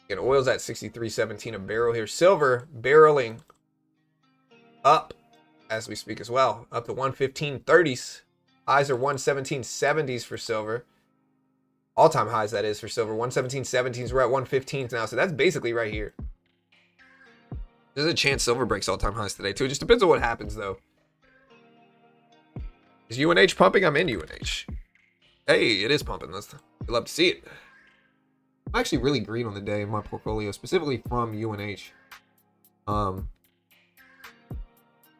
Again, oil's at 63.17 a barrel here. Silver barreling up as we speak as well, up to 115.30s. Highs are 117.70s for silver. All-time highs, that is, for silver. 117.17s. We're at 115s now, so that's basically right here. There's a chance silver breaks all-time highs today, too. It just depends on what happens, though. Is UNH pumping? I'm in UNH. Hey, it is pumping. I'd love to see it. I'm actually really green on the day in my portfolio, specifically from UNH.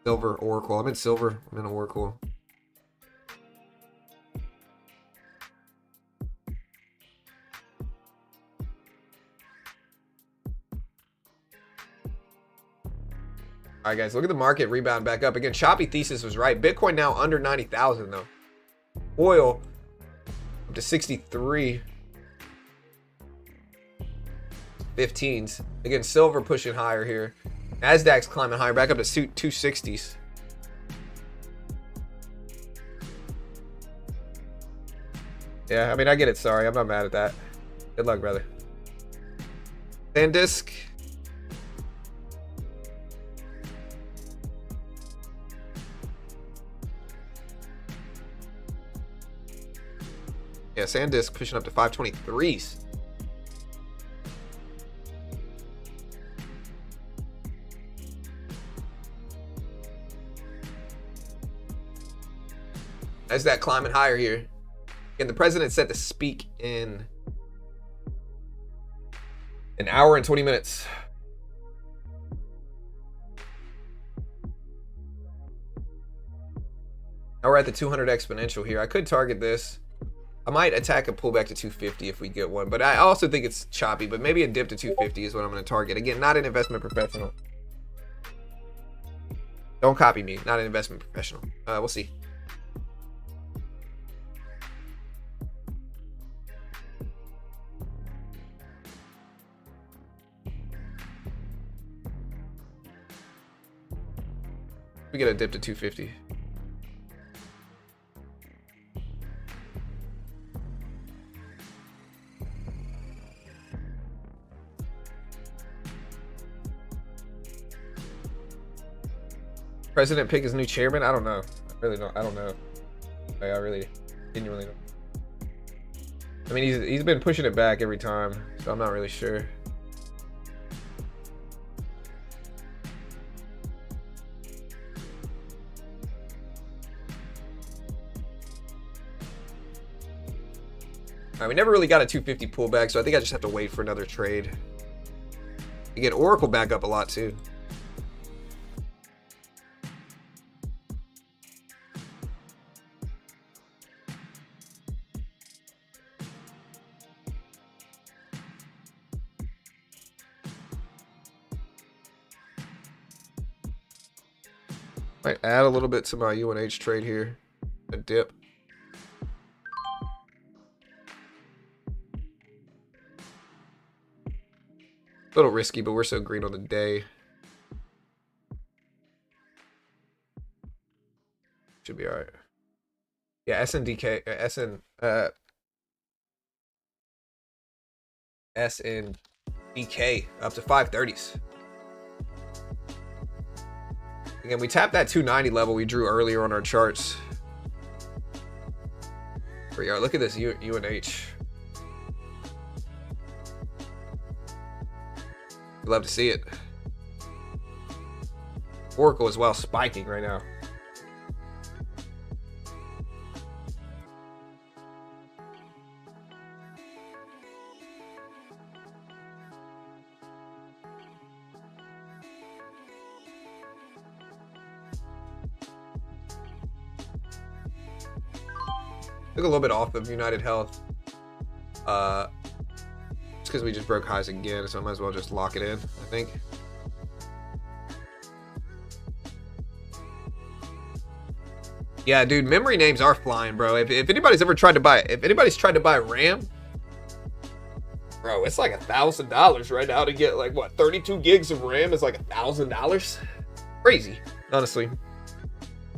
Silver, Oracle. I'm in silver. I'm in Oracle. All right, guys, look at the market rebound back up. Again, choppy thesis was right. Bitcoin now under 90,000, though. Oil up to 63. 15s. Again, silver pushing higher here. Nasdaq's climbing higher, back up to 260s. Yeah, I mean, I get it. Sorry, I'm not mad at that. Good luck, brother. SanDisk. Yeah, SanDisk pushing up to 523s. As that climbing higher here. And the president's set to speak in an hour and 20 minutes. Now we're at the 200 exponential here. I could target this. I might attack a pullback to 250 if we get one, but I also think it's choppy, but maybe a dip to 250 is what I'm going to target. Again, not an investment professional. Don't copy me, not an investment professional. We'll see. We get a dip to 250. President pick his new chairman? I don't know. I really don't. I don't know. I really genuinely don't. I mean, he's been pushing it back every time, so I'm not really sure. All right, we never really got a 250 pullback, so I think I just have to wait for another trade. You get Oracle back up a lot too. Might add a little bit to my UNH trade here. A dip. A little risky, but we're so green on the day. Should be all right. Yeah, SNDK, SNDK up to 530s. Again, we tapped that 290 level we drew earlier on our charts. Here we are. Look at this UNH. Love to see it. Oracle as well, spiking right now. Took a little bit off of United Health. Just because we just broke highs again, so I might as well just lock it in, I think. Yeah, dude, memory names are flying, bro. If anybody's ever tried to buy, if anybody's tried to buy RAM, bro, it's like $1,000 right now to get like what 32 gigs of RAM is like $1,000. Crazy, honestly.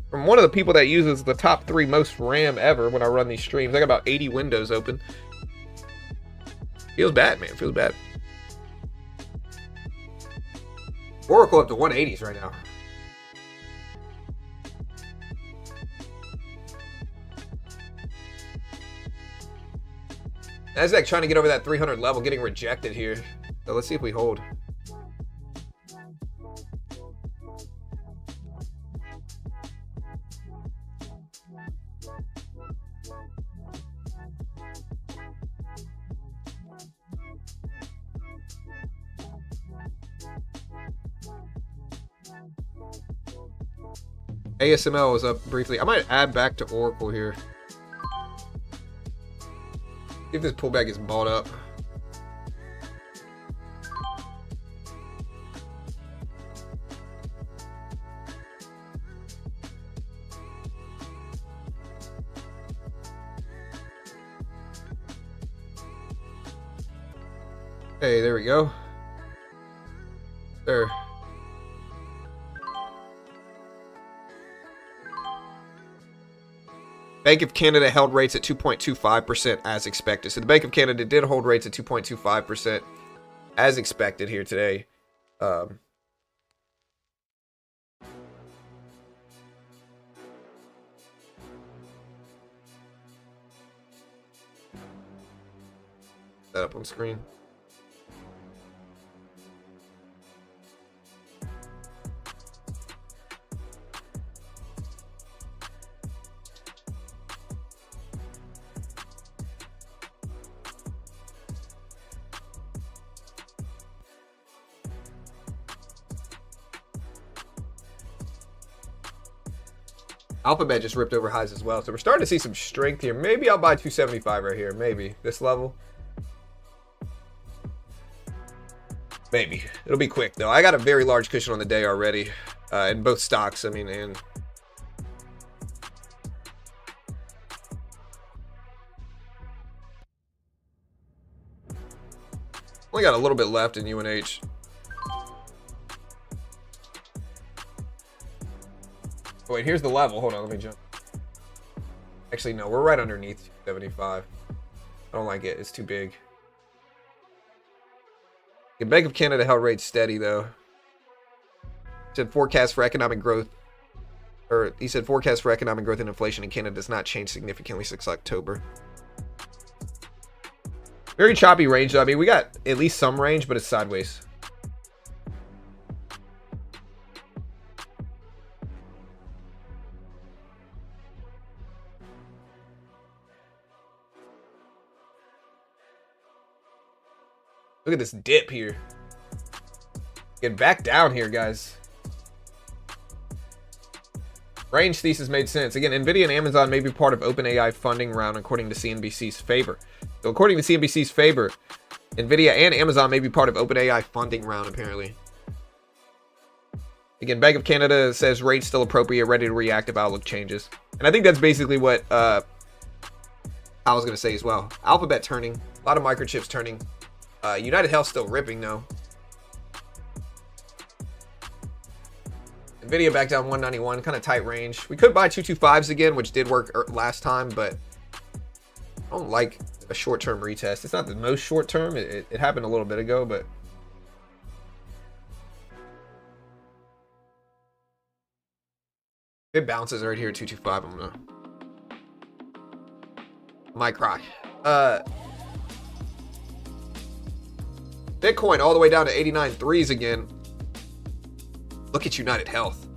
From one of the people that uses the top 3 most RAM ever when I run these streams, I got about 80 windows open. Feels bad, man. Feels bad. Oracle up to 180s right now. Nasdaq trying to get over that 300 level, getting rejected here. So let's see if we hold. ASML was up briefly. I might add back to Oracle here. See if this pullback is bought up. Hey, there we go. There. Bank of Canada held rates at 2.25% as expected. So the Bank of Canada did hold rates at 2.25% as expected here today. That up on screen. Alphabet just ripped over highs as well. So we're starting to see some strength here. Maybe I'll buy 275 right here. Maybe. This level. Maybe. It'll be quick, though. I got a very large cushion on the day already. In both stocks. I mean, and... only got a little bit left in UNH. Oh, wait, here's the level. Hold on, let me jump. Actually, no, we're right underneath 75. I don't like it. It's too big. The Bank of Canada held rates steady, though. He said forecast for economic growth, or he said forecast for economic growth and inflation in Canada does not change significantly since October. Very choppy range, though. I mean, we got at least some range, but it's sideways. Look at this dip here. Get back down here, guys. Range thesis made sense. Again, Nvidia and Amazon may be part of OpenAI funding round according to CNBC's favor. So according to CNBC's favor, Nvidia and Amazon may be part of OpenAI funding round, apparently. Again, Bank of Canada says rates still appropriate, ready to react if outlook changes. And I think that's basically what I was going to say as well. Alphabet turning. A lot of microchips turning. United Health still ripping, though. Nvidia back down 191, kind of tight range. We could buy 225s again, which did work last time, but I don't like a short-term retest. It's not the most short-term. It happened a little bit ago, but it bounces right here at 225. I'm gonna might cry. Bitcoin all the way down to 89.3s again. Look at United Health.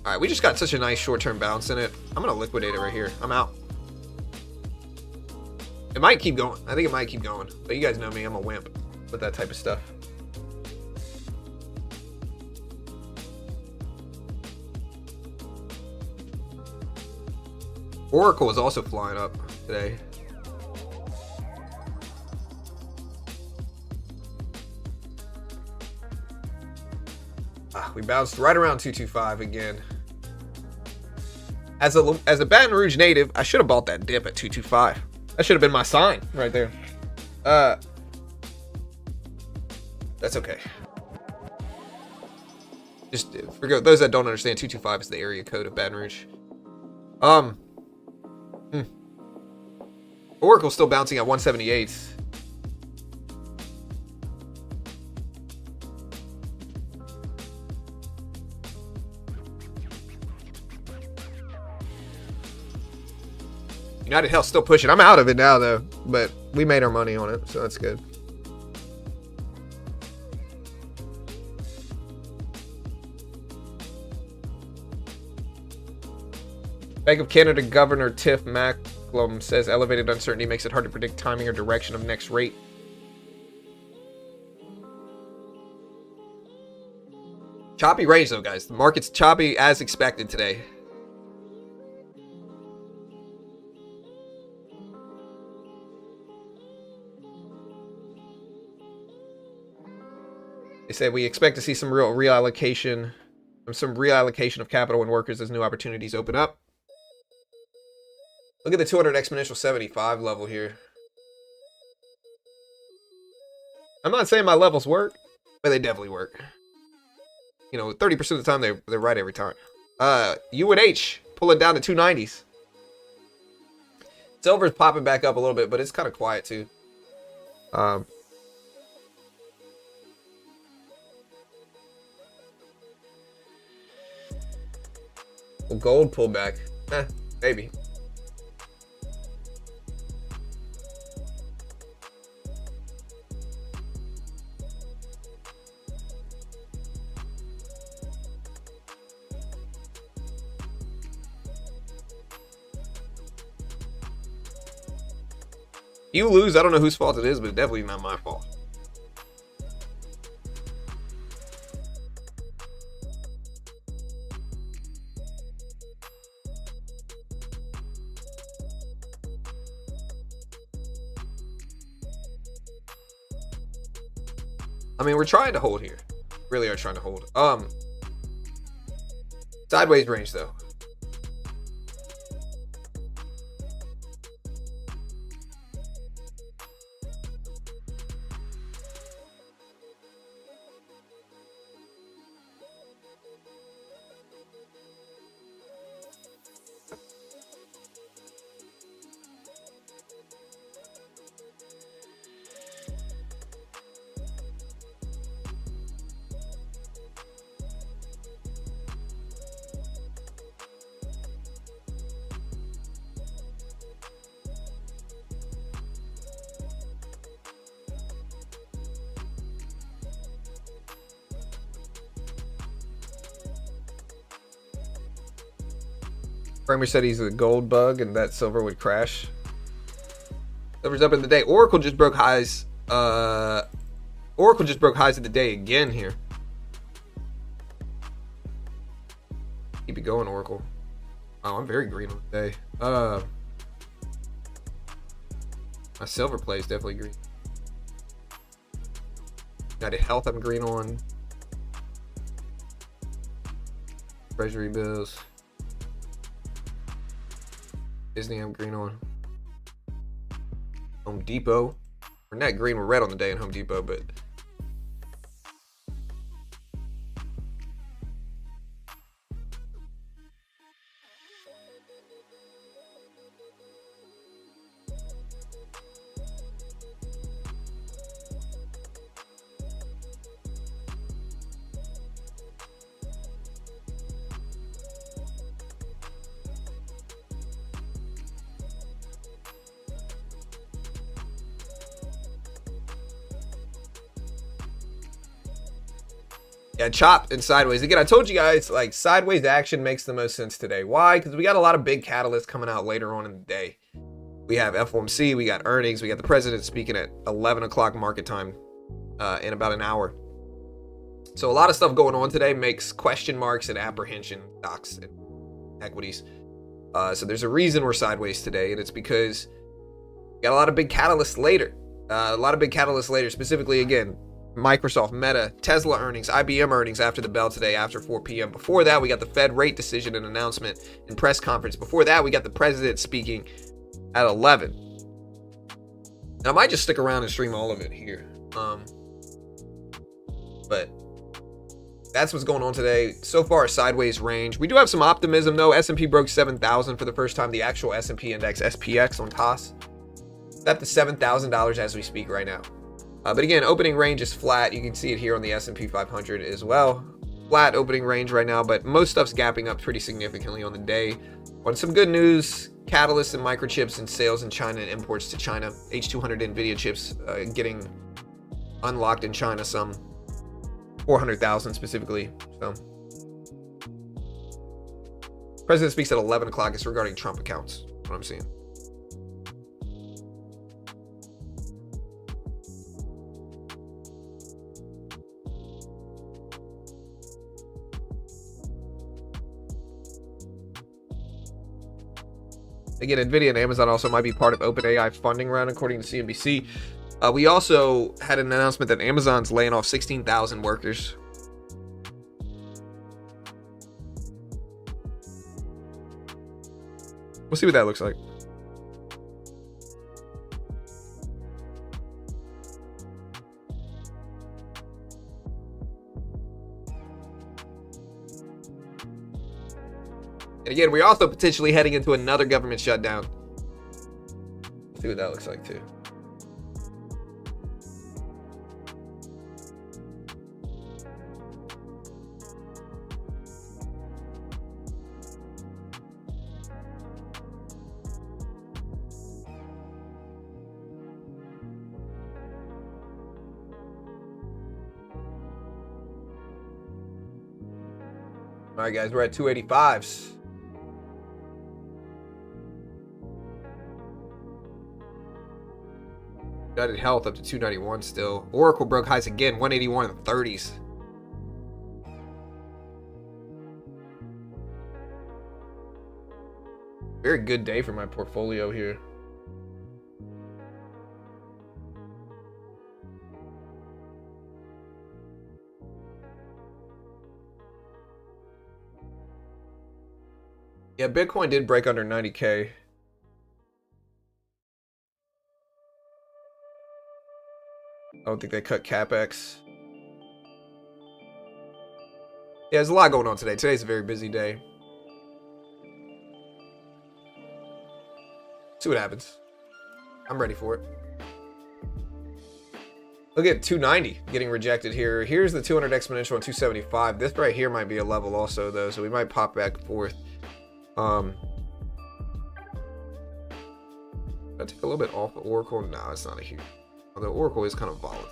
All right, we just got such a nice short-term bounce in it. I'm gonna liquidate it right here. I'm out. It might keep going. I think it might keep going. But you guys know me, I'm a wimp with that type of stuff. Oracle is also flying up today. We bounced right around 225 again. As a Baton Rouge native, I should have bought that dip at 225. That should have been my sign right there. That's okay. Just for those that don't understand, 225 is the area code of Baton Rouge. Oracle's still bouncing at 178. United Health still pushing. I'm out of it now though, but we made our money on it, so that's good. Bank of Canada Governor Tiff Macklem says elevated uncertainty makes it hard to predict timing or direction of next rate. Choppy range though, guys. The market's choppy as expected today. They say we expect to see some reallocation of capital and workers as new opportunities open up. Look at the 200 exponential 75 level here. I'm not saying my levels work, but they definitely work. You know, 30% of the time they're right every time. UNH pulling down to 290s. Silver's popping back up a little bit, but it's kind of quiet too. Well, gold pullback. Maybe. You lose, I don't know whose fault it is, but it's definitely not my fault. I mean, we're trying to hold here. Really are trying to hold. Sideways range though. Kramer said he's a gold bug and that silver would crash. Silver's up in the day. Oracle just broke highs. Oracle just broke highs of the day again here. Keep it going, Oracle. Oh, I'm very green on the day. My silver play is definitely green. United Health I'm green on. Treasury bills. Disney I'm green on. Home Depot. We're not green, we're red on the day in Home Depot, but yeah, chopped and sideways. Again, I told you guys, like, sideways action makes the most sense today. Why? Because we got a lot of big catalysts coming out later on in the day. We have FOMC, we got earnings, we got the president speaking at 11 o'clock market time in about an hour. So a lot of stuff going on today makes question marks and apprehension stocks and equities. So there's a reason we're sideways today, and it's because we got a lot of big catalysts later. Specifically, again, Microsoft, Meta, Tesla earnings, IBM earnings after the bell today after 4 p.m. Before that, we got the Fed rate decision and announcement and press conference. Before that, we got the president speaking at 11. And I might just stick around and stream all of it here. But that's what's going on today. So far, a sideways range. We do have some optimism, though. S&P broke 7,000 for the first time. The actual S&P index, SPX on TOS. It's up to $7,000 as we speak right now. But again, opening range is flat. You can see it here on the S&P 500 as well. Flat opening range right now, but most stuff's gapping up pretty significantly on the day. On some good news, catalysts and microchips and sales in China and imports to China. H200 NVIDIA chips getting unlocked in China, some 400,000 specifically. So, President speaks at 11 o'clock. It's regarding Trump accounts, what I'm seeing. Again, NVIDIA and Amazon also might be part of OpenAI funding round, according to CNBC. We also had an announcement that Amazon's laying off 16,000 workers. We'll see what that looks like. And again, we're also potentially heading into another government shutdown. Let's see what that looks like too. All right, guys, we're at 285s. United Health up to 291 still. Oracle broke highs again, 181 in the 30s. Very good day for my portfolio here. Yeah, Bitcoin did break under 90K. I don't think they cut CapEx. Yeah, there's a lot going on today. Today's a very busy day. See what happens. I'm ready for it. Look at 290 getting rejected here. Here's the 200 exponential on 275. This right here might be a level also, though, so we might pop back and forth. I take a little bit off of Oracle. No, it's not a huge. Although Oracle is kind of volatile.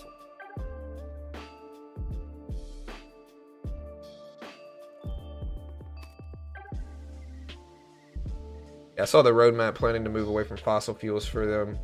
I saw the roadmap planning to move away from fossil fuels for them.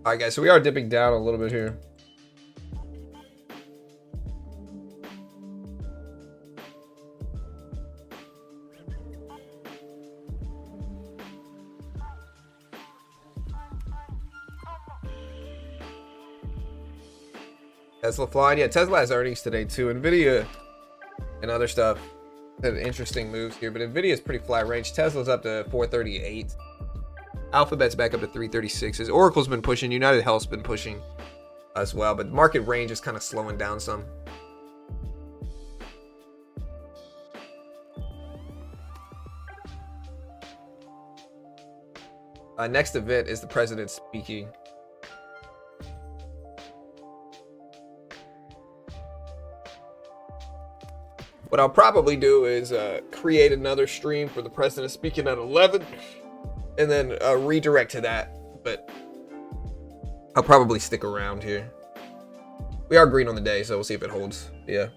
All right, guys, so we are dipping down a little bit here. Tesla flying. Yeah, Tesla has earnings today too. Nvidia and other stuff had interesting moves here, but Nvidia is pretty flat range. Tesla's up to 438. Alphabet's back up to 336. Oracle's been pushing. United Health's been pushing as well, but the market range is kind of slowing down some. Next event is the president speaking. What I'll probably do is create another stream for the president speaking at 11 and then redirect to that, but I'll probably stick around here. We are green on the day, so we'll see if it holds. Yeah.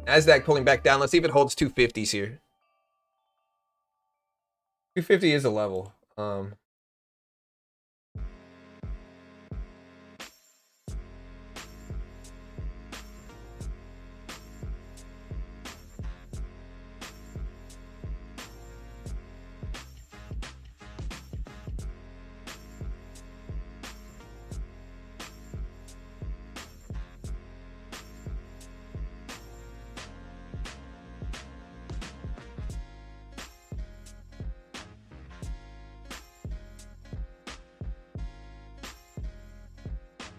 Nasdaq pulling back down. Let's see if it holds 250s here. 250 is a level.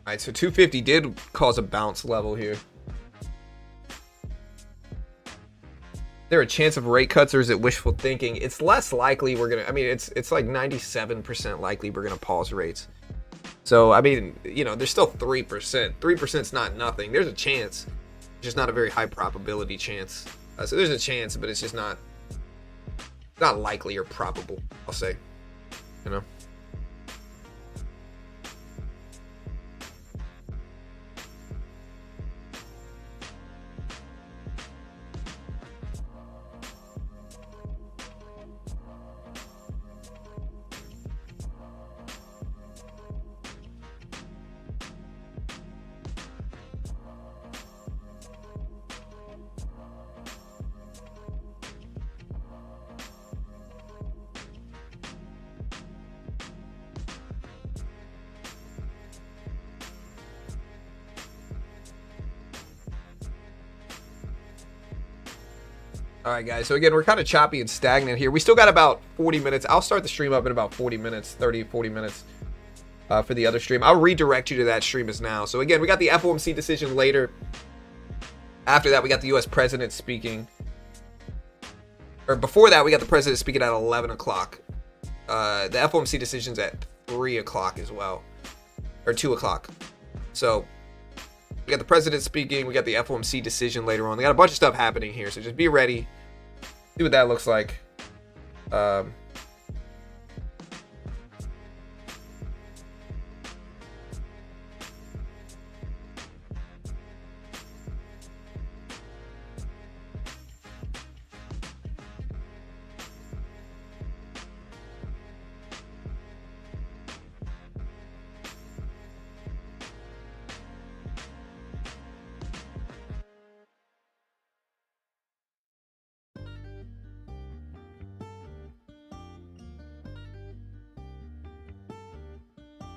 All right, so 250 did cause a bounce level here. Is there a chance of rate cuts, or is it wishful thinking? It's less likely we're gonna. I mean, it's like 97% likely we're gonna pause rates. So I mean, you know, there's still 3%. 3% is not nothing. There's a chance, just not a very high probability chance. So there's a chance, but it's just not likely or probable, I'll say. You know. All right, guys. So again, we're kind of choppy and stagnant here. We still got about 40 minutes. I'll start the stream up in about 40 minutes, 30, 40 minutes for the other stream. I'll redirect you to that stream as now. So again, we got the FOMC decision later. After that, we got the U.S. president speaking. Or before that, we got the president speaking at 11 o'clock. The FOMC decision's at 3 o'clock as well. Or 2 o'clock. So we got the president speaking. We got the FOMC decision later on. They got a bunch of stuff happening here. So just be ready. See what that looks like.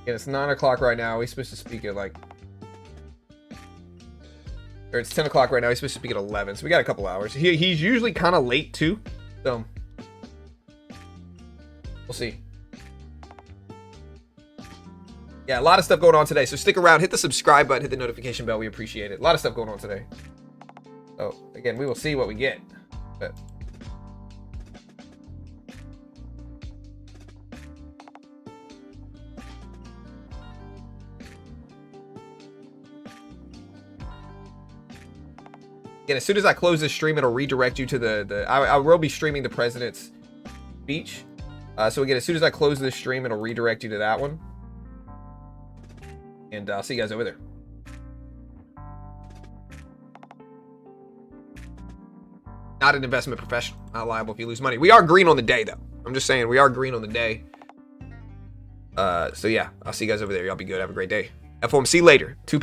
Yeah, it's 9 o'clock right now. He's supposed to speak at like... Or it's 10 o'clock right now. He's supposed to speak at 11. So we got a couple hours. He's usually kind of late too. So... We'll see. Yeah, a lot of stuff going on today. So stick around. Hit the subscribe button. Hit the notification bell. We appreciate it. A lot of stuff going on today. So, again, we will see what we get. But... Again, as soon as I close this stream, it'll redirect you to I will be streaming the president's speech. So again, as soon as I close this stream, it'll redirect you to that one. And I'll see you guys over there. Not an investment professional. Not liable if you lose money. We are green on the day, though. I'm just saying, we are green on the day. So yeah, I'll see you guys over there. Y'all be good. Have a great day. FOMC later. 2